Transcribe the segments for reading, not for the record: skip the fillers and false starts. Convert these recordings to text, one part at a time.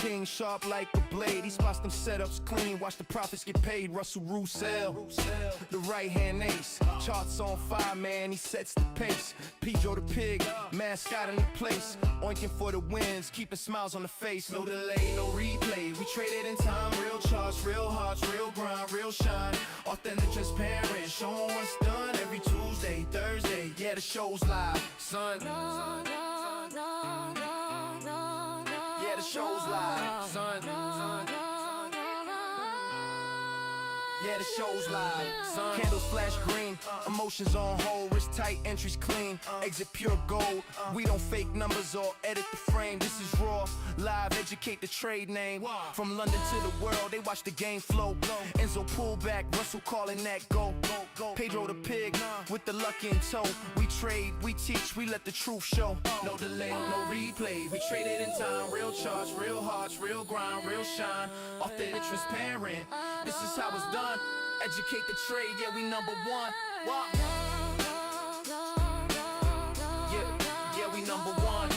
king, sharp like a blade. He spots them setups clean, watch the profits get paid. Russell Roussel, the right hand ace. Charts on fire, man, he sets the pace. Pedro the pig, mascot in the place. Oinking for the wins, keeping smiles on the face. No delay, no replay. We traded in time, real charts, real hearts, real grind, real shine. Authentic, transparent, showing what's done every Tuesday, Thursday. Yeah, the show's live, son. Yeah, the show's live, son. Yeah, the show's live, son. Candles flash green, emotions on hold, wrist tight, entries clean, exit pure gold. We don't fake numbers or edit the frame. This is raw, live, educate the trade name. From London to the world, they watch the game flow. Enzo pull back, Russell calling that go. Pedro the pig, with the luck in tow. We trade, we teach, we let the truth show. No delay, no replay. We traded in time, real charts, real hearts, real grind, real shine. Authentic, transparent. This is how it's done. Educate the trade, yeah, we number one. What? Yeah, we number one.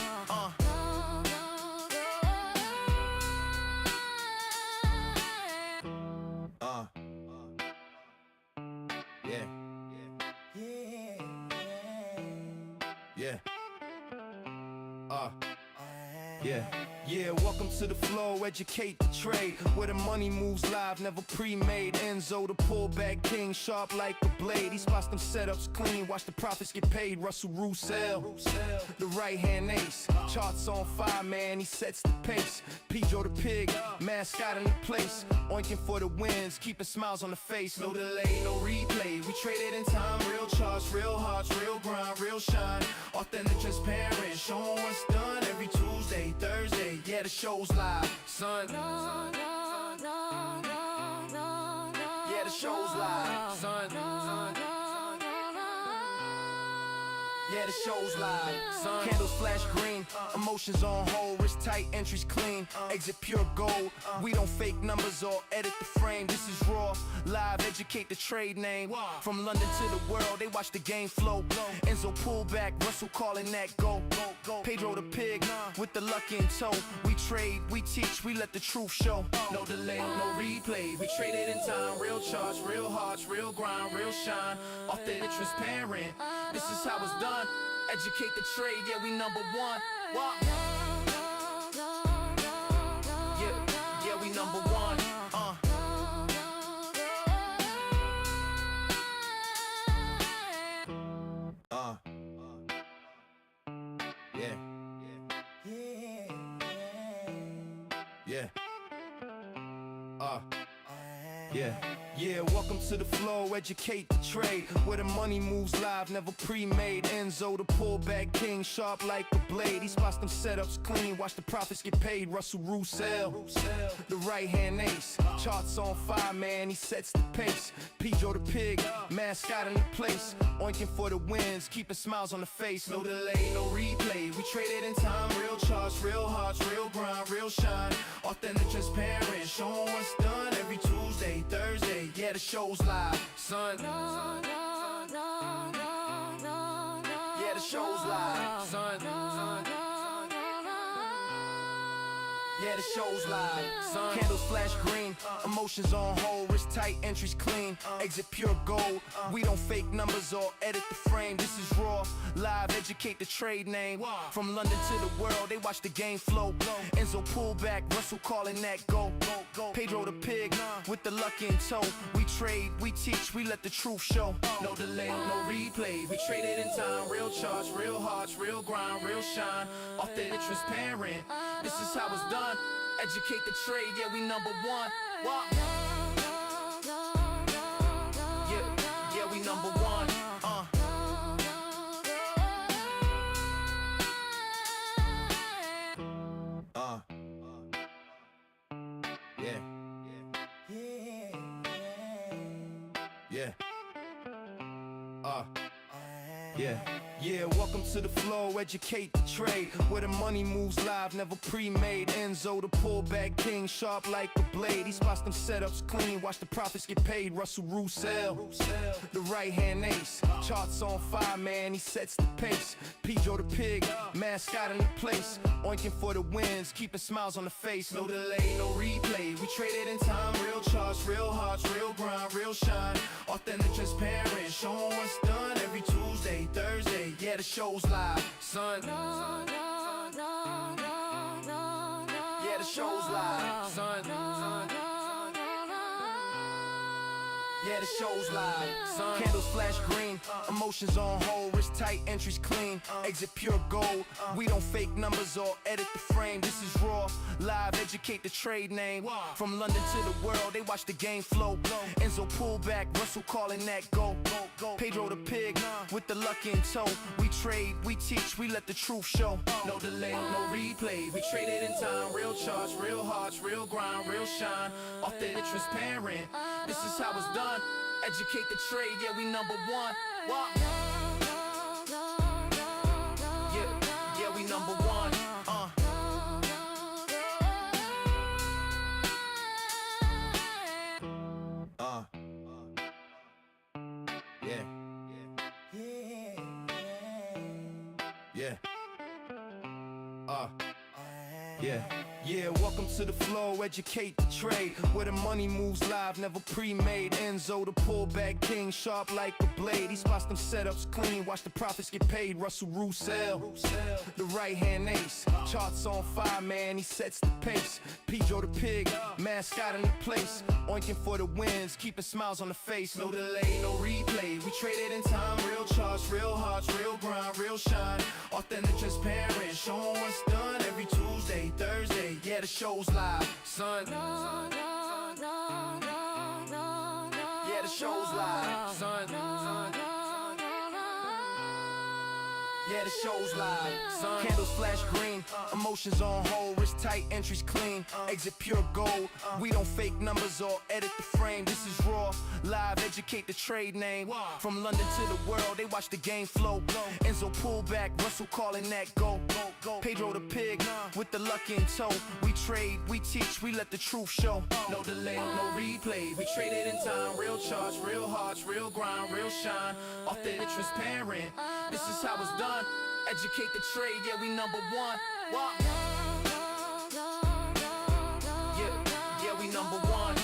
Yeah, welcome to the flow, educate the trade. Where the money moves live, never pre-made. Enzo, the pullback king, sharp like a blade. He spots them setups clean, watch the profits get paid. Russell Roussel, the right hand ace. Charts on fire, man, he sets the pace. Pedro the pig, mascot in the place. Oinking for the wins, keeping smiles on the face. No delay, no replay. We traded in time, real charts, real hearts, real grind, real shine. Authentic, transparent, showing what's done every Tuesday, Thursday. Yeah, the show's live, son. Yeah, the show's live, son. Yeah, the show's live, son. Candles flash green, emotions on hold, wrist tight, entries clean, exit pure gold. We don't fake numbers or edit the frame. This is raw, live, educate the trade name. From London to the world, they watch the game flow. Enzo pull back, Russell calling that go. Pedro the pig, with the luck in tow. We trade, we teach, we let the truth show. No delay, no replay. We traded in time, real charts, real hearts, real grind, real shine. Authentic, transparent. This is how it's done. Educate the trade, yeah, we number one. Yeah, we number one. Yeah, welcome to the flow, educate the trade. Where the money moves live, never pre-made. Enzo, the pullback king, sharp like a blade. He spots them setups clean, watch the profits get paid. Russell Roussel, the right hand ace. Charts on fire, man, he sets the pace. Pedro the pig, mascot in the place. Oinking for the wins, keeping smiles on the face. No delay, no replay. We traded in time, real charts, real hearts, real grind, real shine. Authentic, transparent, showing what's done every Tuesday, Thursday. Yeah, the show's live, son. Yeah, the show's live, son. Yeah, the show's live, son. Candles flash green, emotions on hold, wrist tight, entries clean, exit pure gold. We don't fake numbers or edit the frame. This is raw, live, educate the trade name. From London to the world, they watch the game flow. Enzo pull back, Russell calling that go. Pedro the pig, with the luck in tow. We trade, we teach, we let the truth show. No delay, no replay. We traded in time, real charts, real hearts, real grind, real shine. Authentic, transparent. This is how it's done. Educate the trade, yeah, we number one. Yeah, we number one. Yeah, welcome to the flow, educate the trade, where the money moves live, never pre-made. Enzo, the pullback king, sharp like a blade. He spots them setups clean, watch the profits get paid. Russell Roussel, the right-hand ace, charts on fire, man, he sets the pace. Pedro the pig, mascot in the place, oinking for the wins, keeping smiles on the face. No delay, no replay, we traded in time, real charts, real hearts, real grind, real shine. Authentic, transparent, showing what's done every Tuesday, Thursday. Yeah, the show's live, son. Yeah, the show's live, son. Yeah, the show's live, son. Candles flash green, emotions on hold, wrist tight, entries clean, exit pure gold. We don't fake numbers or edit the frame. This is raw, live, educate the trade name. From London to the world, they watch the game flow. Enzo pull back, Russell calling that go. Pedro the pig, with the luck in tow. We trade, we teach, we let the truth show. No delay, no replay, we traded in time. Real charts, real hearts, real grind, real shine. Authentic, transparent, this is how it's done. Educate the trade, yeah, we number one. What? Yeah, we number one. Yeah, welcome to the flow, educate the trade, where the money moves live, never pre-made. Enzo, the pullback king, sharp like a blade. He spots them setups clean, watch the profits get paid. Russell Roussel, the right-hand ace, charts on fire, man, he sets the pace. Pedro the pig, mascot in the place, oinking for the wins, keeping smiles on the face. No delay, no replay, we traded in time. Real charts, real hearts, real grind, real shine. Authentic, transparent, showing what's done every Tuesday, Thursday. Yeah, the show's live, son. Yeah, the show's live, son. Yeah, the show's live, son. Candles flash green, emotions on hold, wrist tight, entries clean, exit pure gold. We don't fake numbers or edit the frame. This is raw, live, educate the trade name. From London to the world, they watch the game flow. Enzo pull back, Russell calling that go. Pedro the pig, with the luck in tow. We trade, we teach, we let the truth show. No delay, no replay, we traded in time. Real charts, real hearts, real grind, real shine. Authentic, transparent, this is how it's done. Educate the trade, yeah, we number one. What? Yeah, we number one.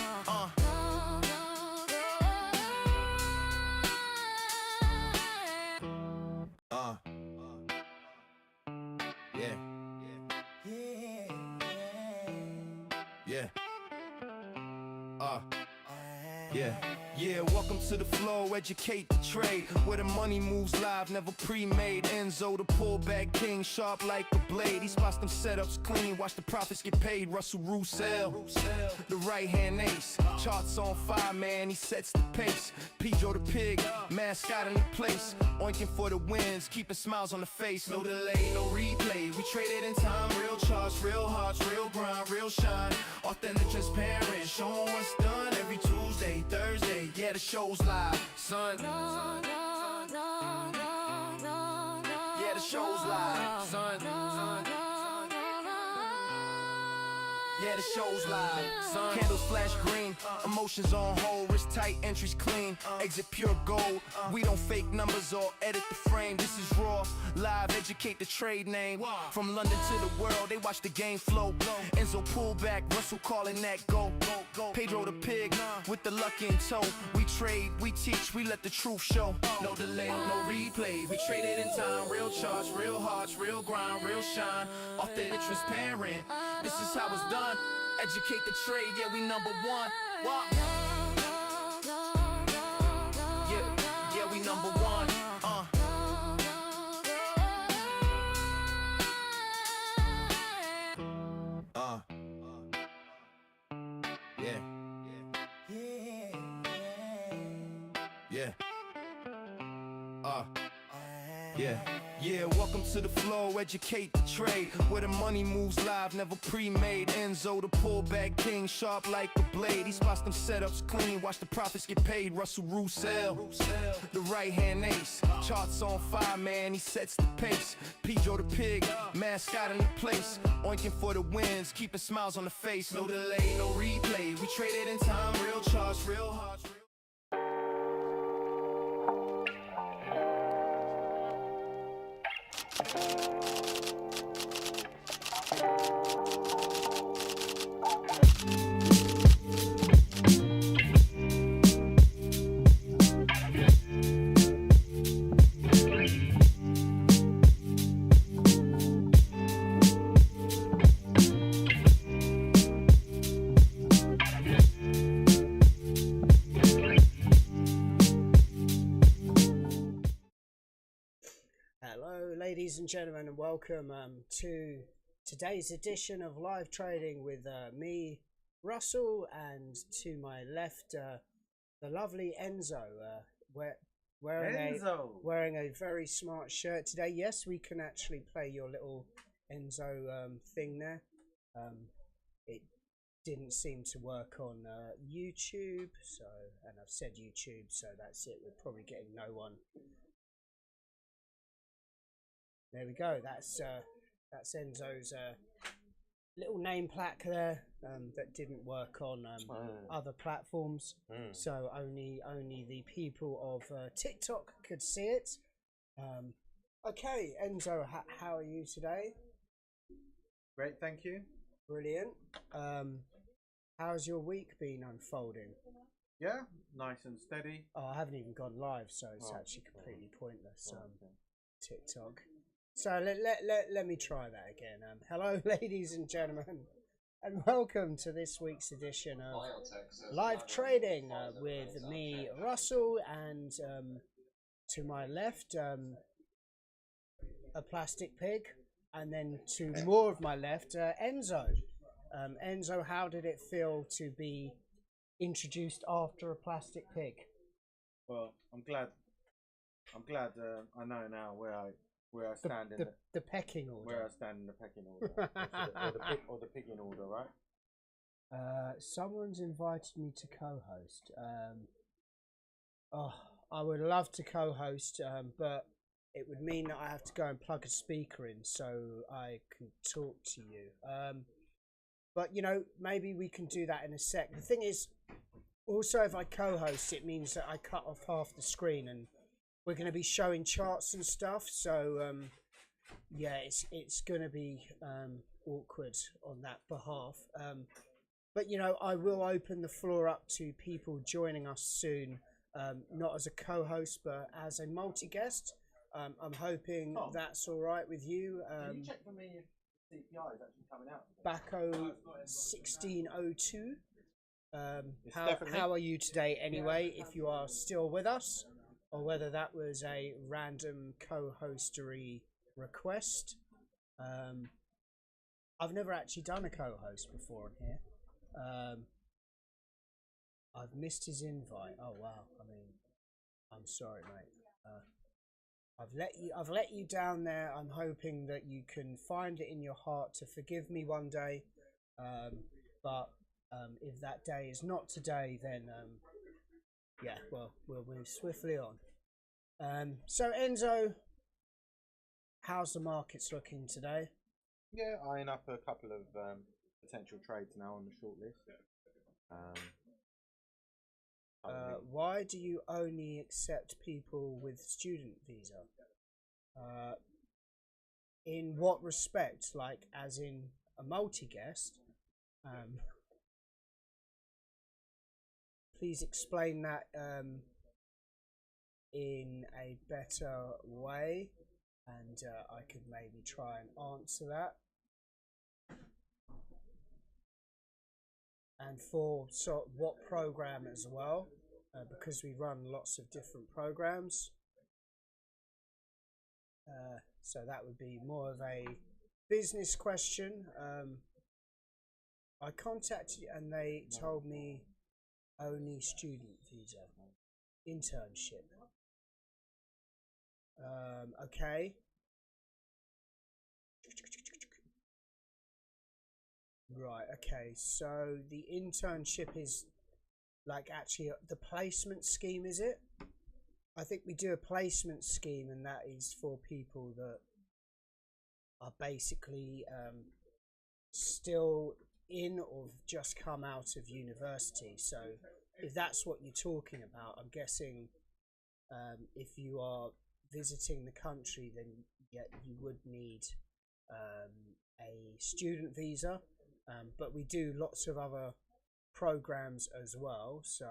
Yeah, welcome to the flow, educate the trade, where the money moves live, never pre-made. Enzo, the pullback king, sharp like a blade. He spots them setups clean, watch the profits get paid. Russell Roussel, the right-hand ace, charts on fire, man, he sets the pace. Pedro the pig, mascot in the place, oinking for the wins, keeping smiles on the face. No delay, no replay, we traded in time. Real charts, real hearts, real grind, real shine. Authentic, transparent, showing what's done every Tuesday, Thursday. Yeah, the show's live, son. Yeah, the show's live, son. Yeah, the show's live, son. Candles flash green, emotions on hold, wrist tight, entries clean, exit pure gold. We don't fake numbers or edit the frame. This is raw, live, educate the trade name. From London to the world, they watch the game flow. Enzo pull back, Russell calling that go. Pedro the pig, with the luck in tow. We trade, we teach, we let the truth show. No delay, no replay, we traded in time. Real charts, real hearts, real grind, real shine. Authentic, transparent, this is how it's done. Educate the trade, yeah, we number one. What? Yeah, we number one. Yeah. Yeah, welcome to the flow, educate the trade. Where the money moves live, never pre-made. Enzo, the pullback king, sharp like a blade. He spots them setups clean, watch the profits get paid. Russell Roussel, the right-hand ace. Charts on fire, man, he sets the pace. Pedro the pig, mascot in the place. Oinking for the wins, keeping smiles on the face. No delay, no replay. We traded in time, real charts, real hearts. Hello ladies and gentlemen, and welcome to today's edition of live trading with me, Russell, and to my left the lovely Enzo, wearing a very smart shirt today. Yes, we can actually play your little Enzo thing there. It didn't seem to work on YouTube, and I've said YouTube, so that's it. We're probably getting no one. There we go. That's Enzo's little name plaque there that didn't work on other platforms. So only the people of TikTok could see it. Okay, Enzo, how are you today? Great, thank you. Brilliant. How's your week been unfolding? Yeah, nice and steady. Oh, I haven't even gone live, so it's actually completely pointless. TikTok. So let me try that again. Hello, ladies and gentlemen, and welcome to this week's edition of live trading with me, Russell, and to my left, a plastic pig, and then to more of my left, Enzo. Enzo, how did it feel to be introduced after a plastic pig? Well, I'm glad I know now where I stand in the pecking order. Where I stand in the pecking order, or the picking order, right? Someone's invited me to co-host. I would love to co-host, but it would mean that I have to go and plug a speaker in so I can talk to you. But you know, maybe we can do that in a sec. The thing is, also if I co-host, it means that I cut off half the screen, and we're going to be showing charts and stuff, so yeah, it's going to be awkward on that behalf. But you know, I will open the floor up to people joining us soon, not as a co-host, but as a multi-guest. I'm hoping that's all right with you. Can you check for me if CPI is actually coming out? Bacco 1602. How are you today anyway, if you are still with us? Or whether that was a random co-hostery request. I've never actually done a co-host before on here. I've missed his invite. Oh wow! I mean, I'm sorry, mate. I've let you down there. I'm hoping that you can find it in your heart to forgive me one day. But if that day is not today, then yeah, well, we'll move swiftly on. So Enzo, how's the markets looking today? Yeah, eyeing up a couple of potential trades now on the short list. Why do you only accept people with student visa? In what respect? Like, as in a multi-guest? Please explain that in a better way, and I could maybe try and answer that. And for what program as well, because we run lots of different programs. So that would be more of a business question. I contacted you and they told me only student visa, internship. Okay. Right, okay, so the internship is like actually the placement scheme, is it? I think we do a placement scheme, and that is for people that are basically still in or have just come out of university. So if that's what you're talking about, I'm guessing if you are visiting the country, then yeah, you would need a student visa, but we do lots of other programs as well, so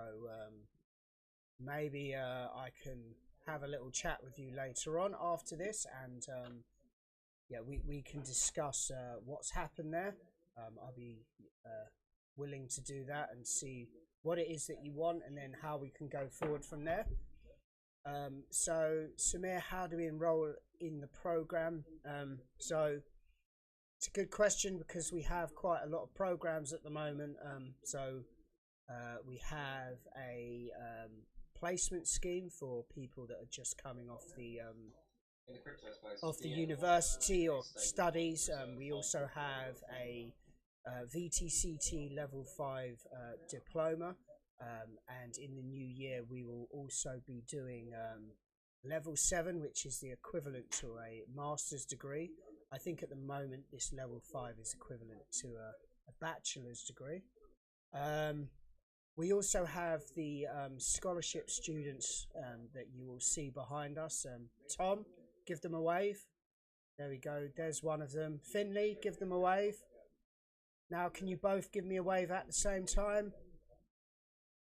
maybe I can have a little chat with you later on after this, and yeah, we can discuss what's happened there. I'll be willing to do that and see what it is that you want, and then how we can go forward from there. So Samir, how do we enroll in the program? So it's a good question, because we have quite a lot of programs at the moment. We have a placement scheme for people that are just coming off the university or studies. We also have a VTCT level 5 diploma, and in the new year we will also be doing level 7, which is the equivalent to a master's degree. I think at the moment this level 5 is equivalent to a bachelor's degree. We also have the scholarship students that you will see behind us. Tom, give them a wave. There we go, there's one of them. Finley, give them a wave. Now can you both give me a wave at the same time?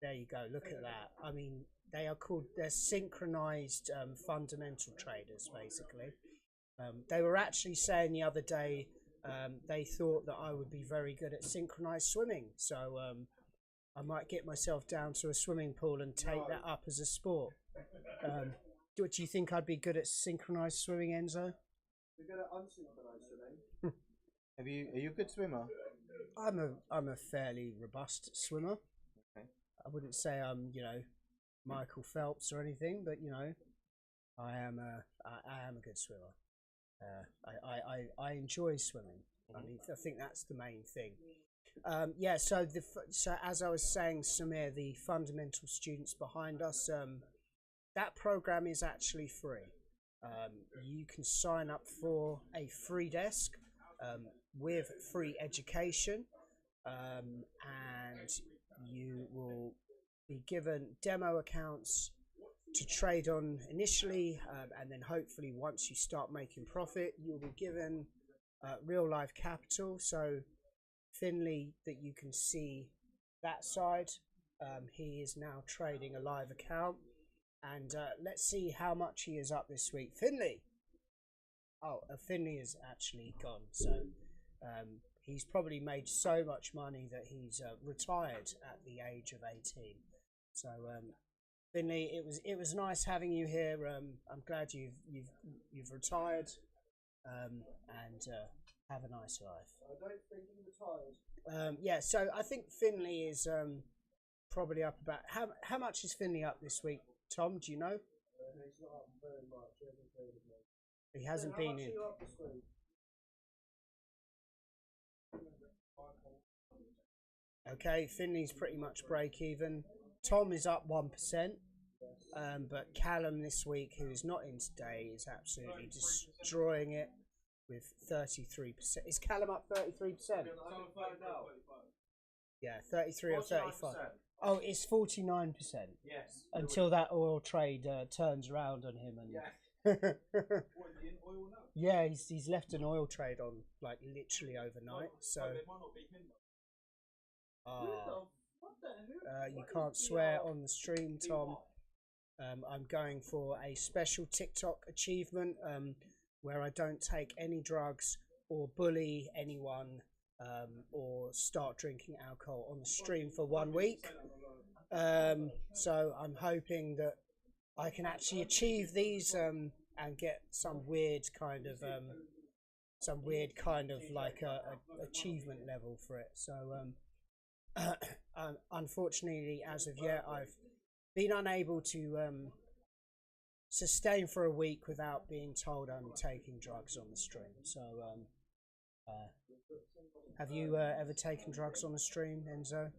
There you go, look at that. I mean, they're synchronized fundamental traders, basically. They were actually saying the other day they thought that I would be very good at synchronized swimming, so I might get myself down to a swimming pool and take that up as a sport. Do you think I'd be good at synchronized swimming, Enzo? You're good at unsynchronized swimming. Are you a good swimmer? I'm a fairly robust swimmer. Okay. I wouldn't say I'm, Michael Phelps or anything, but I am a good swimmer. I enjoy swimming. I mean, I think that's the main thing. Yeah. So as I was saying, Samir, the fundamental students behind us, that program is actually free. You can sign up for a free desk with free education, and you will be given demo accounts to trade on initially, and then hopefully once you start making profit, you'll be given real life capital. So Finley, that you can see that side, he is now trading a live account, and let's see how much he is up this week. Finley, Finley is actually gone, so he's probably made so much money that he's retired at the age of 18. So Finley, it was nice having you here. I'm glad you've retired, and have a nice life. I don't think he retired. Yeah, so I think Finley is probably up about how much is Finley up this week? Tom, do you know? He's not up very much. He hasn't been in. Up this week? Okay, Finley's pretty much break even. Tom is up 1%, but Callum this week, who is not in today, is absolutely destroying it with 33%. Is Callum up 33%? Yeah, 33 or 35. Oh, it's 49%. Yes. Until that oil trade turns around on him, and What, is he in oil now? yeah, he's left an oil trade on like literally overnight. So you can't swear on the stream, Tom. I'm going for a special TikTok achievement where I don't take any drugs or bully anyone or start drinking alcohol on the stream for 1 week. So I'm hoping that I can actually achieve these and get some weird kind of like a achievement level for it. So unfortunately, as of yet, I've been unable to sustain for a week without being told I'm taking drugs on the stream. So Have you ever taken drugs on the stream, Enzo?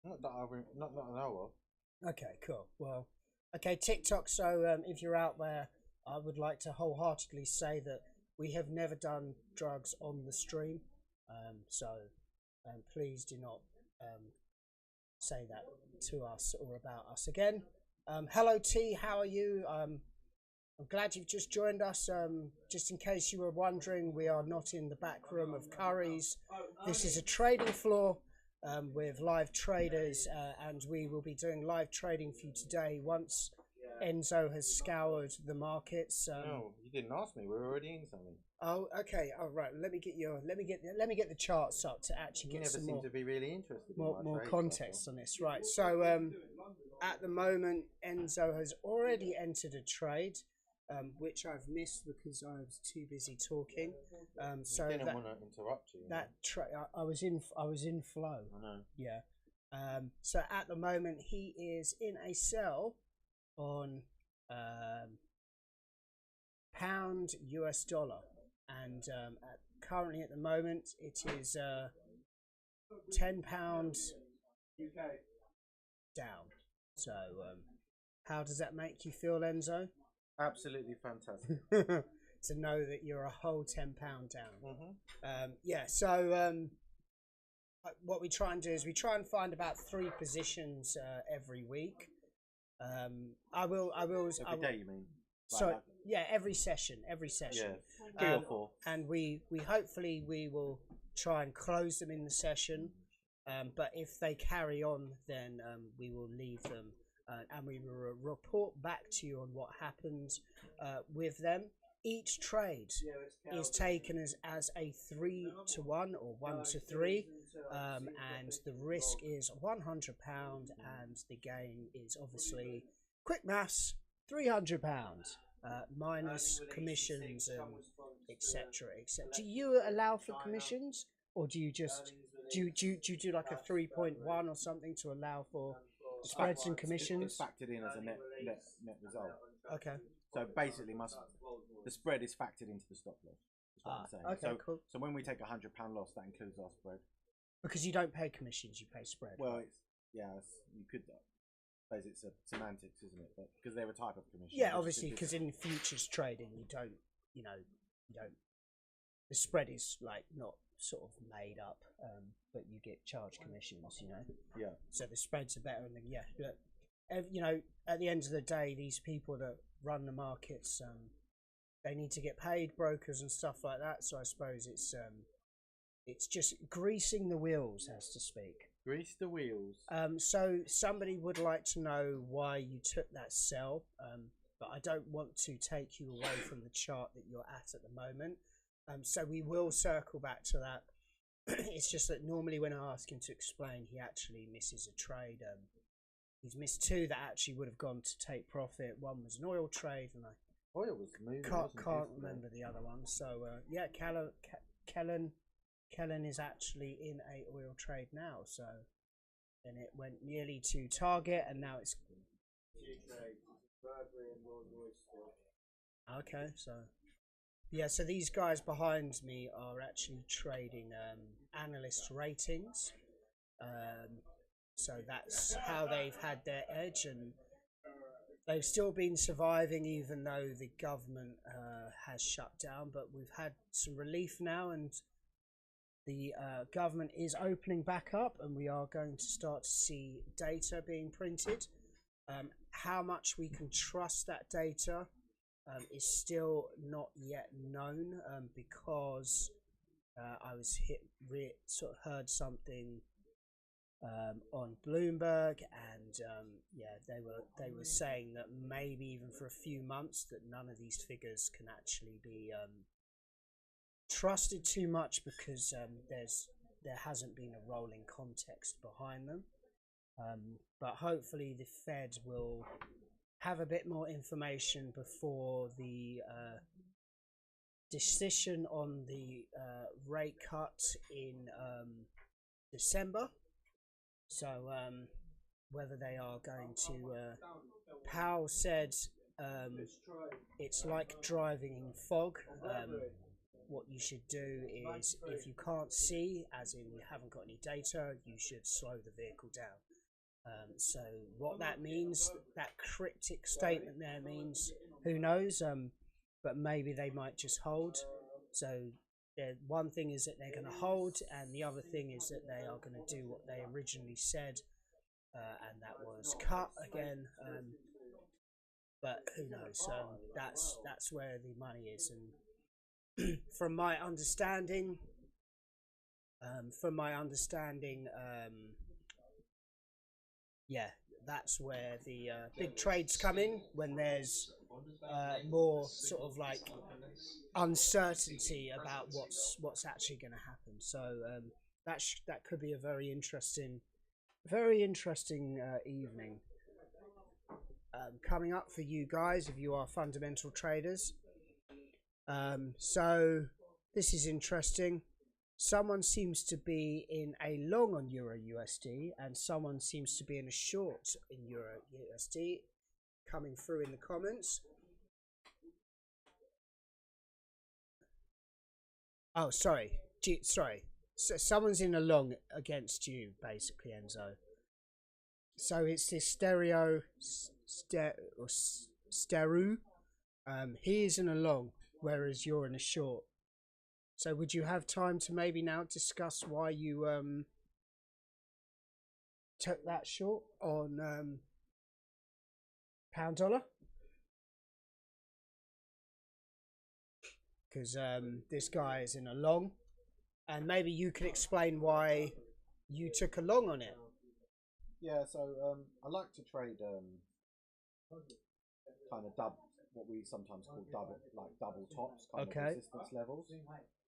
Not that I know of. Okay, cool. Well, okay, TikTok. So if you're out there, I would like to wholeheartedly say that we have never done drugs on the stream. So please do not say that to us or about us again. Hello T, how are you? I'm glad you've just joined us. Just in case you were wondering, we are not in the back room of Curry's. This is a trading floor with live traders, and we will be doing live trading for you today once Enzo has scoured the markets. No, you didn't ask me. We're already in something. Oh, okay. All right. Let me get the charts up to actually You get never some seem more to be really interested. more context on this. Right. So at the moment, Enzo has already entered a trade, which I've missed because I was too busy talking. So I didn't want to interrupt you. I was in flow. I know. Yeah. So at the moment, he is in a sell on pound US dollar, and currently at the moment it is £10 down. So how does that make you feel, Enzo? Absolutely fantastic. To know that you're a whole £10 down. Yeah, so what we try and do is we try and find about 3 positions every week. I will Every day, you mean? So yeah, every session. Yeah, 3 or 4. And we hopefully we will try and close them in the session. But if they carry on, then we will leave them, and we will report back to you on what happens with them. Each trade is taken as a 3-to-1 or 1-to-3, and the risk is £100, and the gain is obviously quick maths, £300 minus commissions and etc. etc. Do you allow for commissions, or do you just do you do like a 3.1 or something to allow for spreads and commissions? It's factored in as a net result. Okay. So basically, the spread is factored into the stop loss. That's what I'm saying. Okay, cool. So when we take a £100 loss, that includes our spread. Because you don't pay commissions, you pay spread. Well, you could. I suppose it's a semantics, isn't it? But because they're a type of commission. Yeah, obviously, because in futures trading, you don't. The spread is like not sort of made up, but you get charged commissions. Yeah. So the spreads are better, and but at the end of the day, these people that run the markets, they need to get paid, brokers and stuff like that. So I suppose it's just greasing the wheels, as to speak. Grease the wheels. So somebody would like to know why you took that sell, but I don't want to take you away from the chart that you're at the moment. So we will circle back to that. It's just that normally when I ask him to explain, he actually misses a trade. He's missed 2 that actually would have gone to take profit. One was an oil trade, and Oil was moving. Can't remember the other one. So yeah, Kellen is actually in a oil trade now. So then it went nearly to target, and now it's okay. So yeah, so these guys behind me are actually trading analyst ratings. So that's how they've had their edge, and they've still been surviving even though the government has shut down. But we've had some relief now, and the government is opening back up, and we are going to start to see data being printed. How much we can trust that data is still not yet known, because I was heard something on Bloomberg, and yeah, they were saying that maybe even for a few months that none of these figures can actually be trusted too much, because there hasn't been a rolling context behind them. But hopefully the Fed will have a bit more information before the decision on the rate cut in December. So whether they are going to Powell said it's like driving in fog. what you should do is, if you can't see, as in you haven't got any data, you should slow the vehicle down. So what that means, that cryptic statement there means, who knows, but maybe they might just hold. So one thing is that they're going to hold, and the other thing is that they are going to do what they originally said, and that was cut again. But who knows? That's where the money is, and from my understanding, yeah, that's where the big trades come in, when there's more sort of like uncertainty about what's actually going to happen. So that could be a very interesting evening coming up for you guys if you are fundamental traders. So this is interesting. Someone seems to be in a long on EURUSD, and someone seems to be in a short in EURUSD, coming through in the comments. Oh, sorry. Sorry. So someone's in a long against you, basically, Enzo. So it's this stereo. He is in a long, whereas you're in a short. So would you have time to maybe now discuss why you took that short on pound dollar? Because this guy is in a long, and maybe you could explain why you took a long on it. Yeah, so I like to trade kind of double, what we sometimes call double tops, kind of resistance levels.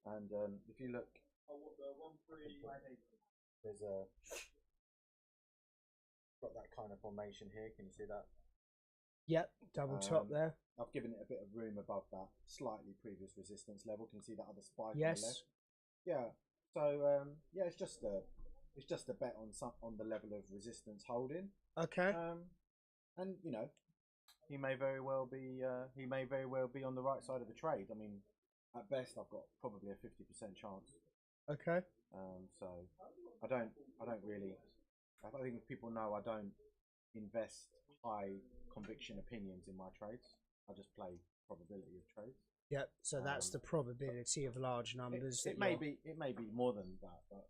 And if you look, there's got that kind of formation here. Can you see that? Yep, double top there. I've given it a bit of room above that slightly previous resistance level. Can you see that other spike? Yes. On the left? Yeah. So yeah, it's just a bet on the level of resistance holding. Okay. And you know, he may very well be on the right side of the trade. I mean, at best, I've got probably a 50% chance. Okay. So I think people know I don't invest high conviction opinions in my trades. I just play probability of trades. Yep. So that's the probability of large numbers. It may be more than that, but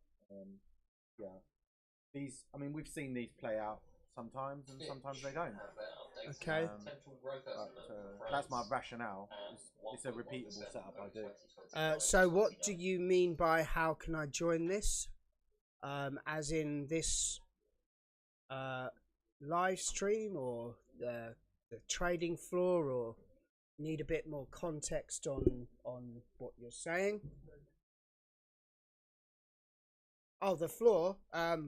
yeah. We've seen these play out sometimes, and sometimes they don't. Okay. But that's my rationale. It's a repeatable setup I do. So what do you mean by how can I join this? As in this live stream, or the trading floor, or need a bit more context on what you're saying? Oh, the floor.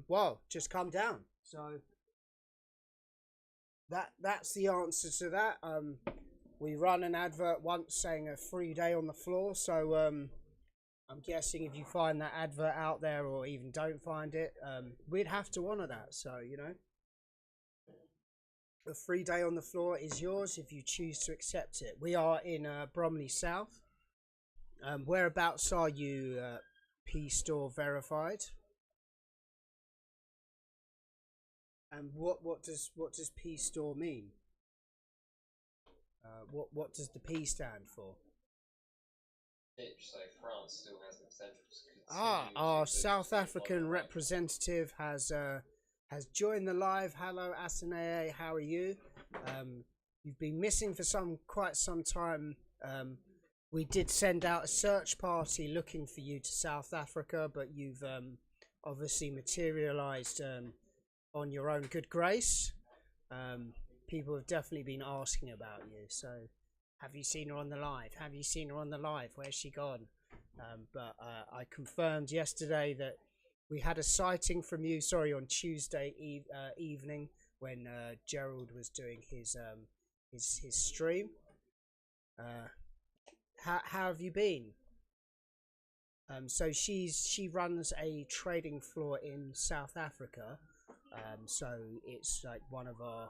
Well, just come down. So that's the answer to that. We run an advert once saying a free day on the floor. So I'm guessing if you find that advert out there, or even don't find it, we'd have to honour that. So you know, a free day on the floor is yours if you choose to accept it. We are in Bromley South. Whereabouts are you, P Store verified? And what does P Store mean? What does the P stand for? So France still has the potential to continue. Our South African representative has joined the live. Hello, Asaneye, how are you? You've been missing for quite some time. We did send out a search party looking for you to South Africa, but you've obviously materialised on your own good grace. People have definitely been asking about you. So, have you seen her on the live? Have you seen her on the live? Where's she gone? But I confirmed yesterday that we had a sighting from you. Sorry, on Tuesday evening when Gerald was doing his stream. How have you been? So she runs a trading floor in South Africa. So it's like one of our.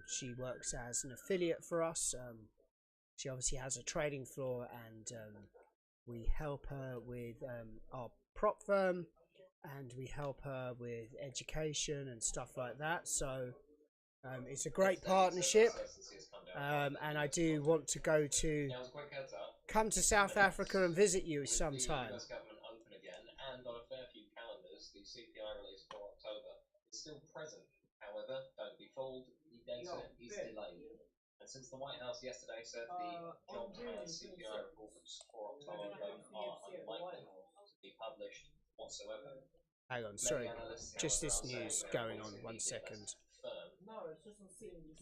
She works as an affiliate for us. She obviously has a trading floor, and we help her with our prop firm, and we help her with education and stuff like that. So it's a great partnership, and I do want to come to South Africa and visit you sometime. The US government open again, and on a fair few calendars, the CPI release for October is still present. However, don't be fooled, the data is delayed. And since the White House yesterday said the job and CPI reports for October are unlikely to be published whatsoever. Hang on, sorry, just this news going on. 1 second.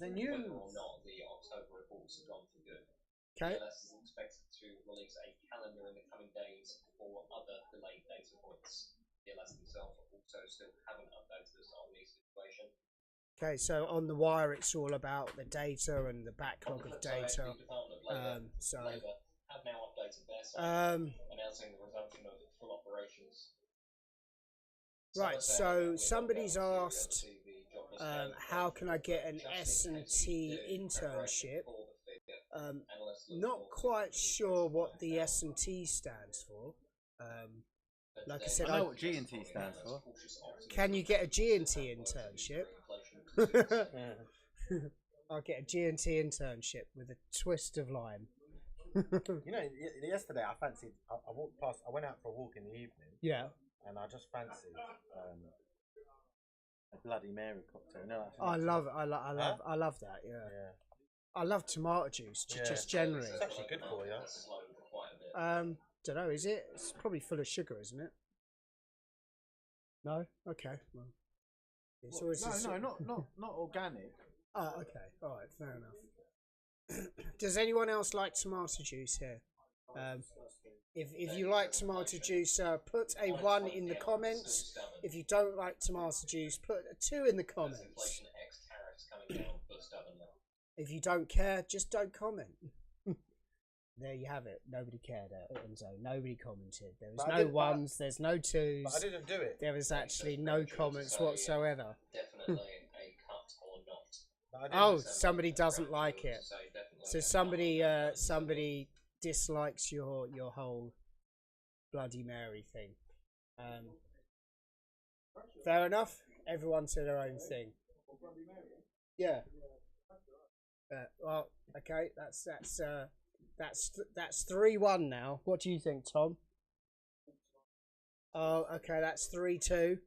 The news. Whether or not the October reports have gone for good. Okay. ELS is expected to release a calendar in the coming days for other delayed data points. ELS themselves also still haven't updated us on the situation. Okay, so on the wire, it's all about the data and the backlog of data. The Department of Labour, So Labour have now updated their site, announcing the resumption of full operations. right, so somebody's asked, how can I get an S&T internship? Not quite sure what the S&T stands for. Like I said, I know what G&T stands for. can you get a G&T internship? I'll get a G&T internship with a twist of lime. You know, yesterday I fancied. I walked past. I went out for a walk in the evening. Yeah. And I just fancied a Bloody Mary cocktail. No, I love it. I love that. Yeah. I love tomato juice, just generally. It's actually good for you. Don't know. Is it? It's probably full of sugar, isn't it? No. Okay. Well, it's always not organic. Oh, okay. All right. Fair enough. Does anyone else like tomato juice here? If you like tomato juice, put a 1 in the comments. If you don't like tomato juice, put a 2 in the comments. If you don't care, just don't comment. There you have it. Nobody cared, Enzo. Nobody commented. There was no 1s. There's no 2s. But I didn't do it. There was actually no comments whatsoever. Definitely a cut or not. Oh, somebody doesn't like it. So somebody dislikes your whole Bloody Mary thing. Fair enough. Everyone to their own thing. Yeah. Well, okay. That's 3-1 now. What do you think, Tom? Oh, okay. That's 3-2.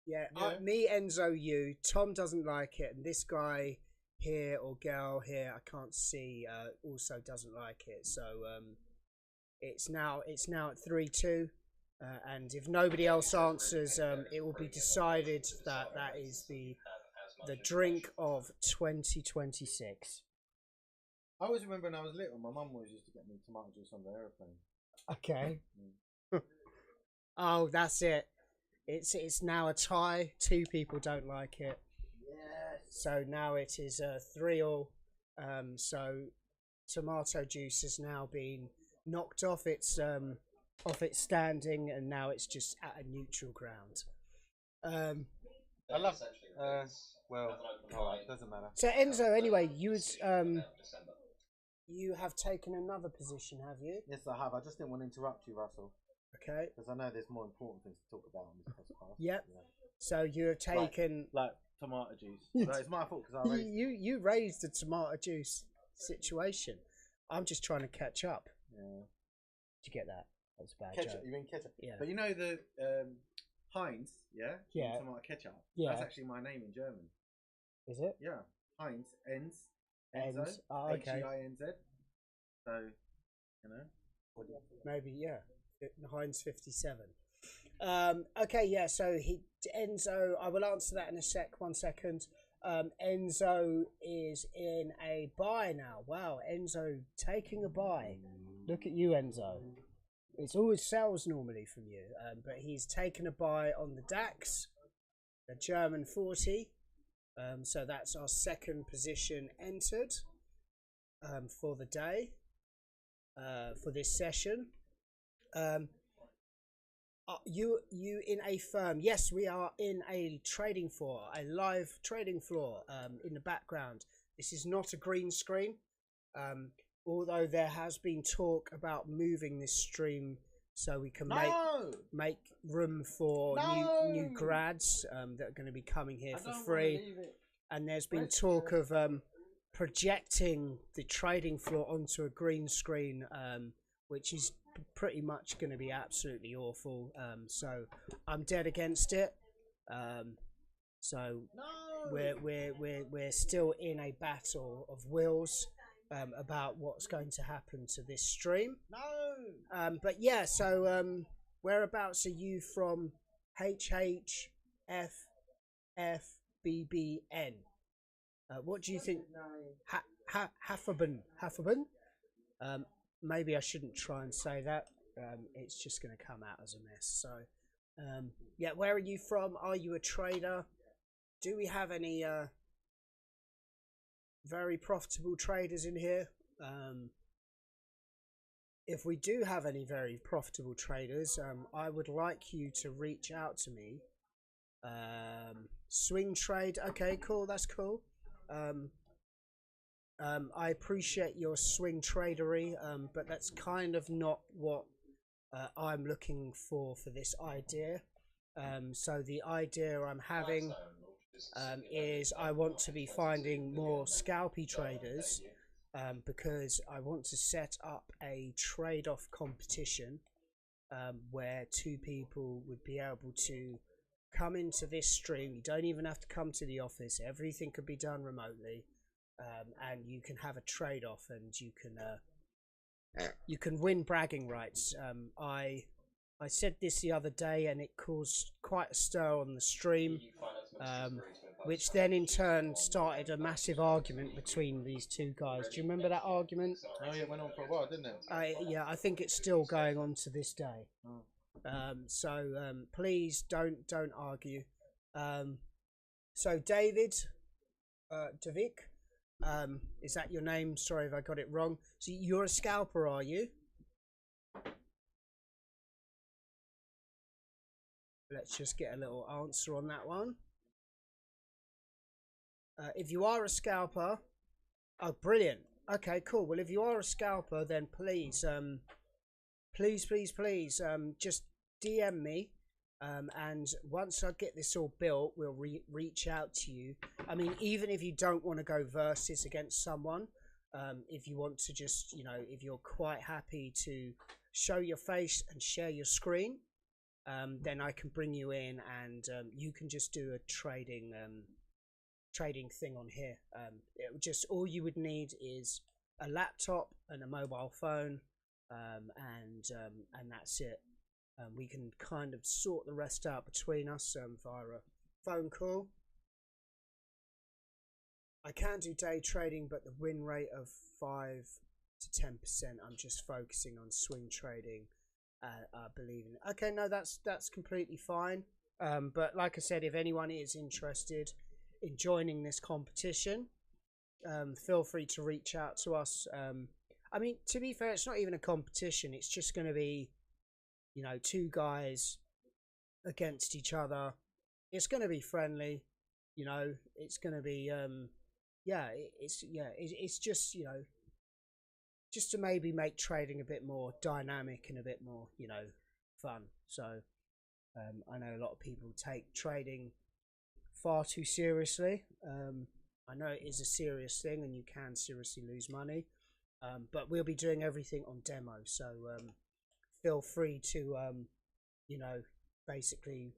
Yeah. Me, Enzo, you. Tom doesn't like it, and this guy here or girl here, I can't see, also doesn't like it. So it's now at 3-2, and if nobody else answers, it will be decided that is the drink of 2026. I always remember when I was little, my mum always used to get me tomato juice on the aeroplane. Okay. Oh, that's it. It's now a tie. 2 people don't like it. Yes. So now it is 3-3. So tomato juice has now been knocked off its standing, and now it's just at a neutral ground. I love. Well, alright, doesn't matter. So Enzo, anyway, you have taken another position, have you? Yes, I have. I just didn't want to interrupt you, Russell. Okay. Because I know there's more important things to talk about on this podcast. Yep. Yeah. So you have taken like tomato juice. So it's my fault because I raised. You raised the tomato juice situation. I'm just trying to catch up. Yeah. Did you get that? That was a bad ketchup. joke. You mean ketchup? Yeah. But you know the Heinz, yeah. Yeah. Tomato ketchup. Yeah. That's actually my name in German. Is it? Yeah. Heinz. Enzo. Oh, okay. H-E-I-N-Z. So, you know. Maybe, yeah. Heinz 57. Okay, yeah. So Enzo. I will answer that in a sec. 1 second. Enzo is in a buy now. Wow, Enzo taking a buy. Look at you, Enzo. It's always sells normally from you, but he's taken a buy on the DAX, the German 40. So that's our second position entered for the day, for this session. You in a firm? Yes, we are in a trading floor, a live trading floor in the background. This is not a green screen. although there has been talk about moving this stream so we can make room for new grads that are going to be coming here for free. And there's been talk of projecting the trading floor onto a green screen, which is pretty much going to be absolutely awful. So I'm dead against it. So we're still in a battle of wills about what's going to happen to this stream. But yeah, so whereabouts are you from? HHFFBBN. What do you think? Hafferben? Maybe I shouldn't try and say that. It's just going to come out as a mess. So yeah, where are you from? Are you a trader? Do we have any very profitable traders in here? If we do have any very profitable traders, I would like you to reach out to me. Swing trade, okay, cool, that's cool. I appreciate your swing tradery, but that's kind of not what I'm looking for this idea. So the idea I'm having is I want to be finding more scalpy traders, because I want to set up a trade-off competition where two people would be able to come into this stream. You don't even have to come to the office. Everything could be done remotely, and you can have a trade-off, and you can win bragging rights. I said this the other day, and it caused quite a stir on the stream, which then in turn started a massive argument between these two guys. Do you remember that argument? Oh yeah, it went on for a while, didn't it? Yeah, I think it's still going on to this day. So please don't argue. So David, Davik, is that your name? Sorry if I got it wrong. So you're a scalper, are you? Let's just get a little answer on that one. If you are a scalper, oh brilliant. Okay, cool. Well, if you are a scalper, then please, please, just DM me, and once I get this all built, we'll reach out to you. I mean, even if you don't want to go versus against someone, if you want to just, you know, if you're quite happy to show your face and share your screen, then I can bring you in, and you can just do a trading thing on here. It would just, all you would need is a laptop and a mobile phone, and that's it. We can kind of sort the rest out between us via a phone call. I can do day trading, but the win rate of 5 to 10%. I'm just focusing on swing trading. I believe in it. Okay, no, that's completely fine. But like I said, if anyone is interested in joining this competition, feel free to reach out to us. I mean, to be fair, it's not even a competition. It's just going to be, you know, two guys against each other. It's going to be friendly, you know. It's going to be it's just, you know, just to maybe make trading a bit more dynamic and a bit more, you know, fun. So I know a lot of people take trading far too seriously. I know it is a serious thing, and you can seriously lose money, but we'll be doing everything on demo, so feel free to you know, basically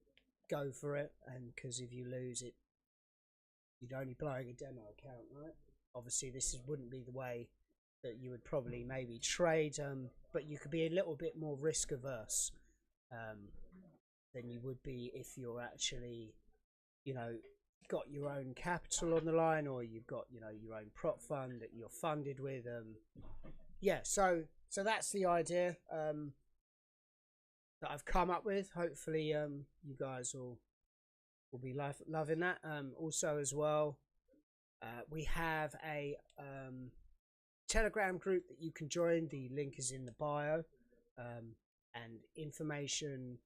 go for it. And because if you lose it, you're only blowing a demo account, right? Obviously this wouldn't be the way that you would probably maybe trade, but you could be a little bit more risk averse than you would be if you're actually, you know, got your own capital on the line, or you've got, you know, your own prop fund that you're funded with. Yeah, so that's the idea that I've come up with. Hopefully you guys will be loving that. Also as well, we have a Telegram group that you can join. The link is in the bio, and information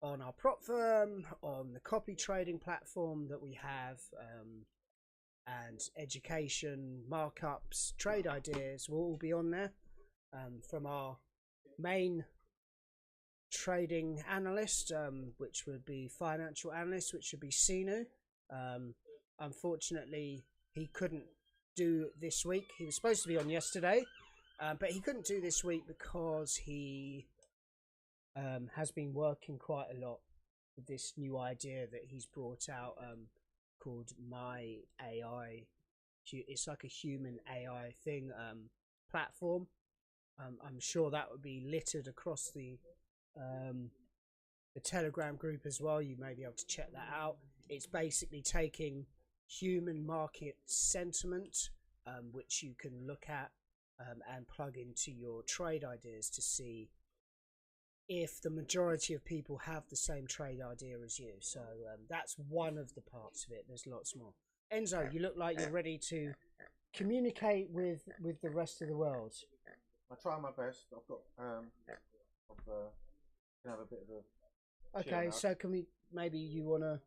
on our prop firm, on the copy trading platform that we have, and education, markups, trade ideas will all be on there from our main trading analyst, which would be financial analyst, which would be Sinu. Unfortunately, he couldn't do this week. He was supposed to be on yesterday, but he couldn't do this week because he has been working quite a lot with this new idea that he's brought out called My AI. It's like a human AI thing platform. I'm sure that would be littered across the Telegram group as well. You may be able to check that out. It's basically taking human market sentiment, which you can look at and plug into your trade ideas to see if the majority of people have the same trade idea as you. So that's one of the parts of it. There's lots more. Enzo, you look like you're ready to communicate with the rest of the world. I try my best. I've got can have a bit of a okay. So can we maybe you want to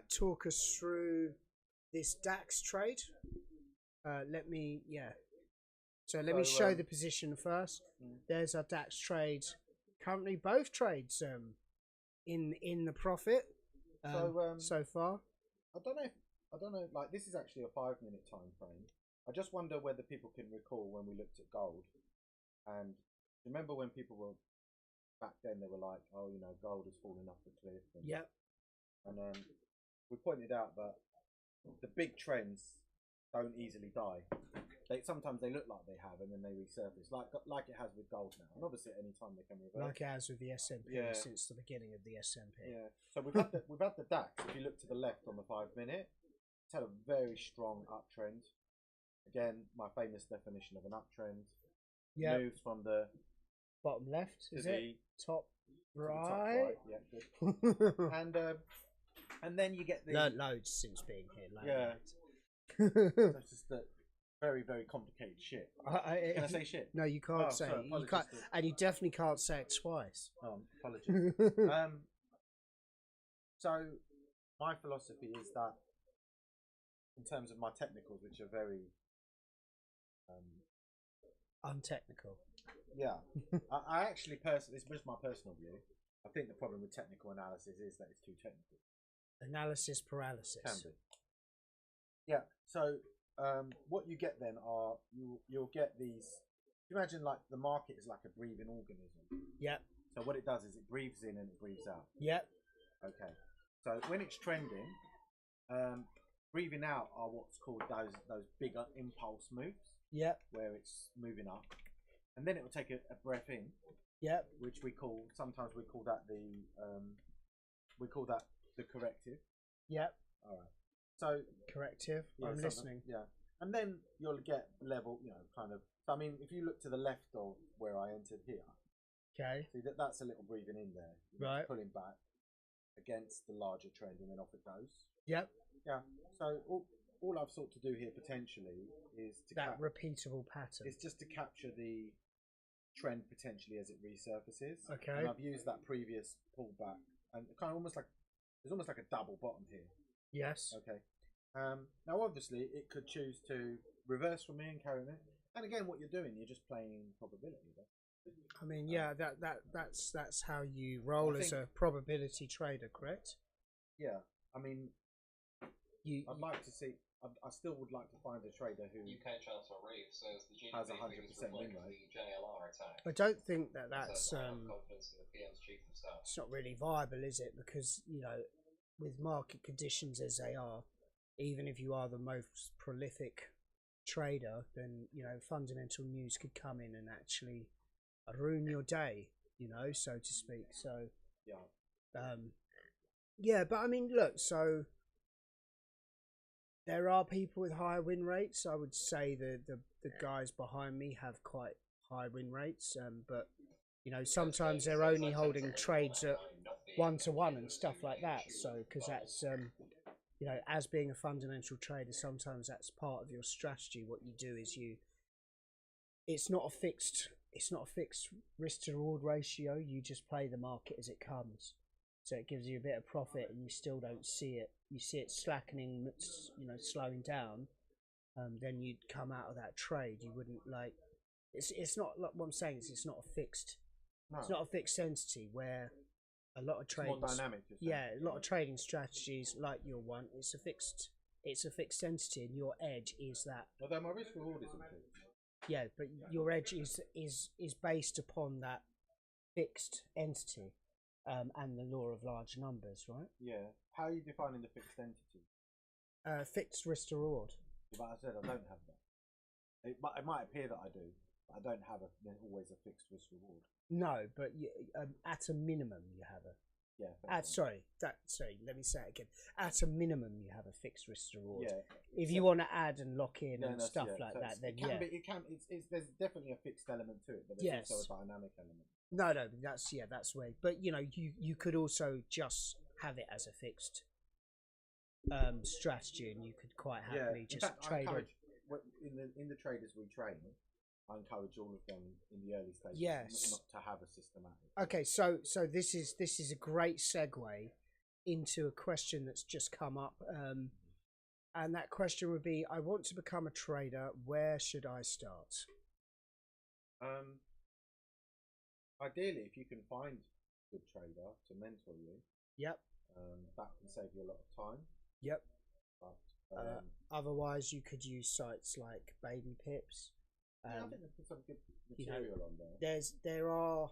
talk us through this DAX trade? Let me show the position first. There's our DAX trade. Currently, both trades in the profit so far. I don't know. Like, this is actually a 5-minute time frame. I just wonder whether people can recall when we looked at gold, and remember when people were back then, they were like, "Oh, you know, gold has fallen off the cliff." And, yep. And we pointed out that the big trends don't easily die. Sometimes they look like they have, and then they resurface, like it has with gold now. And obviously, at any time they can reverse. Like it has with the S&P since the beginning of the S&P. Yeah. So we've had the DAX. If you look to the left on the 5-minute, it's had a very strong uptrend. Again, my famous definition of an uptrend. Yeah. Moves from the bottom left, is it? Top right. Yeah, good. And then you get the learned loads since being here. That's just the very, very complicated shit. Can I say shit? No, you can't say it. You can't, and you definitely can't say it twice. Oh, apologies. So my philosophy is that in terms of my technicals, which are very untechnical. Yeah. I actually personally, it's just my personal view, I think the problem with technical analysis is that it's too technical. Analysis paralysis. Can be. Yeah. So what you get then are you'll get these. Imagine like the market is like a breathing organism. Yep. So what it does is it breathes in and it breathes out. Yep. Okay. So when it's trending, breathing out are what's called those bigger impulse moves. Yep. Where it's moving up, and then it will take a breath in. Yep. Which sometimes we call that the corrective. Yep. All right. So corrective. I'm listening. Yeah. And then you'll get level, kind of. So I mean, if you look to the left of where I entered here, okay. See that's a little breathing in there, right? Pulling back against the larger trend, and then off it goes. Yep. Yeah. So all I've sought to do here potentially is to that repeatable pattern. It's just to capture the trend potentially as it resurfaces. Okay. And I've used that previous pullback and kind of almost like a double bottom here. Yes. Okay. Now obviously it could choose to reverse from me and carry on it. And again, what you're doing, you're just playing probability there. I mean, yeah, that's how you roll as a probability trader, correct? Yeah. I mean, I'd like to see. I still would like to find a trader who UK Chancellor Reeve says the GDP has 100% win rate. The JLR attack. I don't think that's confidence in the PM's chief of staff. It's not really viable, is it? Because with market conditions as they are, even if you are the most prolific trader, then fundamental news could come in and actually ruin your day, so to speak. So yeah, but I mean, look, so there are people with higher win rates. I would say the guys behind me have quite high win rates, but sometimes they're only holding trades at 1-to-1 and stuff like that. So because that's as being a fundamental trader, sometimes that's part of your strategy. What you do is it's not a fixed risk to reward ratio. You just play the market as it comes. so it gives you a bit of profit, and you still don't see it. You see it slackening, slowing down. Then you'd come out of that trade. You wouldn't like. It's not like what I'm saying is it's not a fixed. No. It's not a fixed entity where a lot of trading. More dynamic. A lot of trading strategies like your one. It's a fixed entity, and your edge is that. Although my risk reward isn't fixed. Yeah, but your edge is based upon that fixed entity, and the law of large numbers, right? Yeah. How are you defining the fixed entity? Fixed risk to reward. But I said I don't have that. It might appear that I do, but I don't have always a fixed risk reward. No, but at a minimum you have a. Yeah. Sorry. Let me say it again. At a minimum, you have a fixed risk to reward. Yeah. If you want to add and lock in and stuff like that, then there's definitely a fixed element to it, but there's also a dynamic element. No, that's where. But you could also just have it as a fixed strategy, and you could quite happily trade it. In the traders we train, I encourage all of them in the early stages not to have a systematic. Okay, so this is a great segue into a question that's just come up, and that question would be: I want to become a trader. Where should I start? Ideally, if you can find a good trader to mentor you, yep, that can save you a lot of time. Yep. But, otherwise, you could use sites like Baby Pips. I think there's some good material on there. There are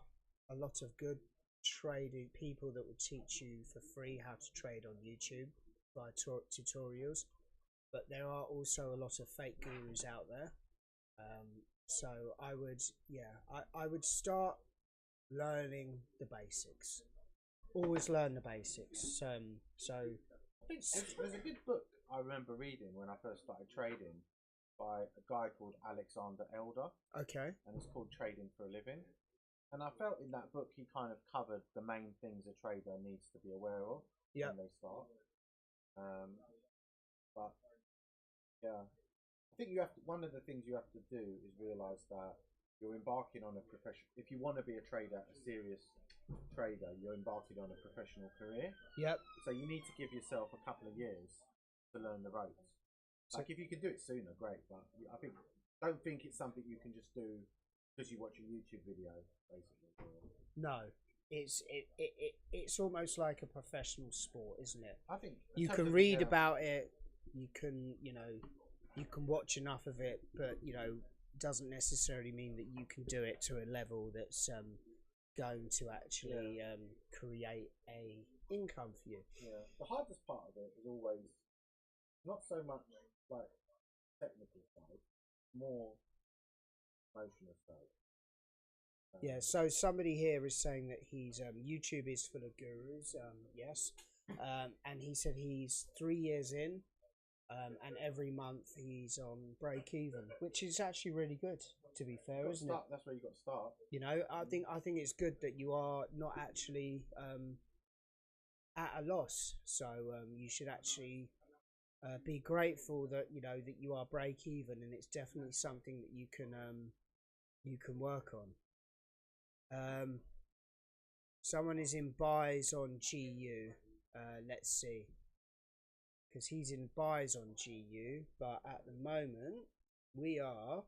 a lot of good trading people that will teach you for free how to trade on YouTube by tutorials, but there are also a lot of fake gurus out there. So I would start learning the basics. Always learn the basics. I think there's a good book I remember reading when I first started trading by a guy called Alexander Elder. Okay. And it's called Trading for a Living. And I felt in that book he kind of covered the main things a trader needs to be aware of when they start. But yeah, I think one of the things you have to do is realise that you're embarking on a profession. If you want to be a trader, a serious trader, you're embarking on a professional career. Yep. So you need to give yourself a couple of years to learn the ropes. Like if you can do it sooner, great. But don't think it's something you can just do because you watch a YouTube video, basically. No, it's almost like a professional sport, isn't it? I think you can read about it. You can you can watch enough of it, but doesn't necessarily mean that you can do it to a level that's going to actually create a income for you. Yeah, the hardest part of it is always not so much like technical side, more emotional side. Yeah, so somebody here is saying that he's YouTube is full of gurus. Yes, and he said he's 3 years in, and every month he's on break even, which is actually really good. To be fair, isn't it? That's where you got to start. I think it's good that you are not actually at a loss. So you should actually be grateful that that you are break even, and it's definitely something that you can work on. Someone is in buys on GU. Let's see, because he's in buys on GU, but at the moment we are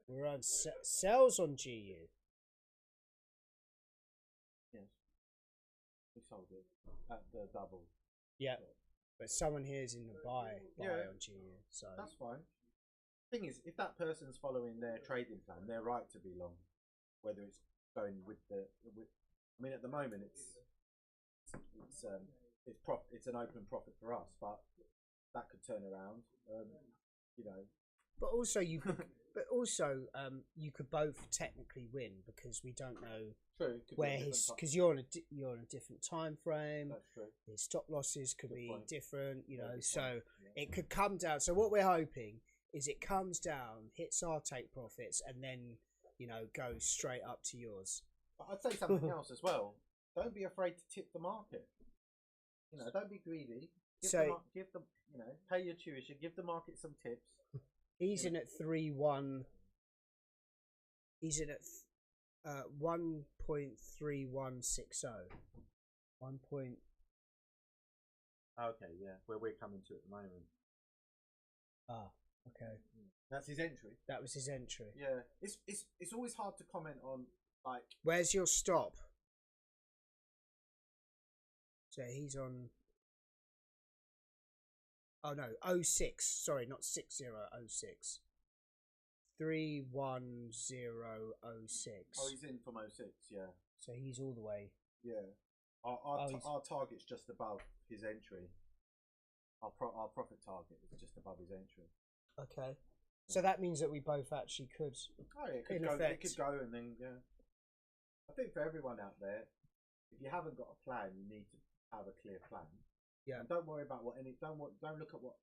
we're on sells on GU. Yes, we sold it at the double. Yeah, but someone here is in the buy on GU, so that's fine. Thing is, if that person's following their trading plan, they're right to be long. Whether it's going I mean, at the moment it's an open profit for us, but that could turn around. But also you could both technically win, because we don't know. True. Where because you're on a different time frame. That's true. His stop losses could be different, so Yeah. it could come down. So what we're hoping is it comes down, hits our take profits, and then goes straight up to yours. But I'd say something else as well. Don't be afraid to tip the market. Don't be greedy. Give them, pay your tuition. Give the market some tips. He's in at 3-1. He's in at 1.3160. 1. Okay, yeah, where we're coming to at the moment. Okay. That's his entry. That was his entry. Yeah, it's always hard to comment on, like. Where's your stop? So he's on. Oh no, 06. Sorry, not 60. 06. 31006. Oh, he's in from 06. Yeah. So he's all the way. Yeah. Our target's just above his entry. Our profit target is just above his entry. Okay. So that means that we both actually could. Oh yeah, it could go. It could go, and then yeah. I think for everyone out there, if you haven't got a plan, you need to have a clear plan. Yeah. And don't worry about don't look at what,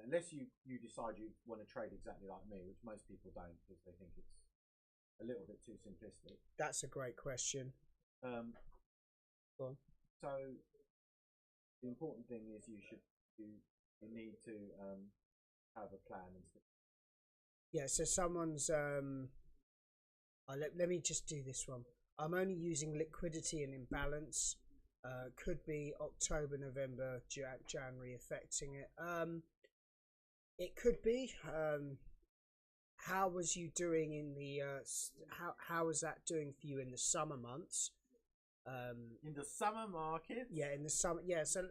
unless you decide you want to trade exactly like me, which most people don't because they think it's a little bit too simplistic. That's a great question. Go on. So the important thing is you need to have a plan and stuff. Yeah, so someone's let me just do this one. I'm only using liquidity and imbalance. Could be October, November, January affecting it. It could be. How was you doing in the how was that doing for you in the summer months? In the summer market? Yeah, in the summer. Yeah, so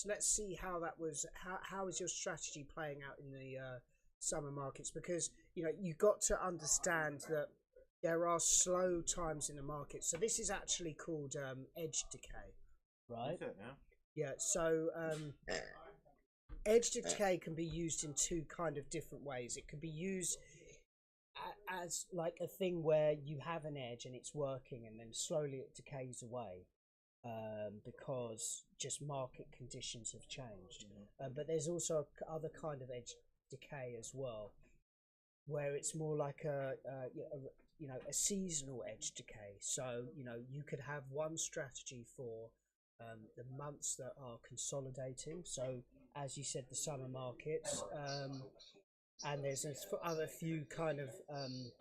let's see how that was. How is your strategy playing out in the summer markets? Because you got to understand that there are slow times in the market. So this is actually called edge decay, right? Is it, yeah. Yeah. So edge decay can be used in two kind of different ways. It can be used as like a thing where you have an edge and it's working, and then slowly it decays away because just market conditions have changed. But there's also other kind of edge decay as well, where it's more like a seasonal edge decay. So you could have one strategy for the months that are consolidating. So as you said, the summer markets. And there's other few kind of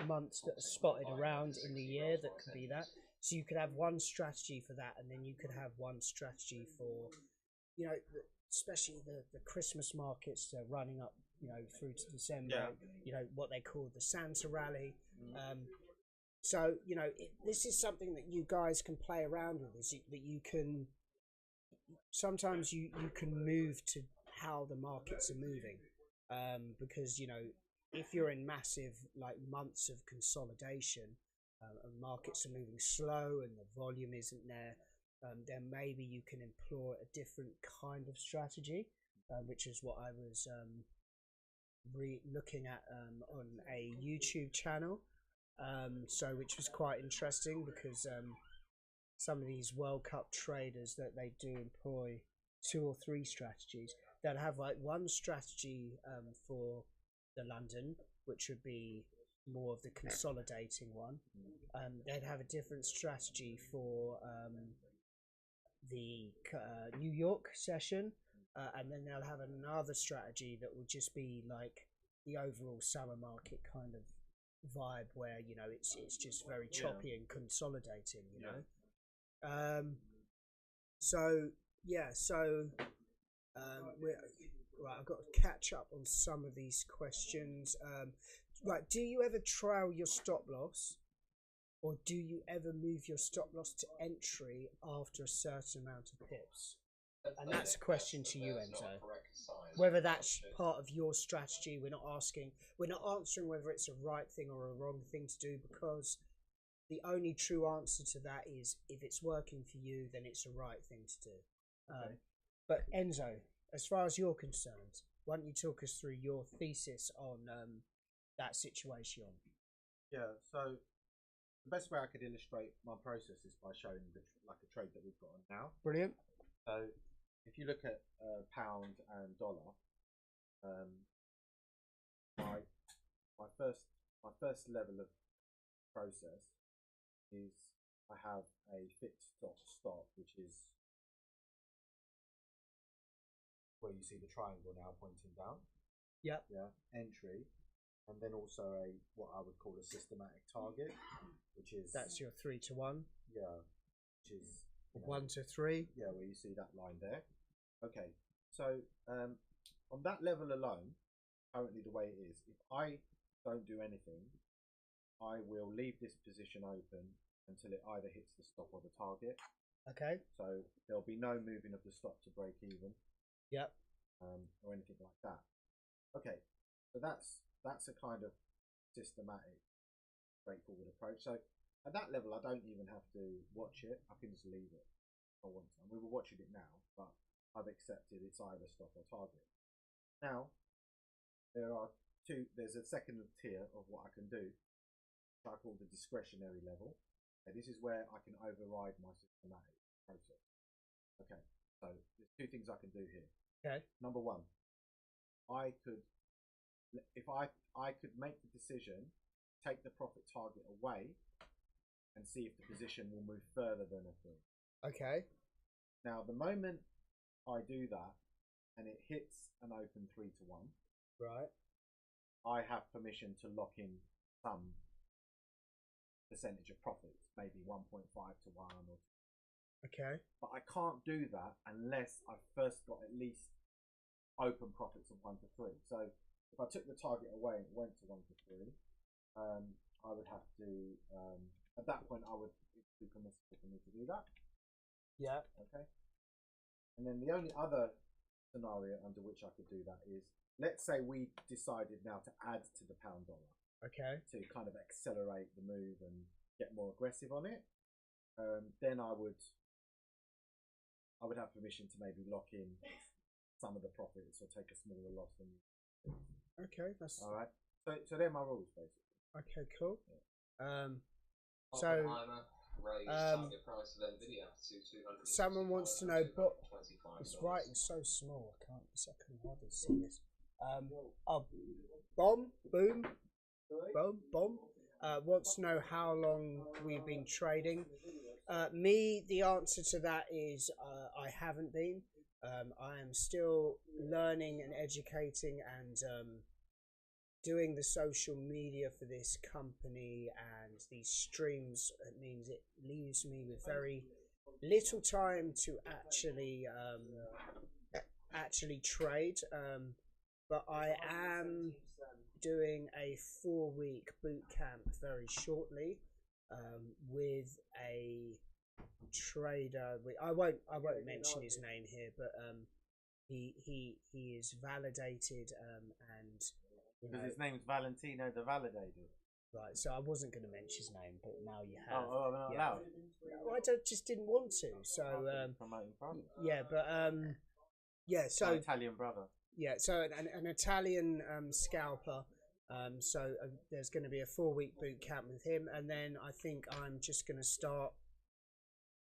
months that are spotted around in the year that could be that. So you could have one strategy for that, and then you could have one strategy for, especially the Christmas markets running up, through to December. Yeah. What they call the Santa rally. So this is something that you guys can play around with. Is that you can sometimes you can move to how the markets are moving. Because if you're in massive months of consolidation and markets are moving slow and the volume isn't there, then maybe you can employ a different kind of strategy, which is what I was looking at on a YouTube channel, which was quite interesting because some of these World Cup traders that they do employ 2 or 3 strategies. They'd have one strategy for the London, which would be more of the consolidating one. They'd have a different strategy for the New York session, and then they'll have another strategy that will just be like the overall summer market kind of vibe, where it's just very choppy and consolidating. Right, I've got to catch up on some of these questions. Right, do you ever trail your stop loss, or do you ever move your stop loss to entry after a certain amount of pips? And that's a question to you, Enzo. Whether that's part of your strategy, we're not answering whether it's a right thing or a wrong thing to do, because the only true answer to that is if it's working for you, then it's a right thing to do. Okay. But Enzo, as far as you're concerned, why don't you talk us through your thesis on that situation? Yeah, so the best way I could illustrate my process is by showing a trade that we've got on now. Brilliant. So if you look at pound and dollar, my first level of process is I have a fixed stop, which is where you see the triangle now pointing down. Yep. Yeah. Entry. and then also what I would call a systematic target, which is That's your 3 to 1. yeah, which is 1 to 3. yeah, where you see that line there. Okay, so on that level alone, currently the way it is, if I don't do anything, I will leave this position open until it either hits the stop or the target. Okay. So there'll be no moving of the stop to break even. Yep. Or anything like that. Okay, so that's a kind of systematic, straightforward approach. So at that level, I don't even have to watch it. I can just leave it if I want to. And we were watching it now, but I've accepted it's either stop or target. Now, there's a second tier of what I can do, which I call the discretionary level. Okay, this is where I can override my systematic process. Okay, so there's two things I can do here. Okay. Number one, if I could make the decision, take the profit target away, and see if the position will move further than a 3. Okay. Now, the moment I do that and it hits an open 3 to 1, Right. I have permission to lock in some percentage of profits, maybe 1.5 to 1 or. Okay. But I can't do that unless I've first got at least open profits of 1 to 3. So if I took the target away and went to 1 to 3, I would have to, at that point, it would be permissible for me to do that. Yeah. Okay. And then the only other scenario under which I could do that is, let's say we decided now to add to the pound dollar. Okay. To kind of accelerate the move and get more aggressive on it. Then I would have permission to maybe lock in some of the profits or take a smaller loss than you. Okay. That's all right. So they're my rules basically. okay. Cool. Yeah. So raised target price of Nvidia to 200. someone wants to know, but it's writing so small. I can't. I can hardly see this. Bomb wants to know how long we've been trading. Me, the answer to that is I haven't been. I am still learning and educating and doing the social media for this company and these streams. It means it leaves me with very little time to actually trade. But I am doing a 4-week boot camp very shortly with a trader. I won't mention his name here, but he is validated and Because his name's Valentino the Validated. Right, so I wasn't going to mention his name, but now you have. Oh, I'm not allowed. Well, just didn't want to. So promoting brother. yeah, but yeah. So my Italian brother. Yeah, so an Italian scalper. So there's going to be a 4-week boot camp with him, and then I think I'm just going to start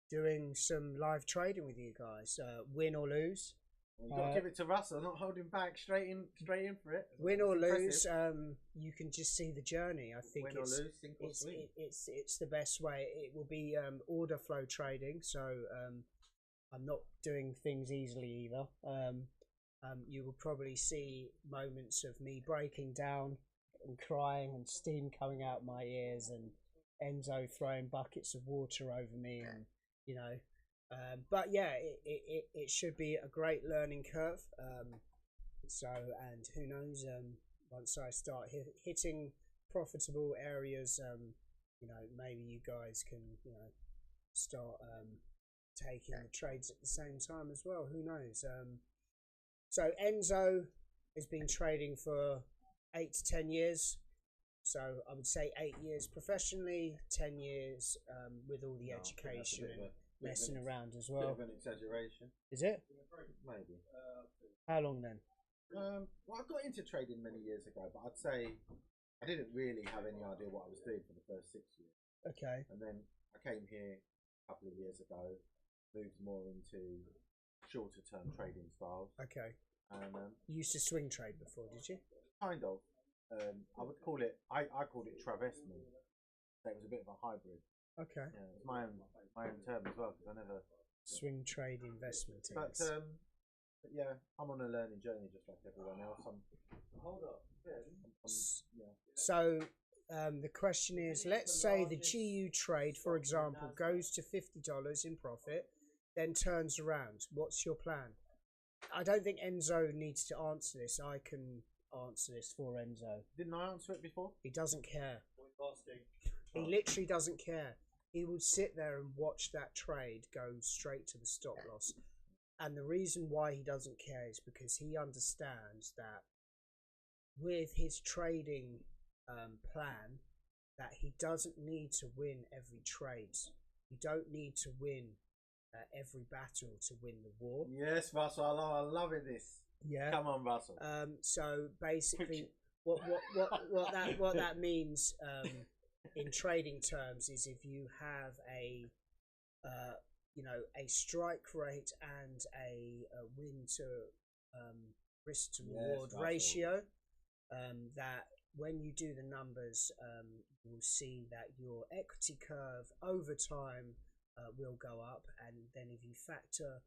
doing some live trading with you guys, win or lose. You've got to give it to Russell, not holding back, straight in for it. Win or lose, you can just see the journey. I think win or lose, sink or swim. It's the best way. It will be order flow trading, so I'm not doing things easily either. You will probably see moments of me breaking down and crying and steam coming out my ears and Enzo throwing buckets of water over me, and you know. But yeah, it should be a great learning curve. So, and who knows, once I start hitting profitable areas, you know, maybe you guys can, you know, start taking the trades at the same time as well. Who knows? So Enzo has been trading for 8 to 10 years. So I would say 8 years professionally, 10 years with all the education and messing around as well. Bit of an exaggeration. Is it? Maybe. How long then? Well, I got into trading many years ago, but I'd say I didn't really have any idea what I was doing for the first 6 years. Okay. And then I came here a couple of years ago, moved more into shorter term trading styles. Okay. And You used to swing trade before, did you? kind of. I would call it. I called it travestment. So it was a bit of a hybrid. Okay. Yeah, it's my own term as well because I never Swing trade investment. But But yeah, I'm on a learning journey just like everyone else. So the question is, let's say the GU trade, for example, goes to $50 in profit, then turns around. What's your plan? I don't think Enzo needs to answer this. I can answer this for Enzo. Didn't I answer it before? He doesn't care. He literally doesn't care. He will sit there and watch that trade go straight to the stop loss. And the reason why he doesn't care is because he understands that with his trading plan, that he doesn't need to win every trade. You don't need to win every battle to win the war. Yes, Russell, I love it. This. Yeah. Come on, Russell. So basically, what that means in trading terms is if you have a strike rate and a win to risk to reward ratio, that when you do the numbers, you will see that your equity curve over time will go up, and then if you factor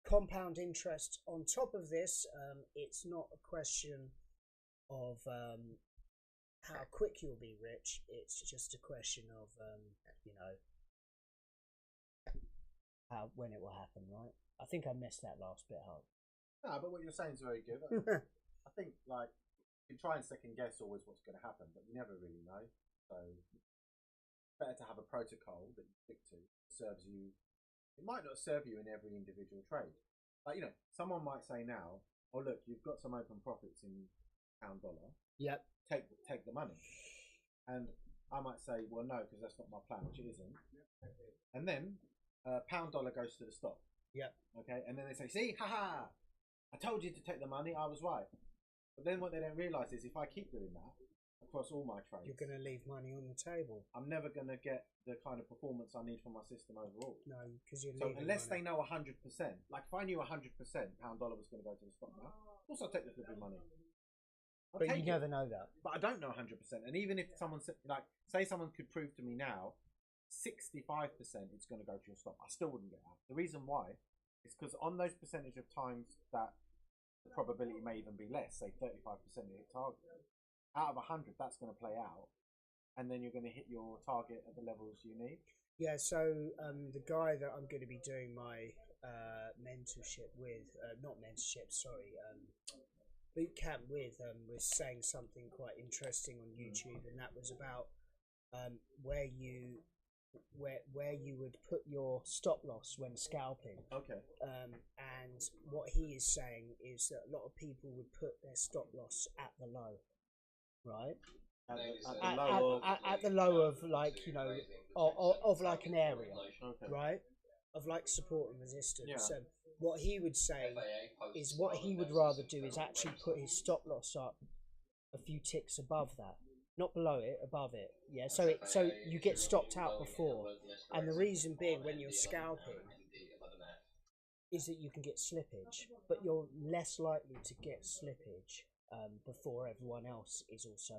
compound interest on top of this, it's not a question of how quick you'll be rich. It's just a question of when it will happen, right? I think I messed that last bit up. No, but what you're saying is very good. I think like you can try and second guess always what's going to happen, but you never really know. So it's better to have a protocol that you stick to. It serves you. It might not serve you in every individual trade. Like, someone might say now, oh look, you've got some open profits in pound dollar. Yep. Take the money. And I might say, well, no, because that's not my plan, which it isn't. And then pound dollar goes to the stop. Yep. Okay. And then they say, see, haha, I told you to take the money. I was right. But then what they don't realise is if I keep doing that across all my trades, you're going to leave money on the table. I'm never going to get the kind of performance I need from my system overall. No, because you're so unless money. they know 100%, like if I knew 100% pound dollar was going to go to the stop now, of course I'll take the flipping money. But you never know that. But I don't know 100%. And even if someone said, like, say someone could prove to me now 65% it's going to go to your stop, I still wouldn't get that. The reason why is because on those percentage of times that the probability may even be less, say 35% to hit target, out of 100 that's going to play out, and then you're going to hit your target at the levels you need. Yeah, so the guy that I'm going to be doing my mentorship with, boot camp with, was saying something quite interesting on YouTube, and that was about where you would put your stop loss when scalping. Okay. And what he is saying is that a lot of people would put their stop loss at the low, right? At the low of, like, of like an area, right? Of like support and resistance. Yeah. And what he would say is what he would rather do is actually put his stop loss up a few ticks above that, not below it, above it. Yeah. So you get stopped out before, and the reason being when you're scalping is that you can get slippage, but you're less likely to get slippage before everyone else is also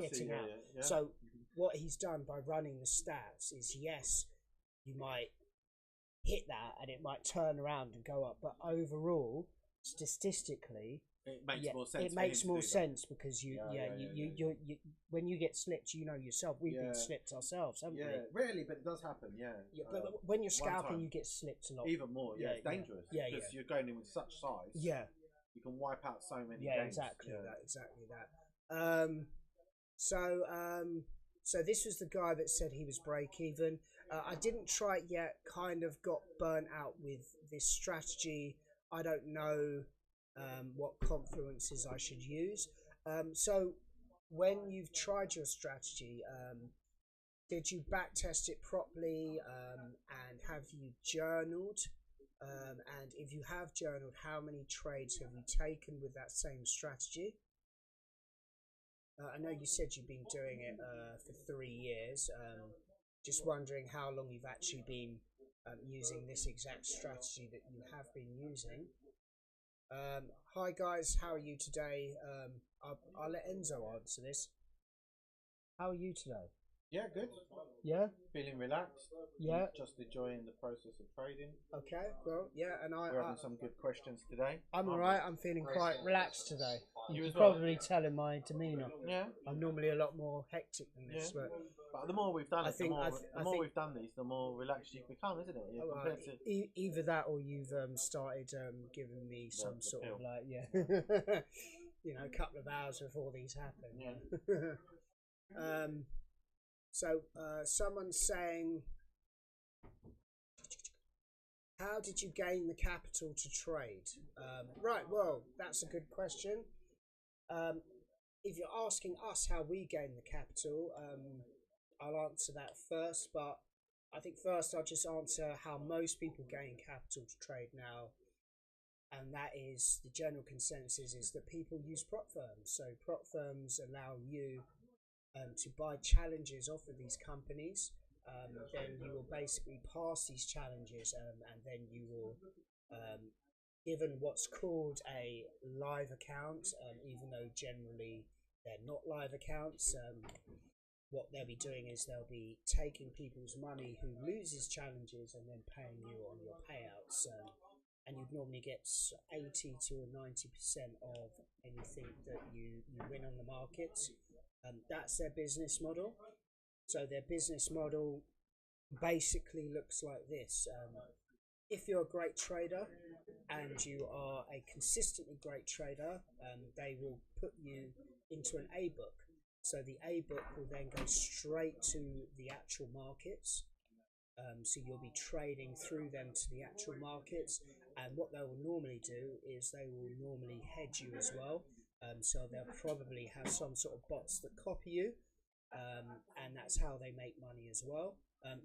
getting out. Yeah. So what he's done by running the stats is, yes, you might hit that and it might turn around and go up, but overall, statistically, it makes more sense. It makes more sense because you when you get slipped, yourself. We've been slipped ourselves, haven't we? Yeah, rarely, but it does happen. Yeah. But when you're scalping, you get slipped a lot. Even more. Yeah, it's dangerous. Yeah, because you're going in with such size. Yeah. You can wipe out so many. Yeah, games. exactly that. So this was the guy that said he was break even. I didn't try it yet. Kind of got burnt out with this strategy. I don't know what confluences I should use. So when you've tried your strategy, did you back test it properly, and have you journaled? And if you have journaled, how many trades have you taken with that same strategy? I know you said you've been doing it for 3 years. Just wondering how long you've actually been using this exact strategy that you have been using. Hi guys, how are you today? I'll let Enzo answer this. How are you today? Yeah, good. Yeah. Feeling relaxed. Yeah. Just enjoying the process of trading. Okay. Well, yeah, and We're having some good questions today. I'm alright. I'm feeling quite relaxed today. You You can as well? probably tell in my demeanour. Yeah. I'm normally a lot more hectic than this, Yeah. but But the more we've done I it, think- the I more, th- the I more think- we've done these, the more relaxed you've become, isn't it? Yeah, compared to either that or you've started giving me some the sort of pill. like you know, a couple of hours before these happen. Yeah. So someone's saying, how did you gain the capital to trade? Right, well, that's a good question. If you're asking us how we gain the capital, I'll answer that first, but I think first I'll just answer how most people gain capital to trade now, and that is the general consensus is that people use prop firms. So prop firms allow you to buy challenges off of these companies. Then you will basically pass these challenges, and then you will, given what's called a live account, even though generally they're not live accounts, what they'll be doing is they'll be taking people's money who loses challenges and then paying you on your payouts. And you'd normally get 80 to 90% of anything that you win on the markets. That's their business model. So their business model basically looks like this. If you're a great trader and you are a consistently great trader, they will put you into an A book. So the A book will then go straight to the actual markets. So you'll be trading through them to the actual markets, and what they will normally do is they will normally hedge you as well. So they'll probably have some sort of bots that copy you, and that's how they make money as well.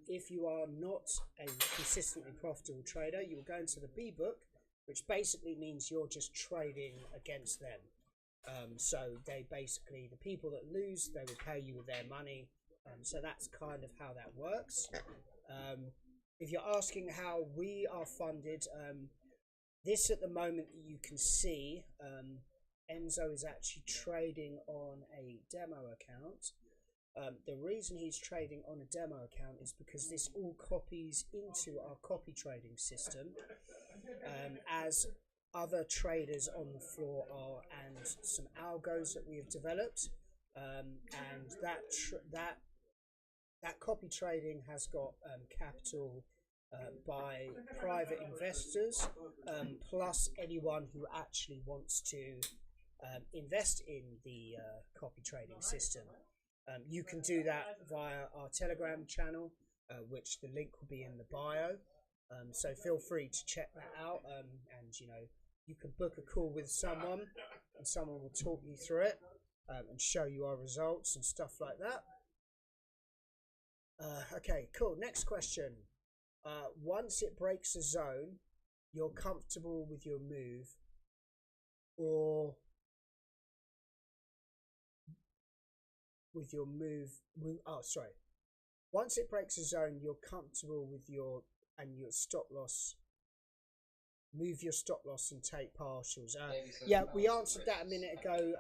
If you are not a consistently profitable trader, you will go into the B book, which basically means you're just trading against them. So they basically, the people that lose, they will pay you with their money. So that's kind of how that works. If you're asking how we are funded, this at the moment you can see, Enzo is actually trading on a demo account. The reason he's trading on a demo account is because this all copies into our copy trading system, as other traders on the floor are, and some algos that we have developed, and that copy trading has got capital by private investors, plus anyone who actually wants to invest in the copy trading system. You can do that via our Telegram channel, which the link will be in the bio. So feel free to check that out, and you know, you can book a call with someone and someone will talk you through it, and show you our results and stuff like that. Okay, cool. Next question. Once it breaks a zone, you're comfortable with your move, or with your move? Once it breaks a zone, you're comfortable with your stop loss. Move your stop loss and take partials. Yeah, we answered that a minute ago.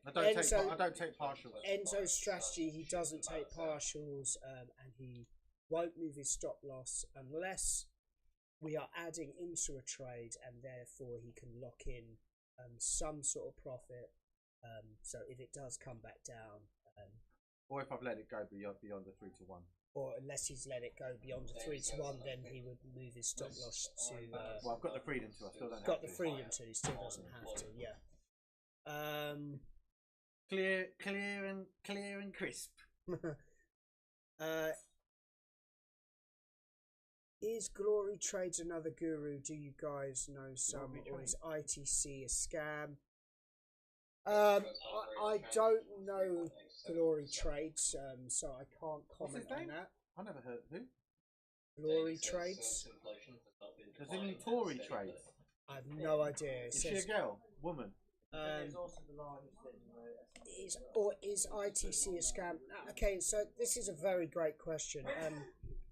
I don't take partials. Enzo's strategy, he doesn't take partials, and he won't move his stop loss unless we are adding into a trade, and therefore he can lock in some sort of profit. So if it does come back down, or if I've let it go beyond the 3 to 1. or unless he's let it go beyond the 3 to 1, then he would move his stop loss to. Well, I've got the freedom to. I still don't. Got the freedom to. He still doesn't have to. Yeah. Clear and crisp. Is Glory Trades another guru? Do you guys know some, or is ITC a scam? I don't know Glory Trades, so I can't comment on that. I never heard of who. Glory Trades. Does it mean Tory trades? I have no idea. Is she a girl? Woman? Is ITC a scam? Okay, so this is a very great question.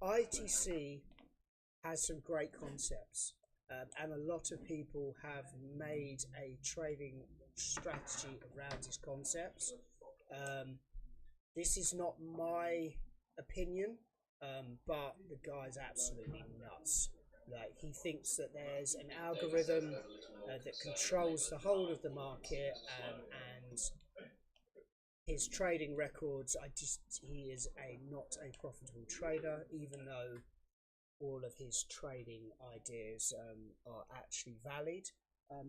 ITC has some great concepts, and a lot of people have made a trading strategy around his concepts. this is not my opinion, but the guy's absolutely nuts. Like, he thinks that there's an algorithm that controls the whole of the market, and his trading records, he is not a profitable trader, even though all of his trading ideas are actually valid.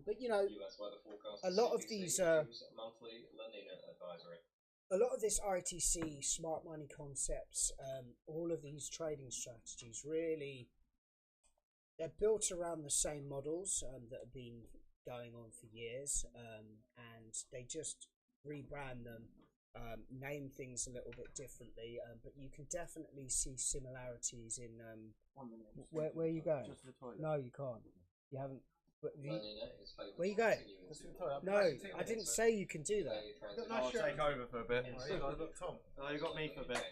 But you know, a lot of these a lot of this ITC smart money concepts, all of these trading strategies, really, they're built around the same models that have been going on for years, and they just rebrand them, name things a little bit differently, but you can definitely see similarities in. Where are you going? Just to the toilet. No, you can't. You haven't. Where you going? No, I didn't say you can do that. I'll take over for a bit. Tom. You got me for a bit.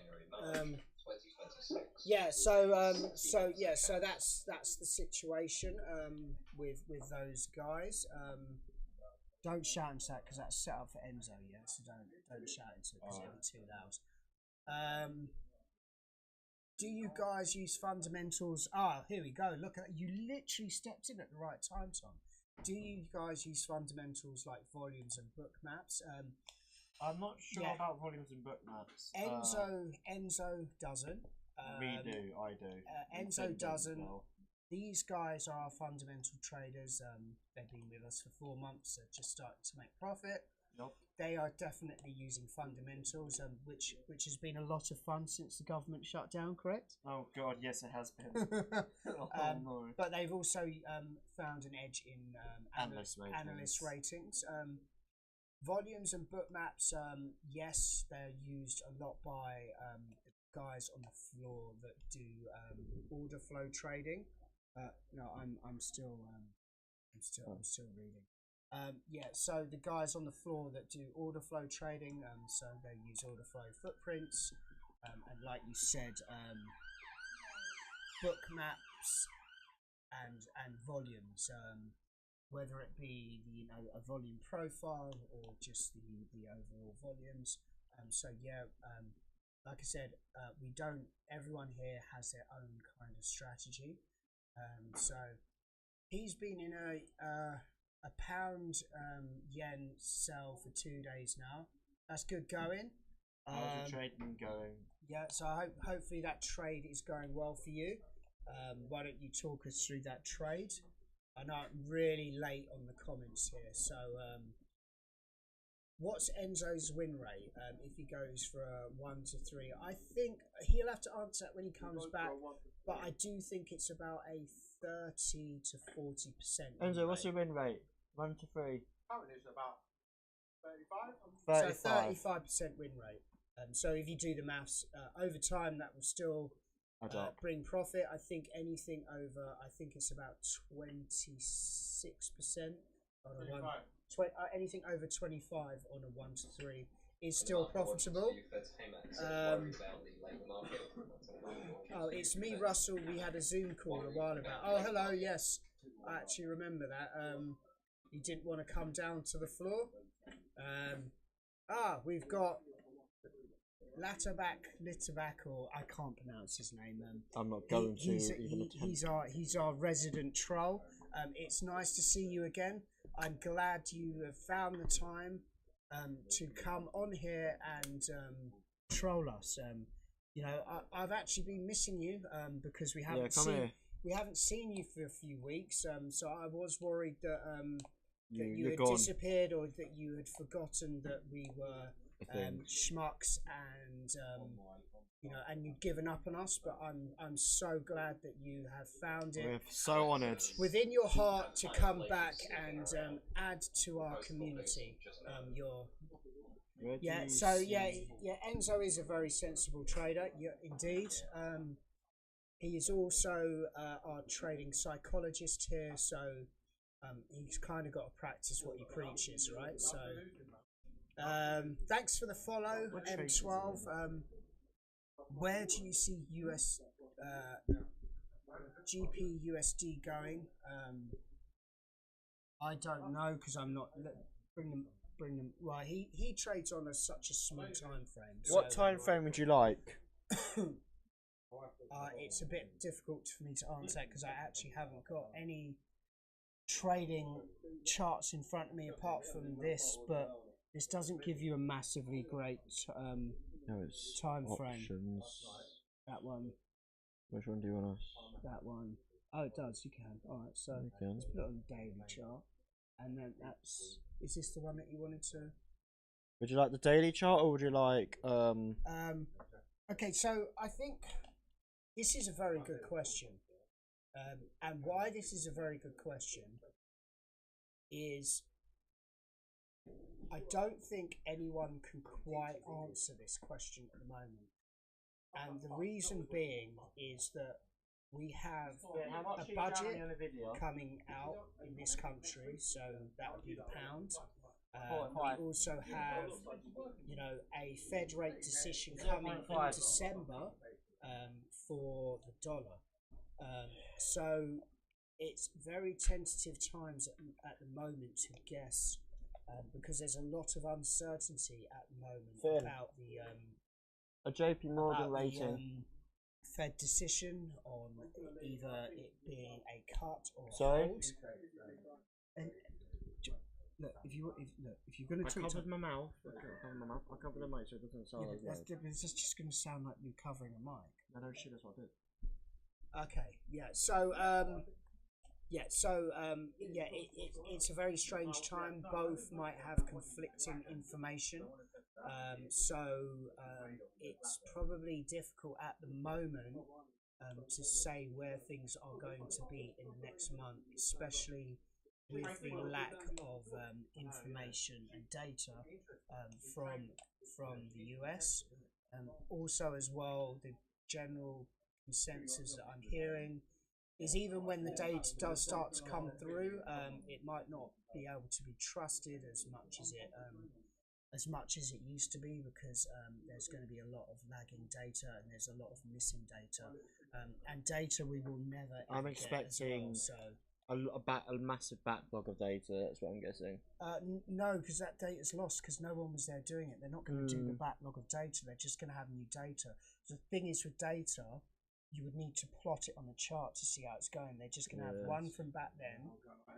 Yeah, so that's the situation with those guys. Don't shout into that because that's set up for Enzo. Yeah, so don't shout into it because it'll be too loud. Do you guys use fundamentals? Here we go. Look at you! Literally stepped in at the right time, Tom. Do you guys use fundamentals like volumes and book maps? I'm not sure about volumes and book maps. Enzo doesn't. I do. Enzo doesn't. Well. These guys are our fundamental traders. They've been with us for 4 months. They're just starting to make profit. Nope. They are definitely using fundamentals, which has been a lot of fun since the government shut down. Correct? Oh God, yes, it has been. No. But they've also found an edge in analyst ratings. Volumes and book maps, yes, they're used a lot by the guys on the floor that do order flow trading. No, I'm still reading. So the guys on the floor that do order flow trading, so they use order flow footprints, and like you said, book maps and volumes, whether it be a volume profile or just the overall volumes. Like I said, everyone here has their own kind of strategy. So he's been in a pound yen sell for 2 days now. That's good going. How's the trading going? Yeah, so hopefully that trade is going well for you. Why don't you talk us through that trade? I know I'm really late on the comments here, so what's Enzo's win rate if he goes for a 1 to 3? I think he'll have to answer that when he comes back, but I do think it's about a 30 to 40%. Enzo, what's your win rate? 1 to 3. Currently it's about 35. So 35% win rate. So if you do the maths, over time that will still bring profit. I think anything over, I think it's about 26%. Anything over 25 on a 1 to 3 is still profitable. It's me, Russell. We had a Zoom call a while ago. Oh, hello. Yes, I actually remember that. He didn't want to come down to the floor. We've got Litterback, or I can't pronounce his name. I'm not going to even attempt. He's our resident troll. It's nice to see you again. I'm glad you have found the time to come on here and troll us. I've actually been missing you because we haven't seen you for a few weeks. So I was worried that you had disappeared, or that you had forgotten that we were schmucks and and you'd given up on us. But I'm so glad that you have found it. We're so honoured within your heart to come back and add to our community. Enzo is a very sensible trader. Yeah, indeed. He is also our trading psychologist here, so he's kind of got to practice what he preaches, right? So thanks for the follow, M12. Where do you see GBPUSD going? I don't know because I'm not. Bring them bring them. Well, he trades on such a small time frame. What time frame would you like? It's a bit difficult for me to answer because I actually haven't got any trading charts in front of me apart from this, but this doesn't give you a massively great No, it's time frame. options. That one. Which one do you want us? That one. Oh, it does. You can. All right. So You can. let's put it on the daily chart, and then that's. Is this the one that you wanted to? Would you like the daily chart or would you like Okay, so I think this is a very good question, and why this is a very good question is I don't think anyone can quite answer this question at the moment, and the reason being is that we have a budget coming out in this country, so that would be the pound. We also have, you know, a Fed rate decision coming in December for the dollar. So it's very tentative times at the moment to guess because there's a lot of uncertainty at the moment about the a JP Morgan rating? Fed decision on either it being a cut or Sorry? hold. And look, if you're going to talk to my mouth. I covered my mic so it doesn't sound like that. it's just going to sound like you covering a mic. I don't shit, that's what I did. Okay, yeah. So, it's a very strange time. Both might have conflicting information. It's probably difficult at the moment to say where things are going to be in the next month, especially with the lack of information and data from the US. Also, as well, the general consensus that I'm hearing is even when the data does start to come through, it might not be able to be trusted as much as it used to be because there's going to be a lot of lagging data and there's a lot of missing data, and data we will never. I'm expecting a massive backlog of data. That's what I'm guessing. No, because that data's lost because no one was there doing it. They're not going to do the backlog of data. They're just going to have new data. The thing is with data, you would need to plot it on the chart to see how it's going. They're just going to have one from back then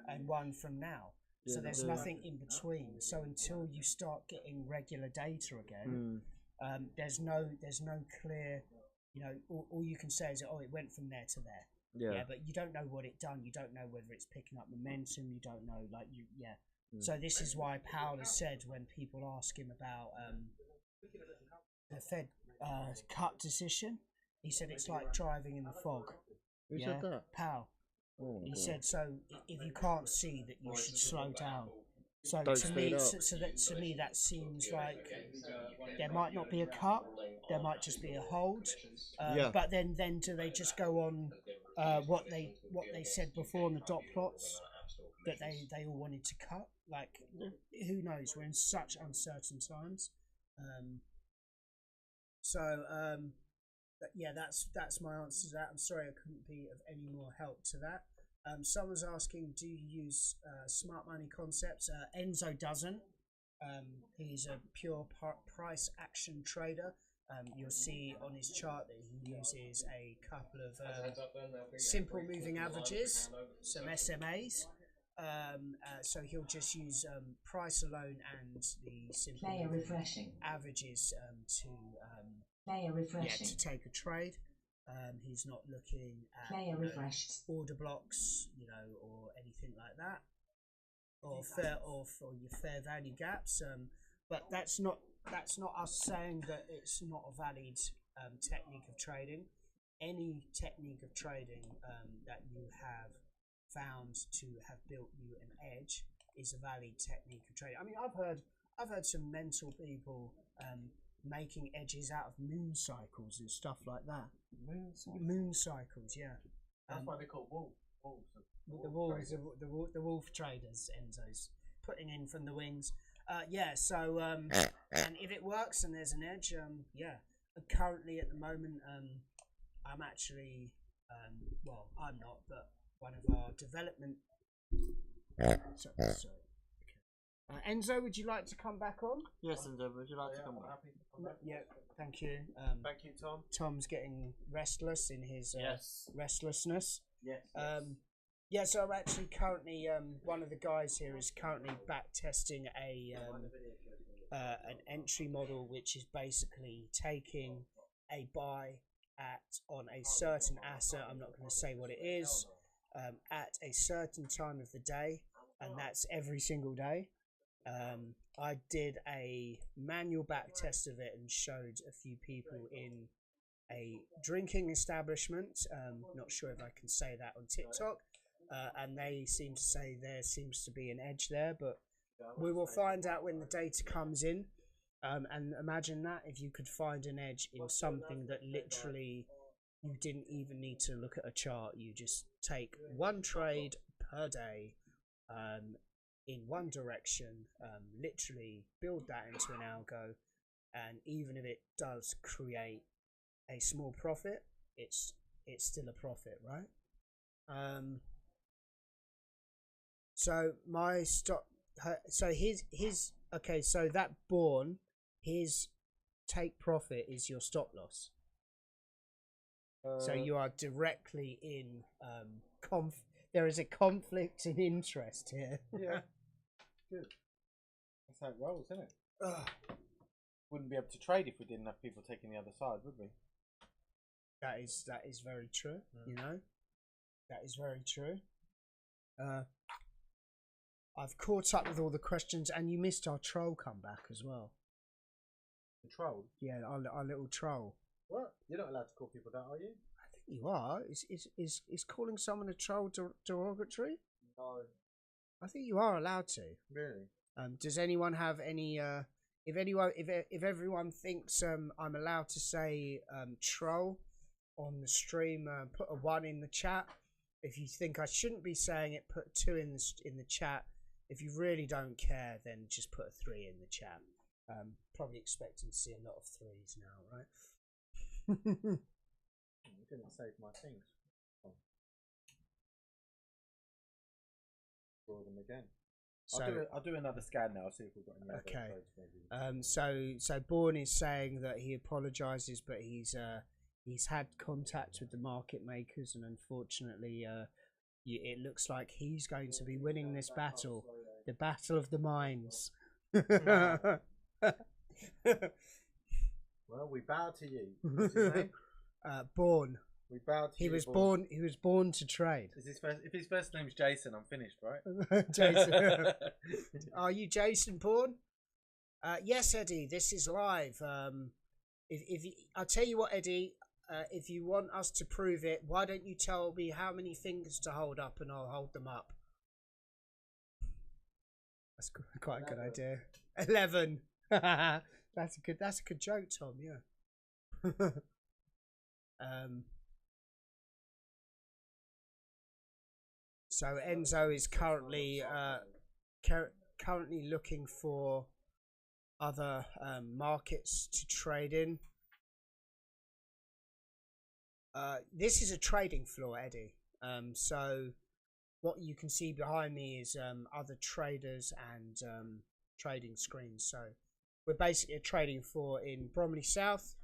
and one from now. So there's nothing in between. So until you start getting regular data again, there's no clear, you know, all you can say is, oh, it went from there to there. Yeah, but you don't know what it done. You don't know whether it's picking up momentum. You don't know, So this is why Powell has said when people ask him about the Fed cut decision, he said it's like driving in the fog. Who said that? Powell. Oh, he said, so if you can't see that, you should slow down. So Don't to speed me, up. To me, that seems like there might not be a cut. There might just be a hold. But then do they just go on what they said before on the dot plots that they all wanted to cut? Like, who knows? We're in such uncertain times. Yeah, that's my answer to that. I'm sorry I couldn't be of any more help to that. Someone's asking, do you use smart money concepts? Enzo doesn't. He's a pure price action trader. You'll see on his chart that he uses a couple of simple moving averages, some SMAs. So he'll just use price alone and the simple averages to take a trade. He's not looking at order blocks, you know, or anything like that, or your fair value gaps. But that's not us saying that it's not a valid technique of trading. Any technique of trading that you have found to have built you an edge is a valid technique of trading. I mean, I've heard some mental people making edges out of moon cycles and stuff like that. Moon cycles, yeah. That's why they call wolves. The wolf traders, Enzo's putting in from the wings. So and if it works and there's an edge, currently at the moment, I'm actually, I'm not, but one of our development. Sorry. Enzo, would you like to come back on? Yes, Enzo, would you like to come back? Happy to come back. Yeah, thank you. Thank you, Tom. Tom's getting restless in his Yes. restlessness. Yes. Yeah, so I'm actually currently one of the guys here is currently back testing an entry model, which is basically taking a buy on a certain asset. I'm not going to say what it is, at a certain time of the day, and that's every single day. I did a manual back test of it and showed a few people in a drinking establishment. Not sure if I can say that on TikTok. And they seem to say there seems to be an edge there, but we will find out when the data comes in. And imagine that if you could find an edge in something that literally you didn't even need to look at a chart. You just take one trade per day in one direction, literally build that into an algo, and even if it does create a small profit, it's still a profit, right? So my stop, so his okay, so that Born, his take profit is your stop loss. So you are directly in there is a conflict in interest here. Yeah. Good. That's how it rolls, isn't it? Wouldn't be able to trade if we didn't have people taking the other side, would we? That is very true. You know, that is very true. I've caught up with all the questions, and you missed our troll comeback as well. The troll? Yeah, our little troll. What? You're not allowed to call people that, are you? I think you are. Is calling someone a troll derogatory? No. I think you are allowed to. Really? Does anyone have any? If everyone thinks I'm allowed to say troll on the stream, put a 1 in the chat. If you think I shouldn't be saying it, put 2 in the chat. If you really don't care, then just put a 3 in the chat. Probably expecting to see a lot of 3s now, right? You didn't save my things. Oh. Draw them again. So, I'll do another scan now. See if we've got any other okay. trades maybe. So Born is saying that he apologises, but he's had contact with the market makers, and unfortunately, it looks like he's going to be winning this battle, the battle of the minds. Well, we bow to you. What's his name? Born. We bow to He you. was born. He was born to trade. Is his first? If his first name's Jason, I'm finished, right? Jason, are you Jason Bourne? Yes, Eddie. This is live. I'll tell you what, Eddie. If you want us to prove it, why don't you tell me how many fingers to hold up, and I'll hold them up. That's quite a good idea. 11. That's a good joke, Tom. Yeah. So Enzo is currently looking for other markets to trade in. This is a trading floor, Eddie. So what you can see behind me is other traders and trading screens. So we're basically a trading floor in Bromley South,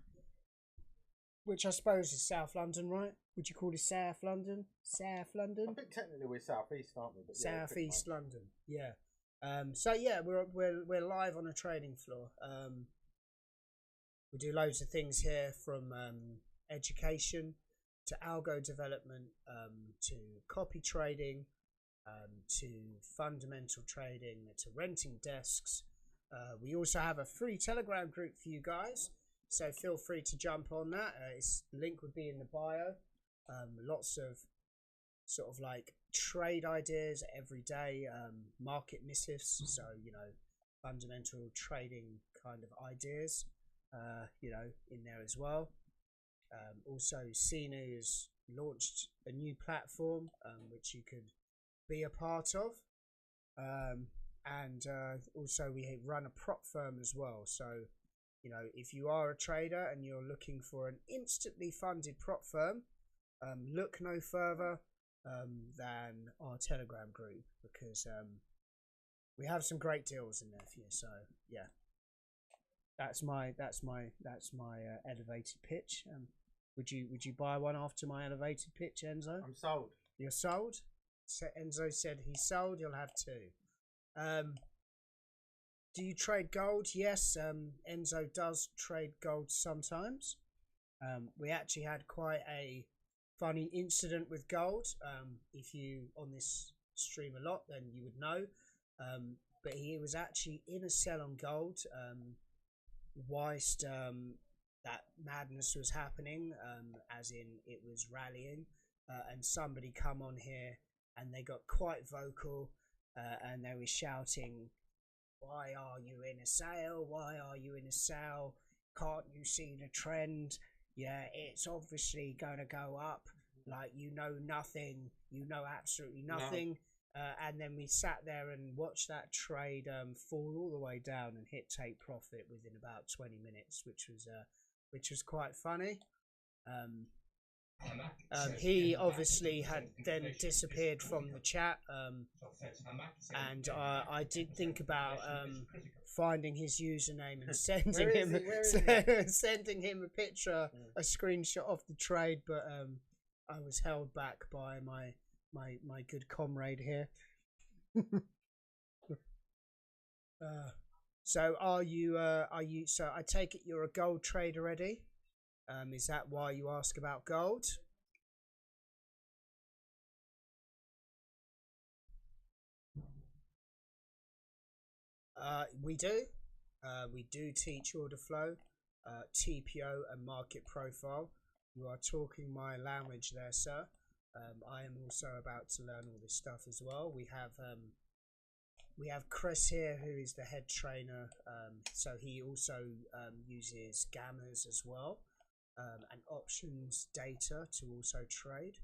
which I suppose is South London, right? Would you call it South London? South London? I think technically we're southeast, aren't we? But yeah, South East London, yeah. So yeah, we're live on a trading floor. We do loads of things here, from education to algo development, to copy trading, to fundamental trading, to renting desks. We also have a free Telegram group for you guys, so feel free to jump on that. The link would be in the bio. Lots of sort of like trade ideas every day, market missives, so fundamental trading kind of ideas, in there as well. Also, Sinu has launched a new platform which you could be a part of, and also we run a prop firm as well. So if you are a trader and you're looking for an instantly funded prop firm, look no further than our Telegram group, because We have some great deals in there for you. So yeah, that's my elevated pitch. Would you buy one after my elevated pitch, Enzo? I'm sold. You're sold. So Enzo said he's sold. You'll have two. Do you trade gold? Yes, Enzo does trade gold sometimes. We actually had quite a funny incident with gold. If you on this stream a lot, then you would know. But he was actually in a sell on gold whilst that madness was happening, as in it was rallying, and somebody come on here and they got quite vocal, and they were shouting, "Why are you in a sale? Why are you in a sale? Can't you see the trend? Yeah, it's obviously going to go up. Like, you know nothing. You know absolutely nothing." No. And then we sat there and watched that trade fall all the way down and hit take profit within about 20 minutes, which was quite funny. He obviously had then disappeared from the chat, and I did think about finding his username and sending him a picture, a screenshot of the trade, but I was held back by my good comrade here. So are you? So I take it you're a gold trader already. Is that why you ask about gold? We do. We do teach order flow, TPO, and market profile. You are talking my language there, sir. I am also about to learn all this stuff as well. We have Chris here, who is the head trainer. So he also uses gammas as well. And options data to also trade,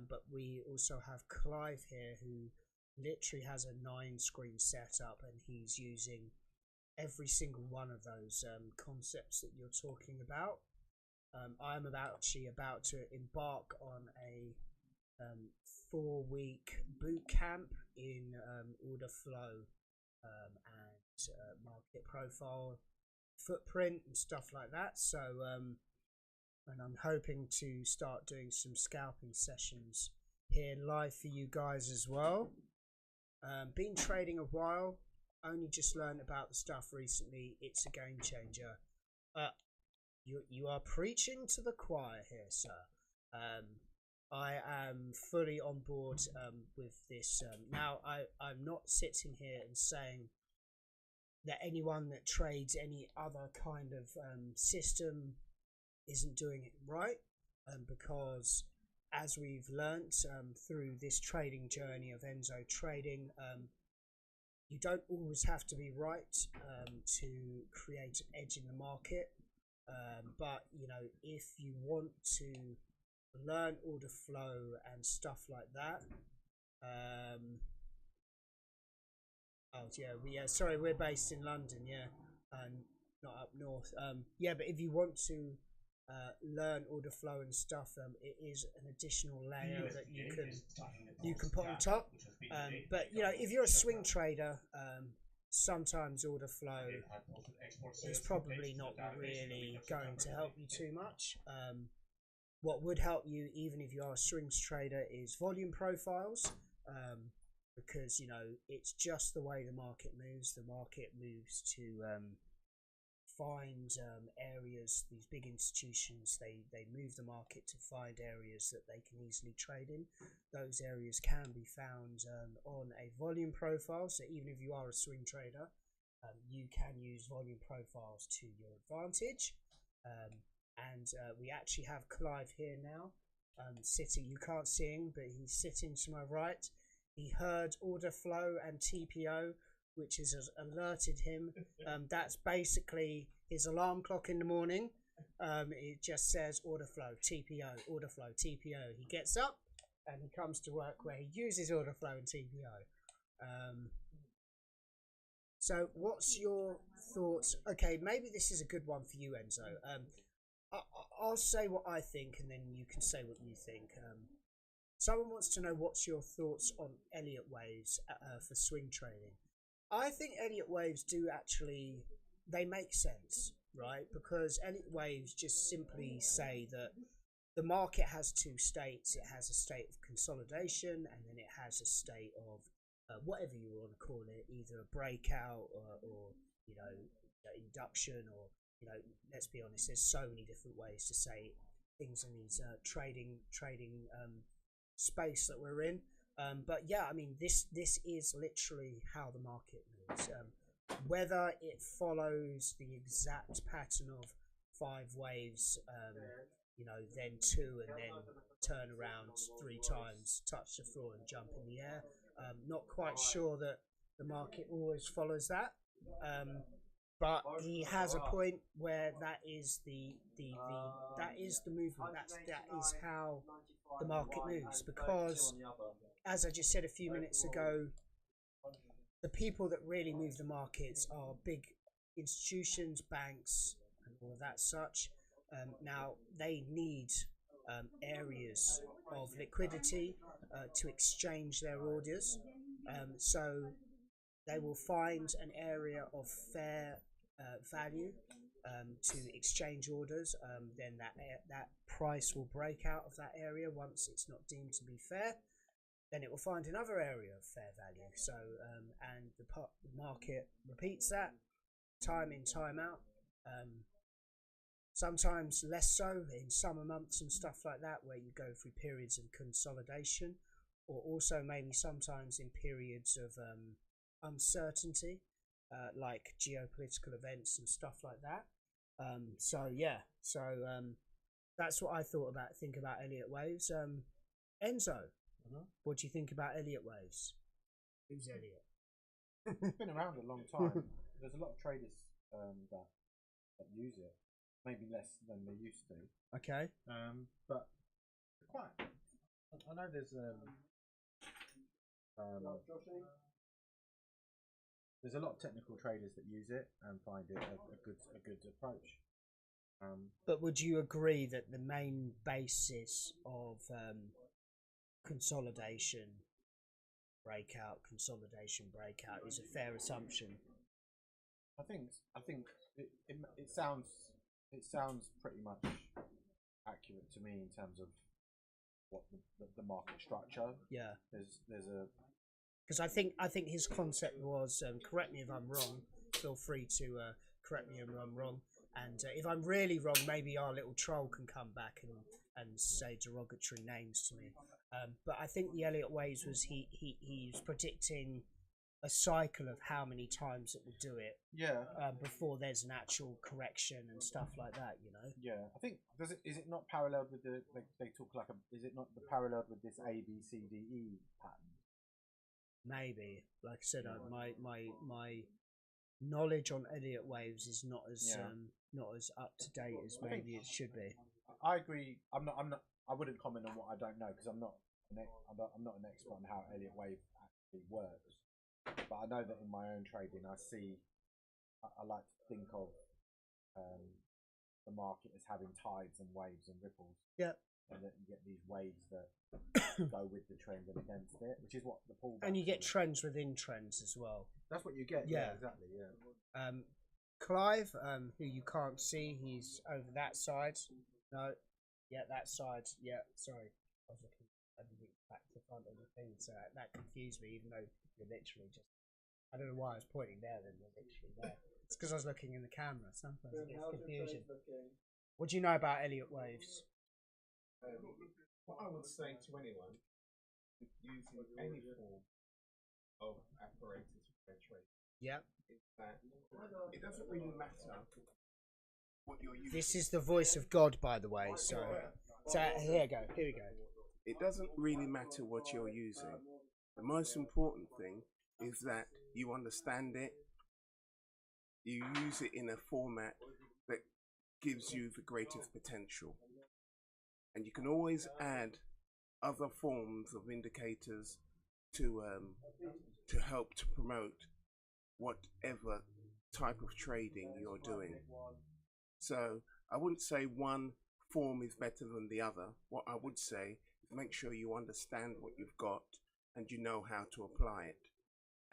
but we also have Clive here, who literally has a 9-screen setup, and he's using every single one of those concepts that you're talking about. I'm about to embark on a 4-week boot camp in order flow and market profile, footprint, and stuff like that. So and I'm hoping to start doing some scalping sessions here live for you guys as well. Been trading a while, only just learned about the stuff recently. It's a game changer. You are preaching to the choir here, sir. I am fully on board with this. Now, I'm not sitting here and saying that anyone that trades any other kind of system isn't doing it right, because as we've learnt through this trading journey of Enzo trading, you don't always have to be right to create an edge in the market, but you know, if you want to learn order flow and stuff like that, sorry, we're based in London, and not up north. But if you want to learn order flow and stuff, it is an additional layer that you can put on top. But you know, if you're a swing trader, sometimes order flow is probably not really going to help you too much. What would help you, even if you are a swings trader, is volume profiles, because you know, it's just the way the market moves. The market moves to find areas. These big institutions, they move the market to find areas that they can easily trade in. Those areas can be found on a volume profile. So even if you are a swing trader, you can use volume profiles to your advantage. And we actually have Clive here now, sitting. You can't see him, but he's sitting to my right. He heard order flow and TPO, which has alerted him. That's basically his alarm clock in the morning. It just says order flow, TPO, order flow, TPO. He gets up and he comes to work where he uses order flow and TPO. So what's your thoughts? Okay, maybe this is a good one for you, Enzo. I'll say what I think, and then you can say what you think. Someone wants to know what's your thoughts on Elliott waves for swing trading. I think Elliott waves do actually, they make sense, right? Because Elliott waves just simply say that the market has two states. It has a state of consolidation, and then it has a state of whatever you want to call it, either a breakout or you know, induction, or you know, let's be honest, there's so many different ways to say things in these trading space that we're in. But yeah, I mean, this is literally how the market moves. Whether it follows the exact pattern of 5 waves, you know, then 2, and then turn around 3 times, touch the floor and jump in the air. Not quite sure that the market always follows that. But he has a point where that is the movement. That is how the market moves, because as I just said a few minutes ago, the people that really move the markets are big institutions, banks, and all of that such. Now they need areas of liquidity to exchange their orders, so they will find an area of fair value to exchange orders. Then that price will break out of that area once it's not deemed to be fair. Then it will find another area of fair value. So and the market repeats that time in, time out. Sometimes less so in summer months and stuff like that, where you go through periods of consolidation, or also maybe sometimes in periods of uncertainty, like geopolitical events and stuff like that. So yeah, that's what I think about Elliott waves. Enzo, what do you think about Elliott waves? Who's Elliott? It's been around a long time. There's a lot of traders that use it, maybe less than they used to. Okay. But quite. I know there's a lot of technical traders that use it and find it a good approach. But would you agree that the main basis of consolidation breakout is a fair assumption? I think it sounds pretty much accurate to me in terms of what the market structure. Yeah. There's a, because I think his concept was, correct me if I'm wrong, feel free to correct me if I'm wrong, and if I'm really wrong, maybe our little troll can come back and say derogatory names to me. But I think the Elliott waves was he was predicting a cycle of how many times it will do it. Yeah. Before there's an actual correction and stuff like that, you know. Yeah, I think is it not paralleled with they talk like is it not paralleled with this A B C D E pattern? Maybe, like I said, my knowledge on Elliott waves is not as up to date as maybe it should be. I agree. I'm not. I wouldn't comment on what I don't know, because I'm not an expert on how Elliott wave actually works. But I know that in my own trading, I like to think of the market as having tides and waves and ripples. Yeah. And that you get these waves that go with the trend and against it, which is what the pullback. And you get trends within trends as well. That's what you get. Yeah, exactly. Yeah. Clive, who you can't see, he's over that side. No, yeah, that side. Yeah, sorry, I was looking everything back to the front of the thing, so that confused me. Even though you're literally just, I don't know why I was pointing there. Then you're literally there. It's because I was looking in the camera. Sometimes it gets confusion. What do you know about Elliott waves? What I would say to anyone using any form of apparatus for their trade, is that it doesn't really matter what you're using. This is the voice of God, by the way. So here we go. It doesn't really matter what you're using. The most important thing is that you understand it, you use it in a format that gives you the greatest potential. And you can always add other forms of indicators to help to promote whatever type of trading you're doing. So I wouldn't say one form is better than the other. What I would say is make sure you understand what you've got and you know how to apply it.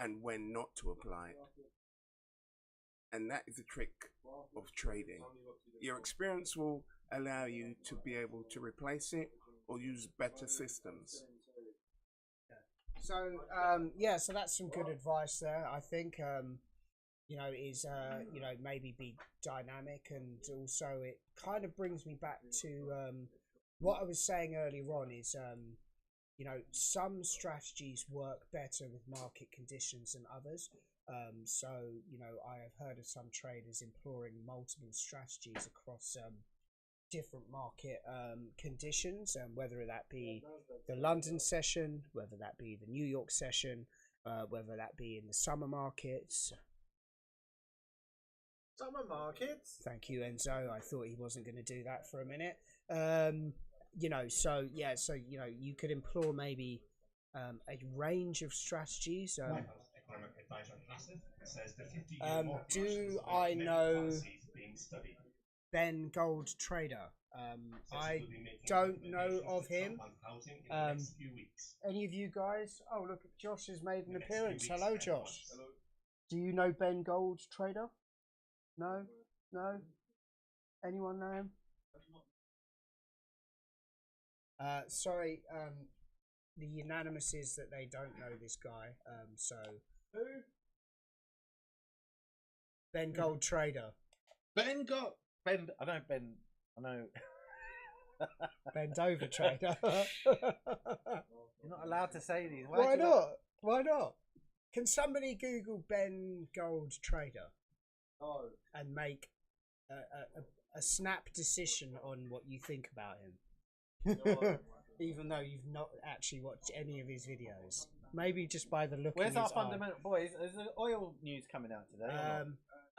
and when not to apply it. And that is the trick of trading. Your experience will allow you to be able to replace it or use better systems. So yeah, so that's some good advice there. I think you know, is you know, maybe be dynamic, and also it kind of brings me back to what I was saying earlier on is you know, some strategies work better with market conditions than others. So you know, I have heard of some traders employing multiple strategies across different market conditions, whether that be the London session, whether that be the New York session, whether that be in the summer markets. Summer markets? Thank you, Enzo. I thought he wasn't going to do that for a minute. You know, so yeah, so you know, you could employ maybe a range of strategies. Do I know Ben Gold Trader? I don't know of him. Any of you guys? Oh, look, Josh has made an appearance. Hello, Josh. Do you know Ben Gold Trader? No? No? Anyone know him? Sorry, the unanimous is that they don't know this guy. So Who? Ben Gold Trader. Ben got Ben. I know Ben. I know. Bend over trader. You're not allowed to say these. Why not? Why not? Can somebody Google Ben Gold Trader? Oh. And make a snap decision on what you think about him? Even though you've not actually watched any of his videos. Maybe just by the look Where's in our his fundamental boys? Is the oil news coming out today?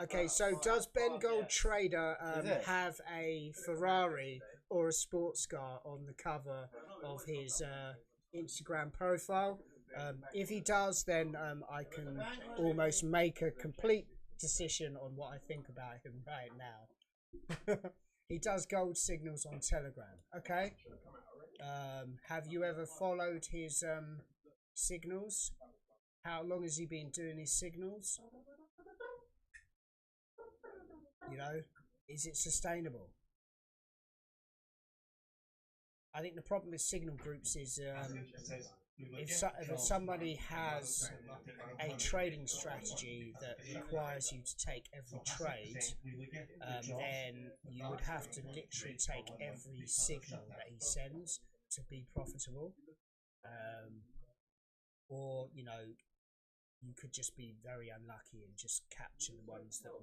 Okay, so does Ben Gold Trader have a Ferrari or a sports car on the cover of his Instagram profile? If he does, then I can almost make a complete decision on what I think about him right now. He does gold signals on Telegram. Okay. Have you ever followed his signals? How long has he been doing his signals? You know, is it sustainable? I think the problem with signal groups is if somebody has a trading strategy that requires you to take every trade, then you would have to literally take every signal that he sends to be profitable. Or, you know, you could just be very unlucky and just capture the ones that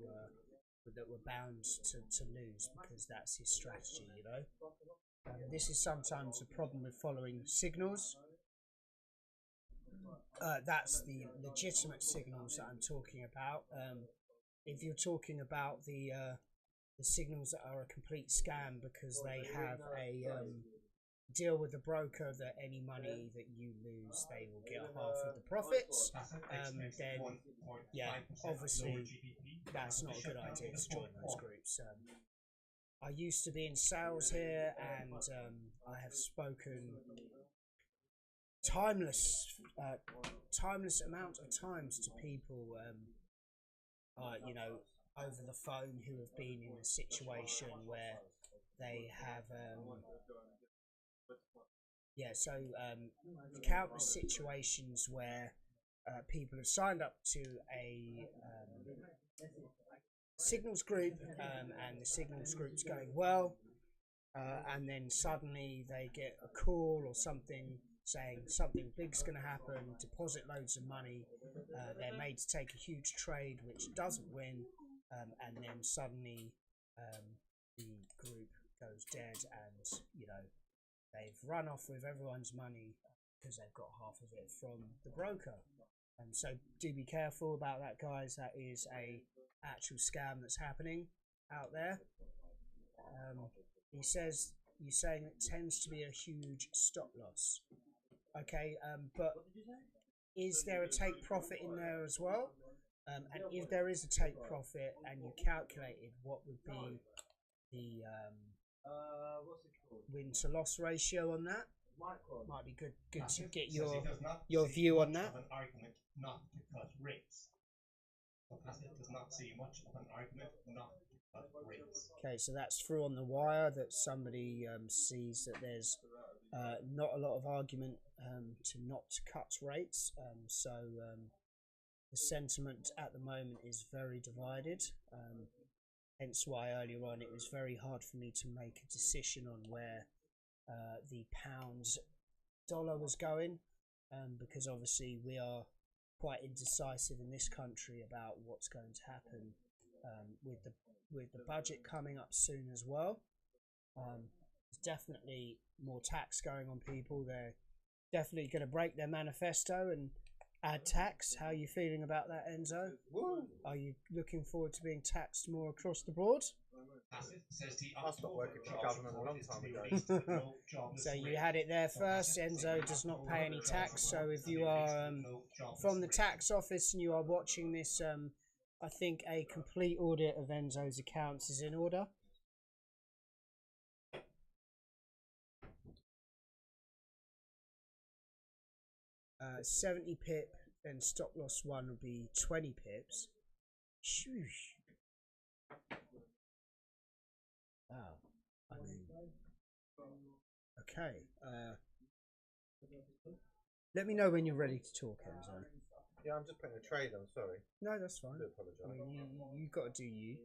were bound to lose because that's his strategy, you know. This is sometimes a problem with following signals. That's the legitimate signals that I'm talking about. If you're talking about the signals that are a complete scam because they have a deal with the broker that any money that you lose, they will get half of the profits, then yeah, obviously that's not a good idea to join those groups. I used to be in sales here, and I have spoken timeless amount of times to people, you know, over the phone who have been in a situation where they have countless situations where people have signed up to a signals group, and the signals group's going well, and then suddenly they get a call or something saying something big's going to happen, deposit loads of money, they're made to take a huge trade which doesn't win, and then suddenly the group goes dead, and you know, they've run off with everyone's money because they've got half of it from the broker. And so do be careful about that, guys. That is a actual scam that's happening out there. He says, you're saying it tends to be a huge stop loss. Okay, but is there a take profit in there as well? And if there is a take profit and you calculated what would be the win to loss ratio on that, Might be good to get Says he does not your see view on much that. of an argument not to cut rates. So it does not see much of an argument not to cut rates. Okay, so that's through on the wire that somebody sees that there's not a lot of argument to not cut rates. So the sentiment at the moment is very divided. Hence why earlier on it was very hard for me to make a decision on where the pound dollar was going, because obviously we are quite indecisive in this country about what's going to happen with the budget coming up soon as well. There's definitely more tax going on people. They're definitely going to break their manifesto and add tax. How are you feeling about that, Enzo? Are you looking forward to being taxed more across the board? I stopped working for the government a long time ago. So you had it there first. Enzo does not pay any tax. So if you are from the tax office and you are watching this, I think a complete audit of Enzo's accounts is in order. Uh, 70 pip, then stop loss 1 would be 20 pips. Shoosh. Wow. I mean, okay. Let me know when you're ready to talk, Enzo. Yeah, I'm just putting a trade on, sorry. No, that's fine. I do apologise. I mean, you've got to do you.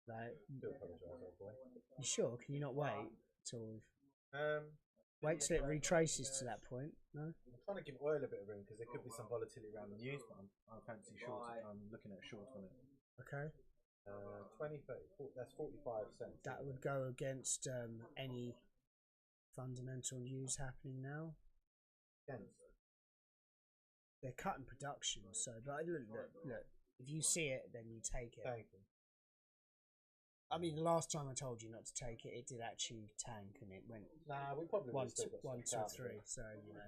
Like, I do apologise, old boy. you sure? Can you not wait till... wait till it retraces to that point? No? I'm trying to give oil a bit of room because there could be some volatility around the news, but I fancy short. I'm looking at short on it. Okay. 20, 30, 40, that's 45 cents. That would go against any fundamental news happening now. Against. They're cutting production, so, but look, if you see it, then you take it. Thank you. I mean, the last time I told you not to take it, it did actually tank, and it went Nah, we probably 1 still to got some 3. So you know,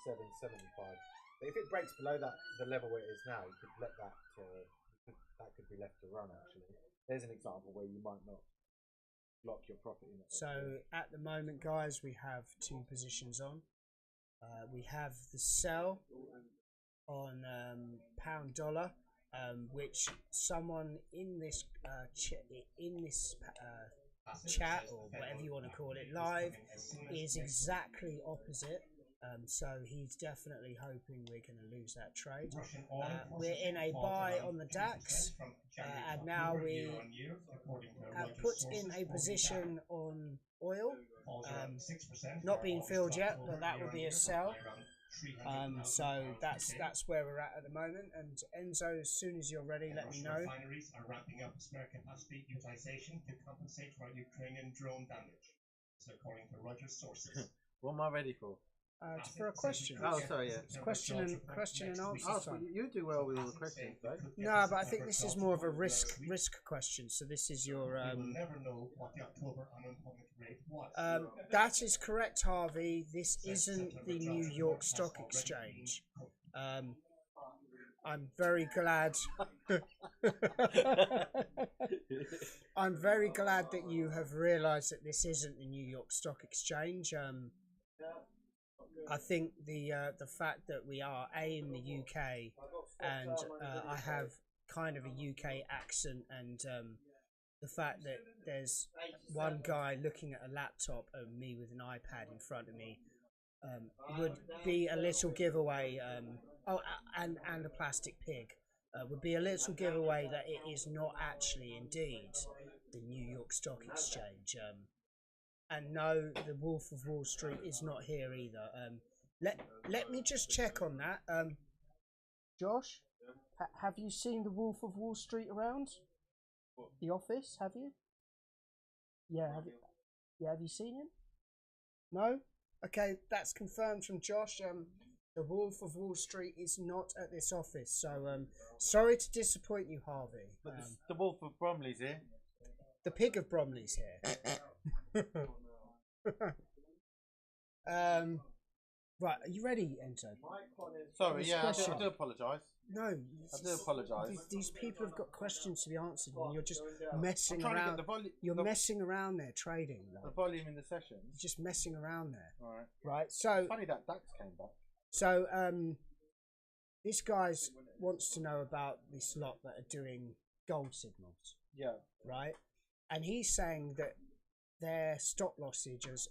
57.75. But if it breaks below that, the level where it is now, you could let that. That could be left to run. Actually, there's an example where you might not lock your profit in it. So at the moment, guys, we have 2 positions on. We have the sell on pound dollar, which someone in this chat or whatever you want to call it live is exactly opposite. So he's definitely hoping we're going to lose that trade. We're in a buy on the DAX, and now we have put in a position on oil, not being filled yet, but that will be a sell. So that's where we're at the moment. And Enzo, as soon as you're ready, let me know. Refineries are ramping up spare capacity utilization to compensate for Ukrainian drone damage. So according to Reuters sources. What am I ready for? For a question. Oh, sorry, yeah. It's question and answer Oh, time. you do well with all the questions, though. No, but I think this is more of a risk question. So this is your. We will never know what the October unemployment rate was. That is correct, Harvey. This isn't the New York Stock Exchange. I'm very glad. I'm very glad that you have realised that this isn't the New York Stock Exchange. I think the fact that we are in the UK and I have kind of a UK accent, and the fact that there's one guy looking at a laptop and me with an iPad in front of me would be a little giveaway. And a plastic pig would be a little giveaway that it is not actually indeed the New York Stock Exchange. And no, the Wolf of Wall Street is not here either. Let me just check on that. Josh, have you seen the Wolf of Wall Street around? The office, have you? Yeah, have you seen him? No? Okay, that's confirmed from Josh. The Wolf of Wall Street is not at this office, so sorry to disappoint you, Harvey. But the Wolf of Bromley's here. The Pig of Bromley's here. Right, are you ready, Enzo? Sorry, This yeah, question. I do apologise. No, I do apologise. These people have got questions to be answered, and you're just messing I'm trying to around. get the volume. You're messing around there trading. The Like, volume in the session. you're just messing around there. All right. Right. So Funny that DAX came back. So this guy wants to know about this lot that are doing gold signals, Yeah. right? And he's saying that their stop losses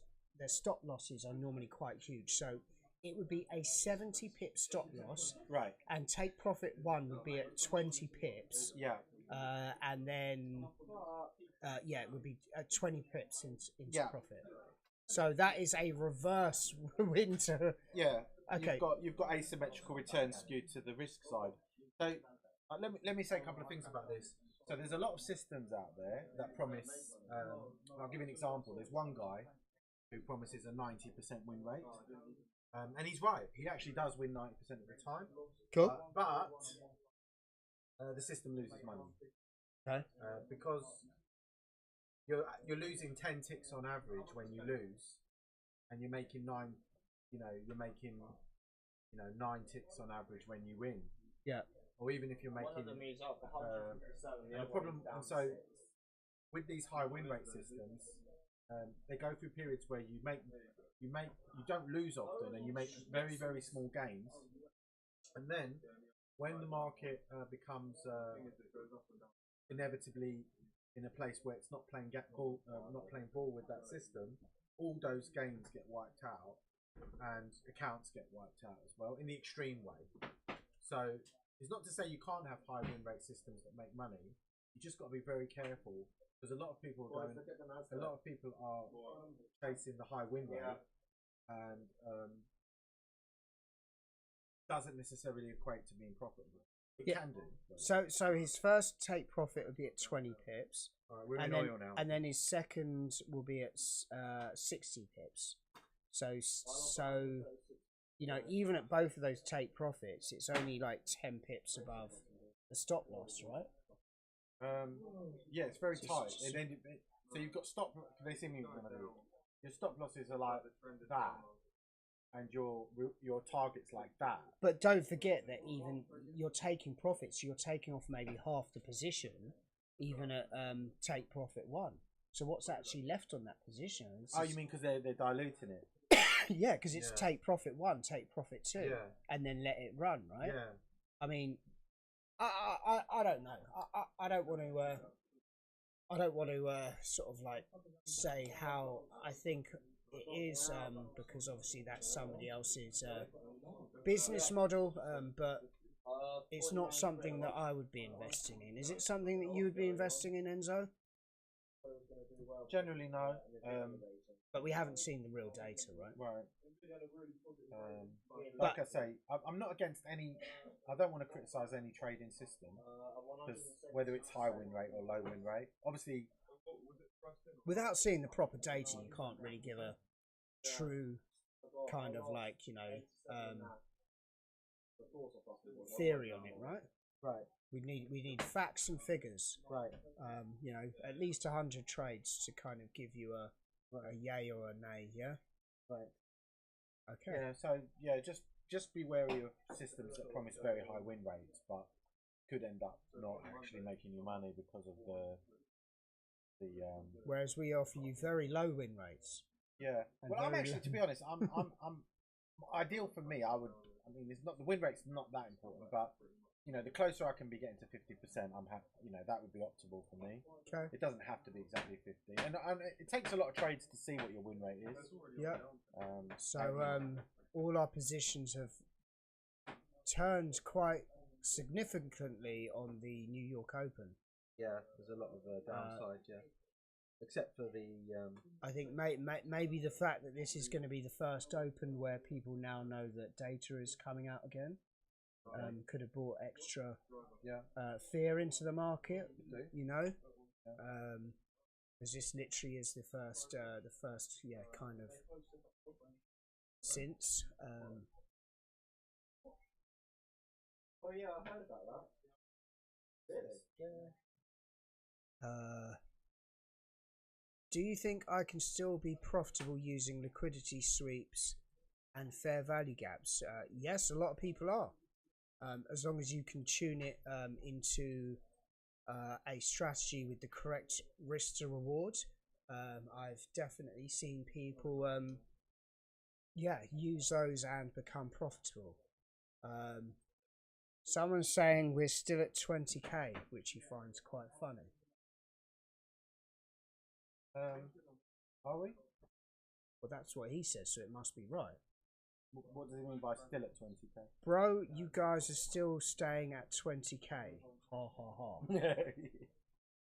are normally quite huge. So it would be a 70 pip stop loss, Right. and take profit one would be at 20 pips, Yeah. and then it would be 20 pips into profit. So that is a reverse winter. Yeah. Okay. You've got asymmetrical returns skewed to the risk side. So let me say a couple of things about this. So there's a lot of systems out there that promise. I'll give you an example. There's one guy who promises a 90% win rate, and he's right. He actually does win 90% of the time. Cool. But the system loses money. Okay. Because you're losing 10 ticks on average when you lose, and you're making 9 ticks on average when you win. Yeah. Or even if you're making and the problem, and so with these high win rate systems, they go through periods where you don't lose often, and you make very, very small gains, and then when the market becomes inevitably in a place where it's not playing ball with that system, all those gains get wiped out, and accounts get wiped out as well in the extreme way. So it's not to say you can't have high win rate systems that make money. You just got to be very careful, because a lot of people are chasing the high win rate, and doesn't necessarily equate to being profitable. It can do. So his first take profit would be at 20 pips, We're in oil now. and then his second will be at 60 pips. So even at both of those take profits, it's only like 10 pips above the stop loss, right? Yeah, it's very tight. And then, so you've got stop. Can they see me? Your stop losses are like that, and your target's like that. But don't forget that even you're taking profits, you're taking off maybe half the position, even at take profit one. So what's actually left on that position? You mean because they're diluting it? Yeah, because it's take profit one, take profit two, and then let it run, right? Yeah. I mean, I don't know. I don't want to sort of like say how I think it is, because obviously that's somebody else's business model, but it's not something that I would be investing in. Is it something that you would be investing in, Enzo? Generally, no. But we haven't seen the real data, right? Right. Like I say, I'm not against any. I don't want to criticise any trading system, because whether it's high win rate or low win rate, obviously, without seeing the proper data, you can't really give a true kind of like theory on it, right? Right. We need facts and figures. Right. At least 100 trades to kind of give you a yay or a nay. Yeah. Right. Okay. Yeah. So yeah, just be wary of systems that promise very high win rates, but could end up not actually making you money because of the. Whereas we offer you very low win rates. Yeah. Well, I'm actually, to be honest, I'm ideal for me. I mean, it's not the win rate's not that important, but the closer I can be getting to 50%, I'm happy. That would be optimal for me. Okay. It doesn't have to be exactly 50, and it takes a lot of trades to see what your win rate is. Yeah. All our positions have turned quite significantly on the New York Open. Yeah, there's a lot of downside. Yeah, except for the. I think maybe the fact that this is going to be the first Open where people now know that data is coming out again. Could have brought extra fear into the market, because this literally is the first kind of since. Oh yeah, I heard about that. Really? Yeah. Do you think I can still be profitable using liquidity sweeps and fair value gaps? Yes, a lot of people are. As long as you can tune it into a strategy with the correct risk to reward. I've definitely seen people use those and become profitable. Someone's saying we're still at 20k, which he finds quite funny. Are we? Well, that's what he says, so it must be right. What does he mean by still at 20k? Bro, you guys are still staying at 20k. Ha ha ha.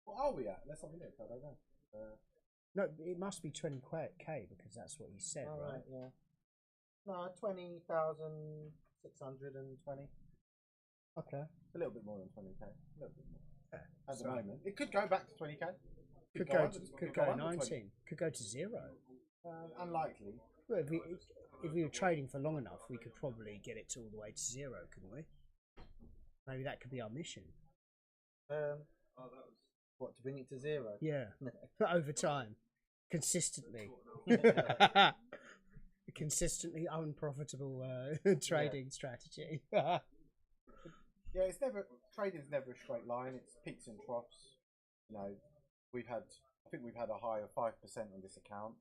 What are we at? Let's have a look. I don't know. No, it must be 20k because that's what he said, right? Yeah. No, 20,620. Okay. It's a little bit more than 20k. A little bit more. Yeah. At the moment, it could go back to 20k. Could go to, could go under 19. 20. Could go to 0. Unlikely. Well, if we were trading for long enough, we could probably get it to all the way to 0, couldn't we? Maybe that could be our mission. What, to bring it to 0? Yeah, over time, consistently, consistently unprofitable trading strategy. Yeah, it's never trading's never a straight line. It's peaks and troughs. You know, I think we've had a high of 5% on this account.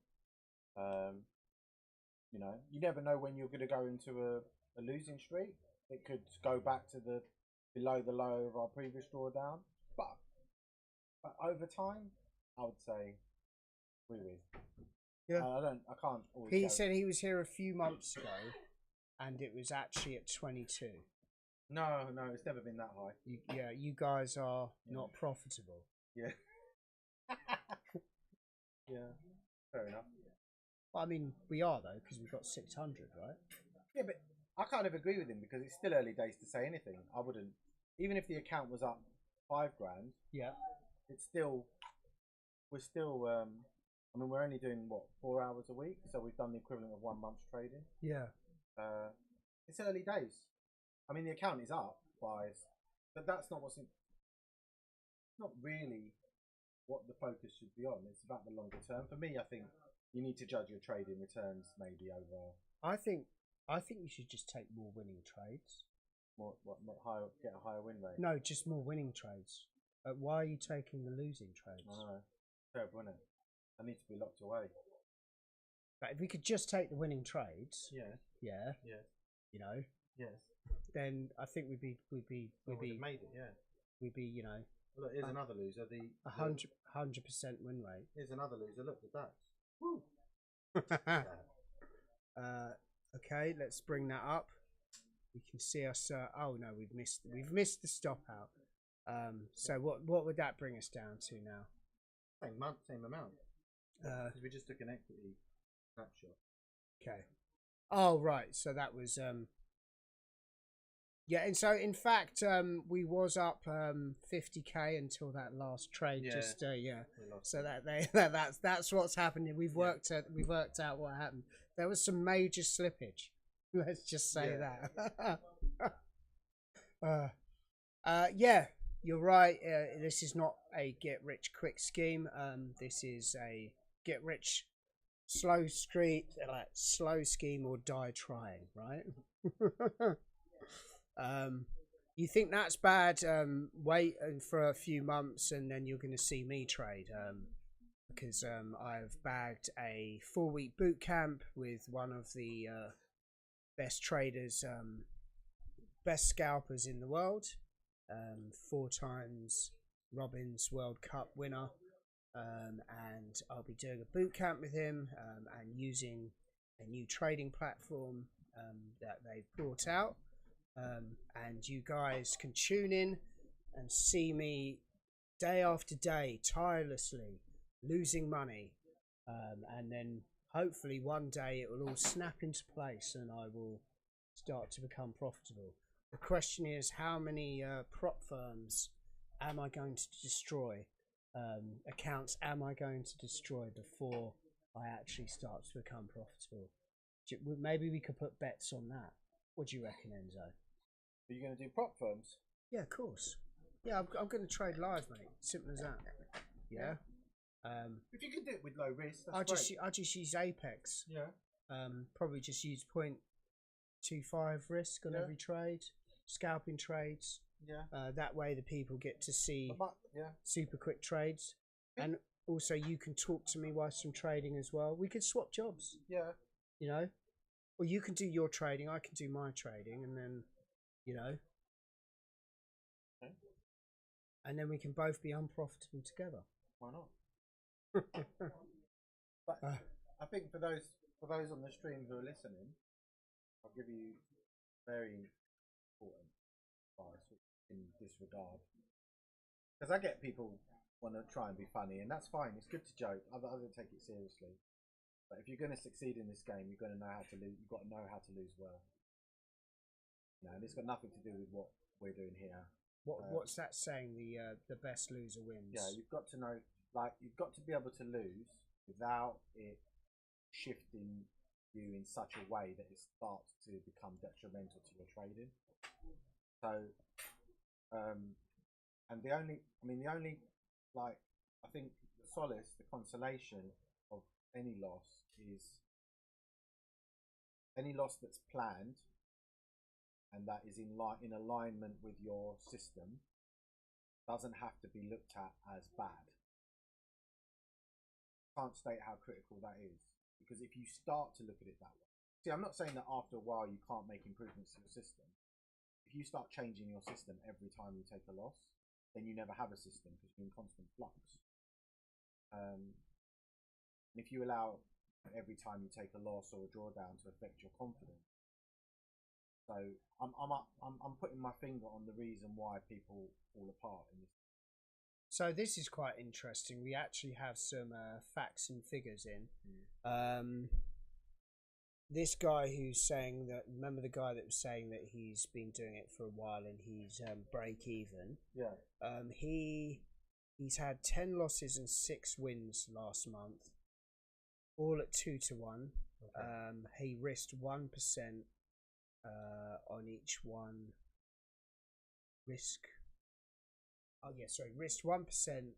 You know, you never know when you're going to go into a losing streak. It could go back to below the low of our previous drawdown, but over time, I would say we win. Yeah, I can't. Always he said he was here a few months ago, and it was actually at 22. No, it's never been that high. You guys are not profitable. Yeah. Yeah. Fair enough. Well, I mean, we are though because we've got 600, right? Yeah, but I kind of agree with him because it's still early days to say anything. I wouldn't, even if the account was up $5 grand. Yeah. It's still, we're still. I mean, we're only doing what 4 hours a week, so we've done the equivalent of 1 month's trading. Yeah. It's early days. I mean, the account is up but that's not not really what the focus should be on. It's about the longer term. For me, I think you need to judge your trading returns maybe over. I think you should just take more winning trades. More higher, get a higher win rate. No, just more winning trades. Why are you taking the losing trades? I know. Terrible, isn't it? I need to be locked away. But if we could just take the winning trades, Yeah. you know, Yes. then I think we'd be made it. Yeah. we'd be, you know, Look, here's another loser. 100% win rate. Here's another loser. Look, the DAX. Woo. Okay, let's bring that up. We can see us. Oh no, we've missed the stop out. So what would that bring us down to now? Same amount. Because we just took an equity snapshot. Okay. Oh right, so that was yeah, and so in fact we was up 50k until that last trade. Yeah. Just So that's what's happening. We've worked out what happened. There was some major slippage. Let's just say that. Yeah, you're right. This is not a get rich quick scheme. This is a get rich slow scheme or die trying, right? You think that's bad? Wait for a few months and then you're going to see me trade. Because I've bagged a 4-week boot camp with one of the best traders, best scalpers in the world, 4 times Robbins World Cup winner, and I'll be doing a boot camp with him and using a new trading platform that they've brought out, and you guys can tune in and see me day after day tirelessly losing money, and then hopefully one day it will all snap into place and I will start to become profitable. The question is, how many prop firms am I going to destroy, accounts am I going to destroy before I actually start to become profitable? Maybe we could put bets on that. What do you reckon, Enzo? Are you going to do prop firms? Yeah, of course. Yeah, I'm going to trade live, mate. Simple as that. Yeah. If you can do it with low risk, that's I just use Apex. Yeah. Probably just use 0.25 risk on every trade, scalping trades. Yeah. That way the people get to see Yeah. super quick trades, and also you can talk to me whilst I'm trading as well. We could swap jobs. Yeah. You know, or you can do your trading, I can do my trading, and then, you know, and then we can both be unprofitable together. Why not? But I think for those on the stream who are listening, I'll give you very important advice in this regard, because I get people want to try and be funny, and that's fine. It's good to joke. I don't take it seriously. But if you're going to succeed in this game, you're going to know how to lose. You've got to know how to lose well. You know, and it's got nothing to do with what we're doing here. What's that saying? The best loser wins. Yeah, you've got to know. Like, you've got to be able to lose without it shifting you in such a way that it starts to become detrimental to your trading. So, and the only, like, I think the solace, the consolation of any loss is any loss that's planned and that is in alignment with your system doesn't have to be looked at as bad. Can't state how critical that is, because if you start to look at it that way, see, I'm not saying that after a while you can't make improvements to your system. If you start changing your system every time you take a loss, then you never have a system because you're in constant flux. And if you allow every time you take a loss or a drawdown to affect your confidence, so I'm putting my finger on the reason why people fall apart in this. So this is quite interesting. We actually have some facts and figures in. This guy who's saying that, remember the guy that was saying that he's been doing it for a while and he's break even. Yeah. He's had 10 losses and 6 wins last month, all at 2 to 1. Okay. He risked 1% on each one. Risked 1%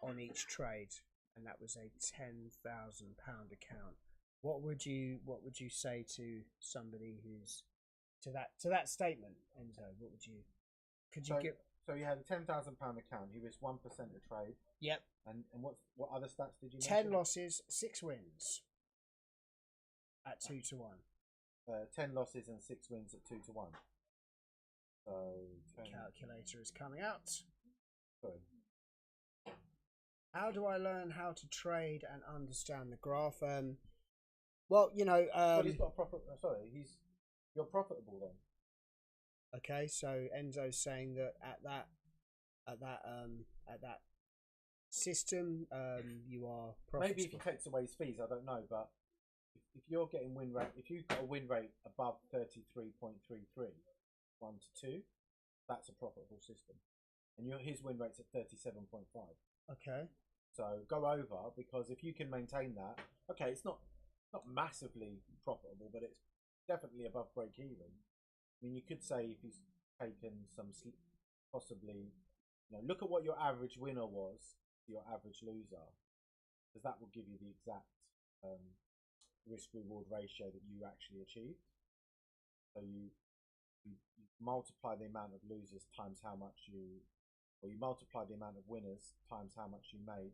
on each trade, and that was a £10,000 account. What would you say to somebody who's to that statement, Enzo? What would you give? So you had a £10,000 account. He risked 1% a trade. Yep. And what other stats did you mention? 10 losses, 6 wins at 2 to 1. 10 losses and 6 wins at 2 to 1. So calculator is coming out. Sorry. How do I learn how to trade and understand the graph? Well, you know, well, he's got a profit. You're profitable then. Okay, so Enzo's saying that at that system, you are profitable. Maybe if he takes away his fees, I don't know, but if you're getting win rate, if you've got a win rate above 33.33, 1 to 2, that's a profitable system, and his win rate's at 37.5. Okay. So go over, because if you can maintain that, okay, it's not massively profitable, but it's definitely above break even. I mean, you could say if he's taken some possibly, you know, look at what your average winner was to your average loser, because that will give you the exact risk reward ratio that you actually achieved. So you multiply the amount of losers times how much you multiply the amount of winners times how much you made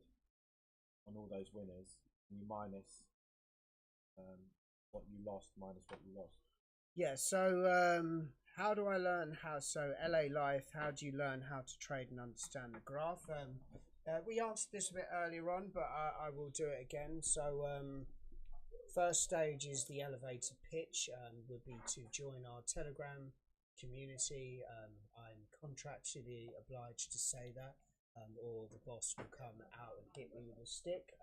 on all those winners, and you minus what you lost minus what you lost. Yeah, so how do I learn so LA Life, how do you learn how to trade and understand the graph? We answered this a bit earlier on, but I will do it again. So first stage is the elevator pitch, would be to join our Telegram community. I'm contractually obliged to say that, or the boss will come out and hit me with a stick.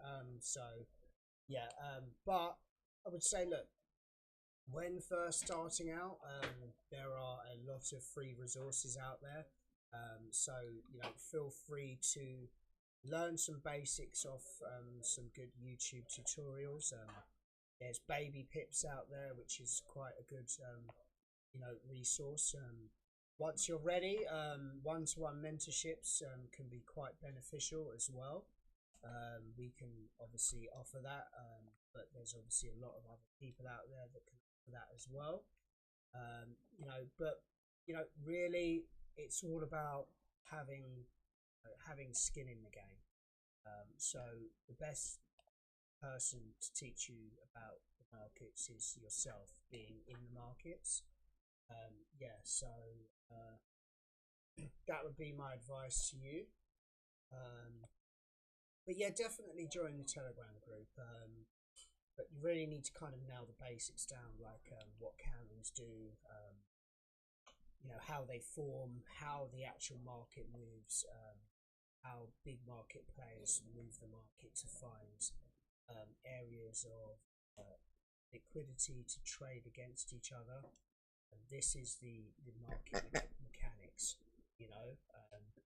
But I would say, look, when first starting out, there are a lot of free resources out there. So, you know, feel free to learn some basics off some good YouTube tutorials. There's Baby Pips out there, which is quite a good, resource. Once you're ready, one-to-one mentorships can be quite beneficial as well. we can obviously offer that, but there's obviously a lot of other people out there that can offer that as well. But really, it's all about having skin in the game. So the best person to teach you about the markets is yourself, being in the markets. So that would be my advice to you. But yeah, definitely join the Telegram group. But you really need to kind of nail the basics down, like what candles do, how they form, how the actual market moves, how big market players move the market to find areas of liquidity to trade against each other. And this is the market mechanics, the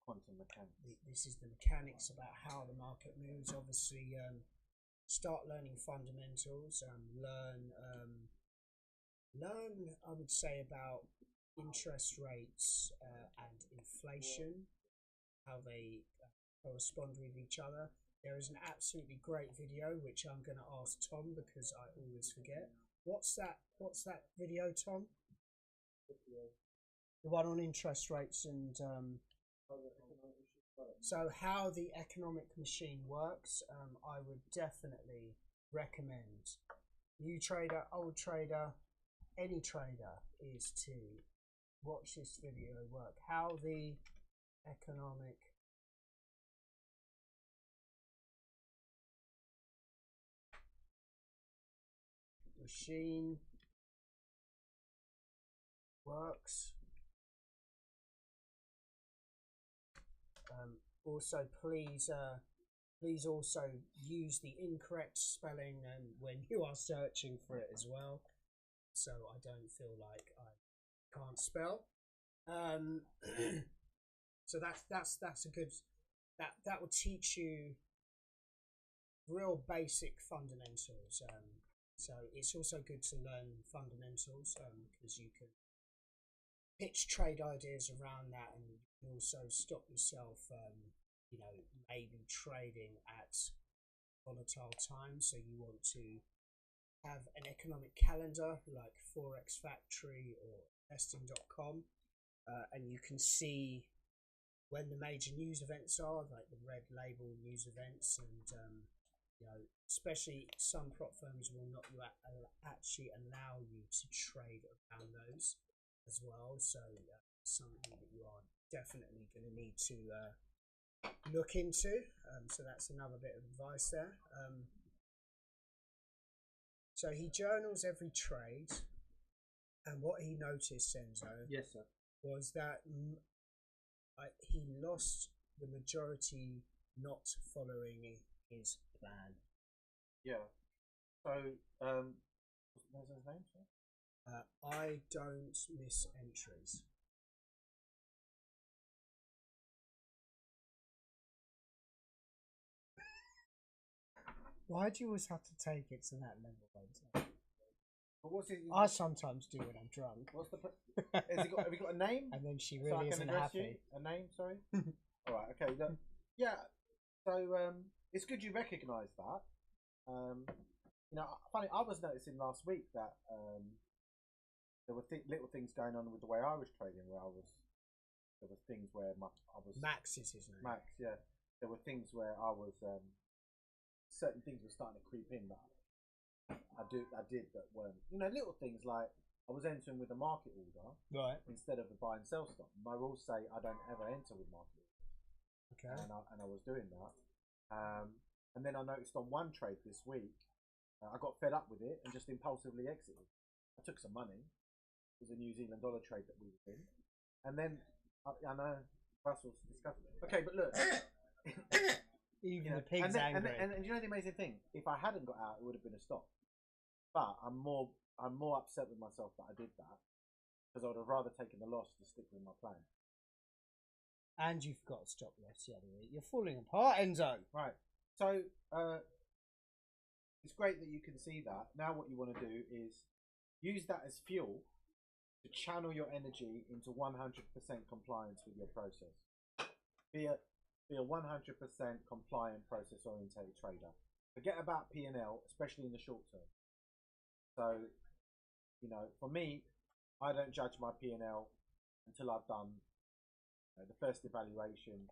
quantum mechanics. This is the mechanics about how the market moves. Obviously, start learning fundamentals. Learn. I would say about interest rates and inflation, how they correspond with each other. There is an absolutely great video which I'm going to ask Tom because I always forget. What's that video, Tom? The one on interest rates and so how the economic machine works. I would definitely recommend new trader, old trader, any trader is to watch this video work. How the economic machine works. Also, please also use the incorrect spelling when you are searching for it as well, so I don't feel like I can't spell. So that's a good that will teach you real basic fundamentals. So it's also good to learn fundamentals because you can pitch trade ideas around that, and you can also stop yourself maybe trading at volatile times. So you want to have an economic calendar like Forex Factory or investing.com, and you can see when the major news events are, like the red label news events, and especially some prop firms will not actually allow you to trade around those as well. So something that you are definitely going to need to look into. So that's another bit of advice there. So he journals every trade, and what he noticed, Enzo, Yes, sir. was that he lost the majority not following his plan. Yeah. So, what's his name, sir? I don't miss entries. Why do you always have to take it to that level, Enzo? But what's his? I sometimes do when I'm drunk. What's the? Have you got a name? And then she So really I can isn't address you? happy. A name, sorry. All right. Okay. Yeah. So it's good you recognise that. Funny. I was noticing last week that there were little things going on with the way I was trading. There were things where I was. Max is his name. Max. Yeah. There were things where I was. Certain things were starting to creep in that I did that weren't, little things like I was entering with a market order Right. instead of a buy and sell stop. My rules say I don't ever enter with market orders. Okay. And I was doing that. And then I noticed on one trade this week, I got fed up with it and just impulsively exited. I took some money. It was a New Zealand dollar trade that we were in. And then, I know, Russell's disgusting. Okay, but look. Even the pig's angry. And you know the amazing thing? If I hadn't got out, it would have been a stop. But I'm more upset with myself that I did that, because I would have rather taken the loss to stick with my plan. And you've got a stop loss the other week. You're falling apart, Enzo. Right. So it's great that you can see that. Now what you want to do is use that as fuel to channel your energy into 100% compliance with your process. Be it be a 100% compliant, process-orientated trader. Forget about P&L, especially in the short term. So, you know, for me, I don't judge my P&L until I've done the first evaluation,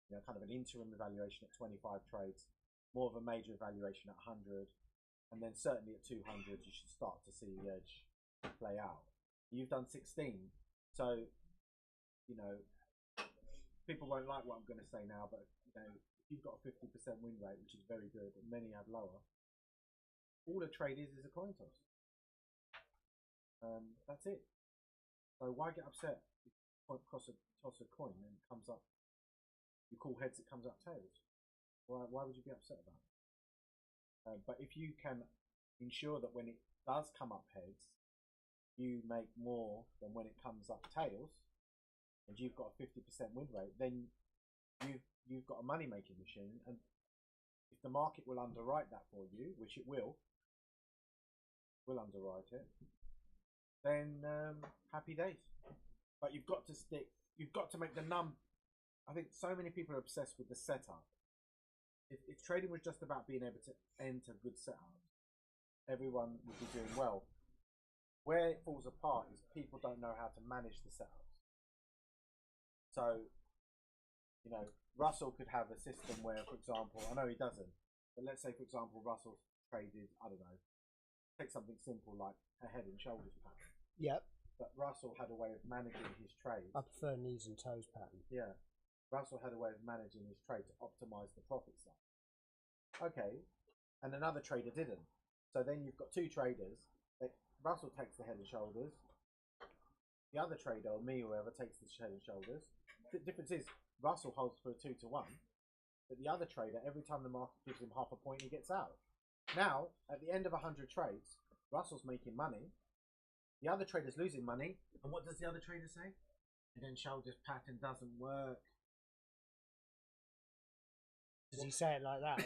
you know, kind of an interim evaluation at 25 trades, more of a major evaluation at 100, and then certainly at 200 you should start to see the edge play out. You've done 16, so, you know, people won't like what I'm going to say now, but you know, if you've got a 50% win rate, which is very good, and many have lower, all a trade is a coin toss. That's it. So why get upset if you toss a coin and it comes up, you call heads, it comes up tails? Why would you be upset about it? But if you can ensure that when it does come up heads, you make more than when it comes up tails, and you've got a 50% win rate, then you've got a money making machine. And if the market will underwrite that for you, which it will underwrite it, then happy days. But you've got to stick, you've got to make the I think so many people are obsessed with the setup. If trading was just about being able to enter good setups, everyone would be doing well. Where it falls apart is people don't know how to manage the setups. So, you know, Russell could have a system where, for example, I know he doesn't, but let's say, for example, Russell traded, I don't know, take something simple like a head and shoulders pattern. Yep. But Russell had a way of managing his trade. I prefer knees and toes pattern. Yeah. Russell had a way of managing his trade to optimize the profit side. Okay. And another trader didn't. So then you've got two traders. Russell takes the head and shoulders. The other trader, or me or whoever, takes the head and shoulders. The difference is Russell holds for a 2-to-1, but the other trader, every time the market gives him half a point, he gets out. Now, at the end of 100 trades, Russell's making money. The other trader's losing money. And what does the other trader say? Head and shoulders pattern doesn't work. Does he say it like that?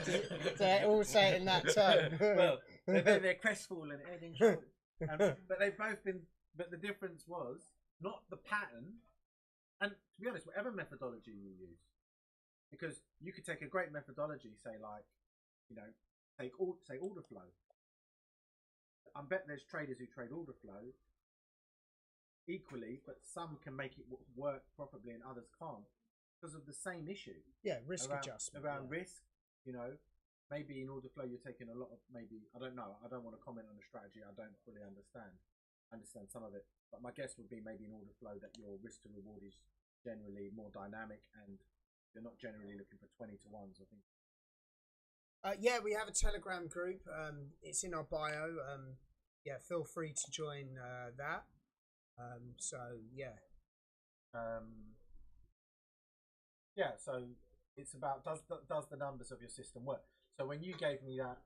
Do they all say it in that tone? Well, they're crestfallen, head and shoulders. But they've both been. But the difference was not the pattern. And to be honest, whatever methodology you use, because you could take a great methodology, say like, you know, say order flow. I bet there's traders who trade order flow equally, but some can make it work profitably and others can't because of the same issue. Yeah, risk adjustment. Around risk, you know, maybe in order flow you're taking a lot of, maybe, I don't know, I don't want to comment on the strategy, I don't fully understand. I understand some of it, but my guess would be maybe in order flow that your risk to reward is generally more dynamic and you're not generally looking for 20-to-1s, I think. Yeah, we have a Telegram group. It's in our bio. Yeah, feel free to join that. So yeah. Yeah, so it's about does the numbers of your system work? So when you gave me that,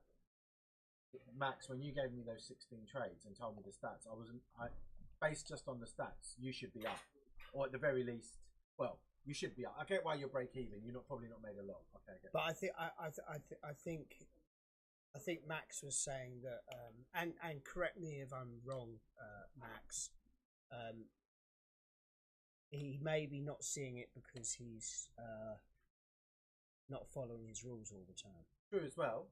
Max, when you gave me those 16 trades and told me the stats, I based just on the stats, you should be up, or at the very least, well, you should be up. I get why you're break even. You're probably not made a lot. Okay, I get but I think Max was saying that, and correct me if I'm wrong, Max. He may be not seeing it because he's not following his rules all the time. True as well.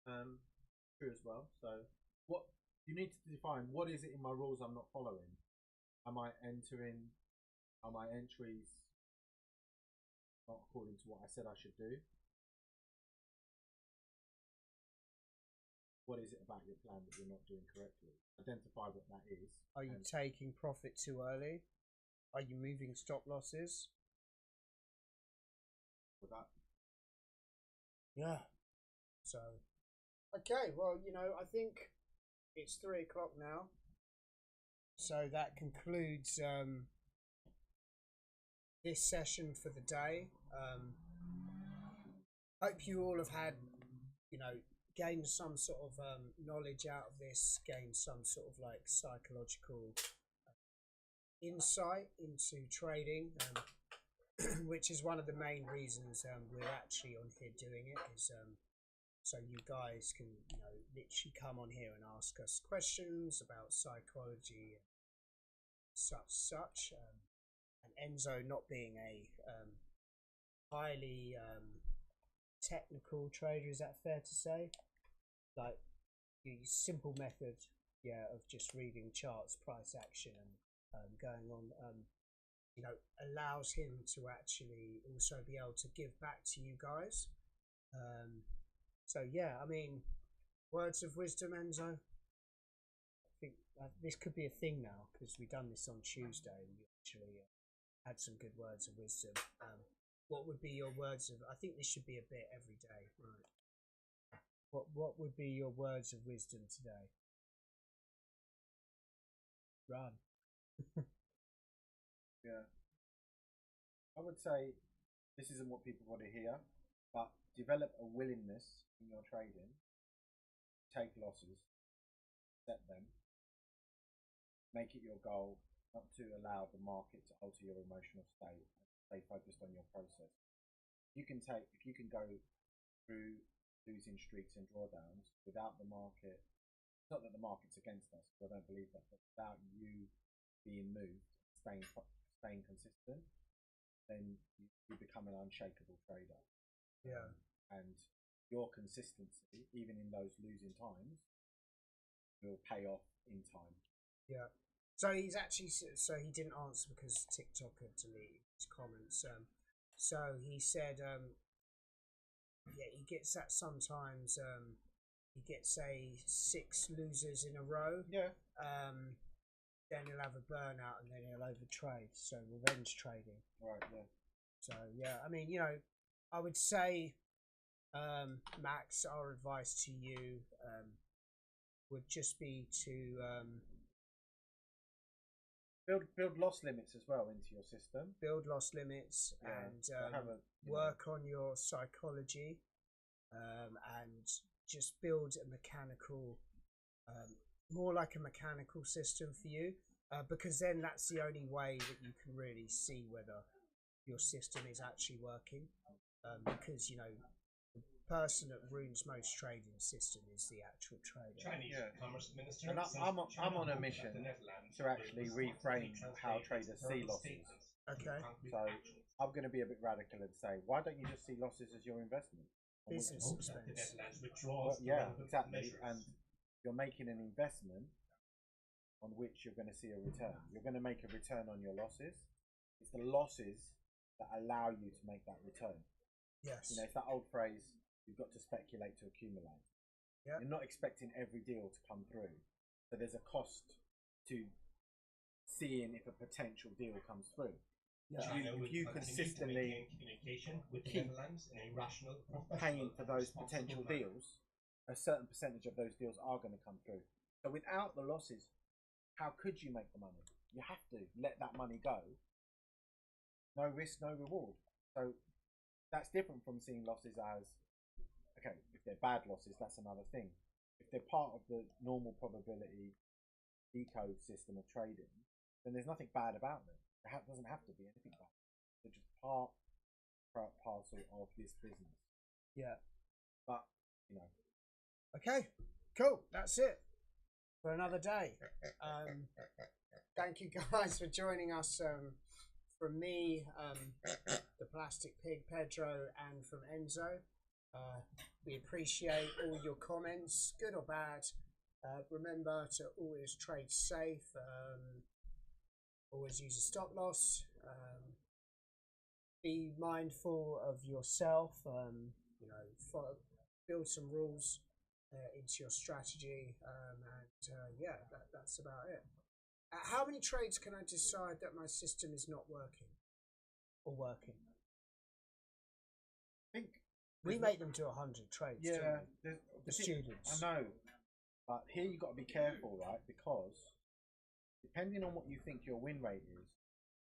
True as well. So, what you need to define? What is it in my rules I'm not following? Am I entering? Are my entries not according to what I said I should do? What is it about your plan that you're not doing correctly? Identify what that is. Are you taking profit too early? Are you moving stop losses? With that. Yeah. So, okay, well, you know, I think it's 3 o'clock now. So that concludes this session for the day. Hope you all have had, you know, gained some sort of knowledge out of this, gained some sort of like psychological insight into trading, which is one of the main reasons we're actually on here doing it, is so you guys can, you know, literally come on here and ask us questions about psychology and such. and Enzo not being a highly technical trader, is that fair to say? Like the simple method, of just reading charts, price action, and going on, allows him to actually also be able to give back to you guys. So yeah, I mean, words of wisdom, Enzo. I think this could be a thing now because we've done this on Tuesday and we actually had some good words of wisdom. What would be your words of? I think this should be a bit every day, right? What would be your words of wisdom today? Run. Yeah. I would say this isn't what people want to hear, but develop a willingness in your trading, take losses, set them, make it your goal not to allow the market to alter your emotional state and stay focused on your process. If you can go through losing streaks and drawdowns without the market, not that the market's against us, I don't believe that, but without you being moved, staying consistent, then you become an unshakable trader. Yeah. And your consistency, even in those losing times, will pay off in time. Yeah. So he's actually, so he didn't answer because TikTok had deleted his comments. So he said, he gets that sometimes. He gets, say, 6 losers in a row. Yeah. Then he'll have a burnout and then he'll overtrade. So revenge trading. Right. Yeah. So yeah, I mean, I would say, Max, our advice to you would just be to build loss limits as well into your system. Build loss limits and work on your psychology, and just build a mechanical, more like a mechanical system for you, because then that's the only way that you can really see whether your system is actually working, because the person that ruins most trading system is the actual trader. Chinese Commerce Minister. And I'm on a mission to actually reframe how traders see losses. Okay. So I'm going to be a bit radical and say, why don't you just see losses as your investment? Business expense. Well, yeah, exactly. And you're making an investment on which you're going to see a return. You're going to make a return on your losses. It's the losses that allow you to make that return. Yes. It's that old phrase, you've got to speculate to accumulate. Yep. You're not expecting every deal to come through. So there's a cost to seeing if a potential deal comes through. Yeah. If you consistently keep paying for those potential deals, a certain percentage of those deals are going to come through. So without the losses, how could you make the money? You have to let that money go. No risk, no reward. So that's different from seeing losses as, okay, if they're bad losses, that's another thing. If they're part of the normal probability ecosystem of trading, then there's nothing bad about them. It doesn't have to be anything bad. They're just part parcel of this business. Yeah. But, Okay, cool. That's it for another day. Thank you guys for joining us. From me, the Plastic Pig, Pedro, and from Enzo. We appreciate all your comments, good or bad. Remember to always trade safe. Always use a stop loss. Be mindful of yourself. Build some rules into your strategy, that's about it. How many trades can I decide that my system is not working or working? I think we make them do 100 trades. Yeah, the students. I know, but here you've got to be careful, right? Because depending on what you think your win rate is,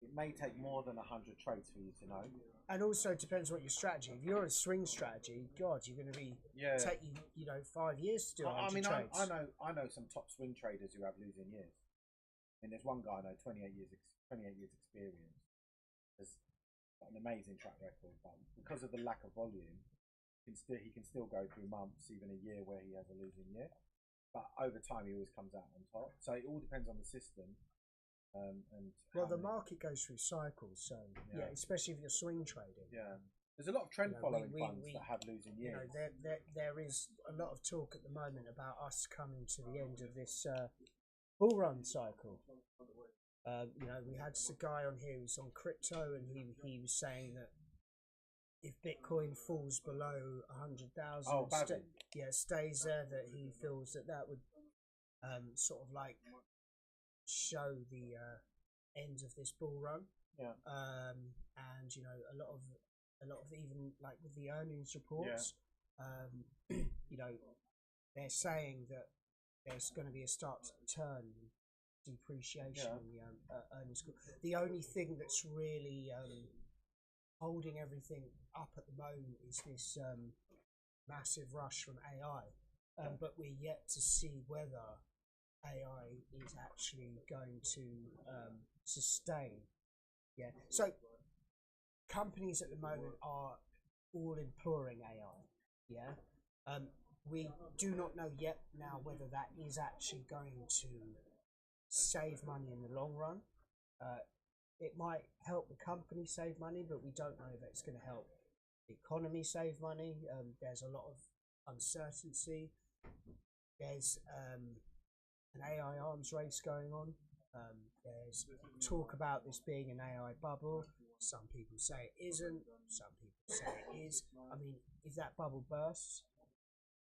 it may take more than 100 trades for you to know. And also it depends what your strategy. If you're a swing strategy, God, you're going to be take you 5 years to do 100 trades. I know some top swing traders who have losing years. I mean, there's one guy I know, 28 years experience, has got an amazing track record, but because of the lack of volume, he can still go through months, even a year, where he has a losing year. But over time, he always comes out on top. So it all depends on the system. And Well, how the many- market goes through cycles, so yeah, Yeah. especially if you're swing trading. Yeah, there's a lot of trend You know, following we- funds we- that have losing You years. know, there is a lot of talk at the moment about us coming to the end of this bull run cycle. You know, we had a guy on here who's on crypto, and he was saying that if Bitcoin falls below 100,000, Oh, Bavin. stays there, that he feels that would sort of like show the end of this bull run. Yeah. And you know, a lot of even like with the earnings reports, you know, they're saying that there's going to be a start turn depreciation in the earnings. The only thing that's really holding everything up at the moment is this massive rush from AI, but we're yet to see whether AI is actually going to sustain. Yeah. So companies at the moment are all imploring AI. Yeah. We do not know yet now whether that is actually going to save money in the long run. It might help the company save money, but we don't know if it's going to help the economy save money. There's a lot of uncertainty. There's an AI arms race going on. There's talk about this being an AI bubble. Some people say it isn't. Some people say it is. I mean, if that bubble bursts,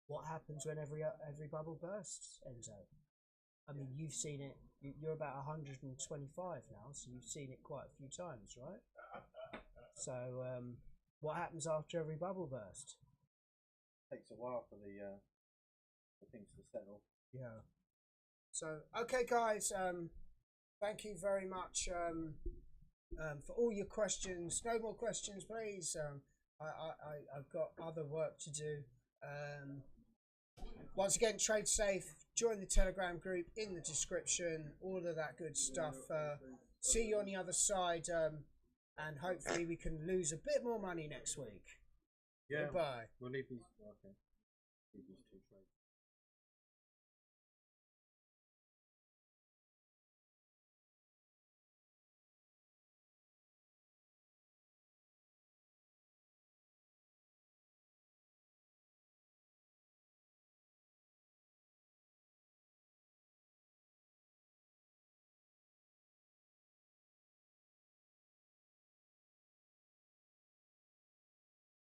what happens when every bubble bursts, Enzo? I mean, you've seen it. You're about 125 now, so you've seen it quite a few times, right? So, what happens after every bubble burst? Takes a while for the things to settle. Yeah. So, okay, guys. Thank you very much for all your questions. No more questions, please. I've got other work to do. Once again, trade safe. Join the Telegram group in the description. All of that good stuff. See you on the other side, and hopefully we can lose a bit more money next week. Yeah. Goodbye. We'll leave these. Okay. Leave these two trades.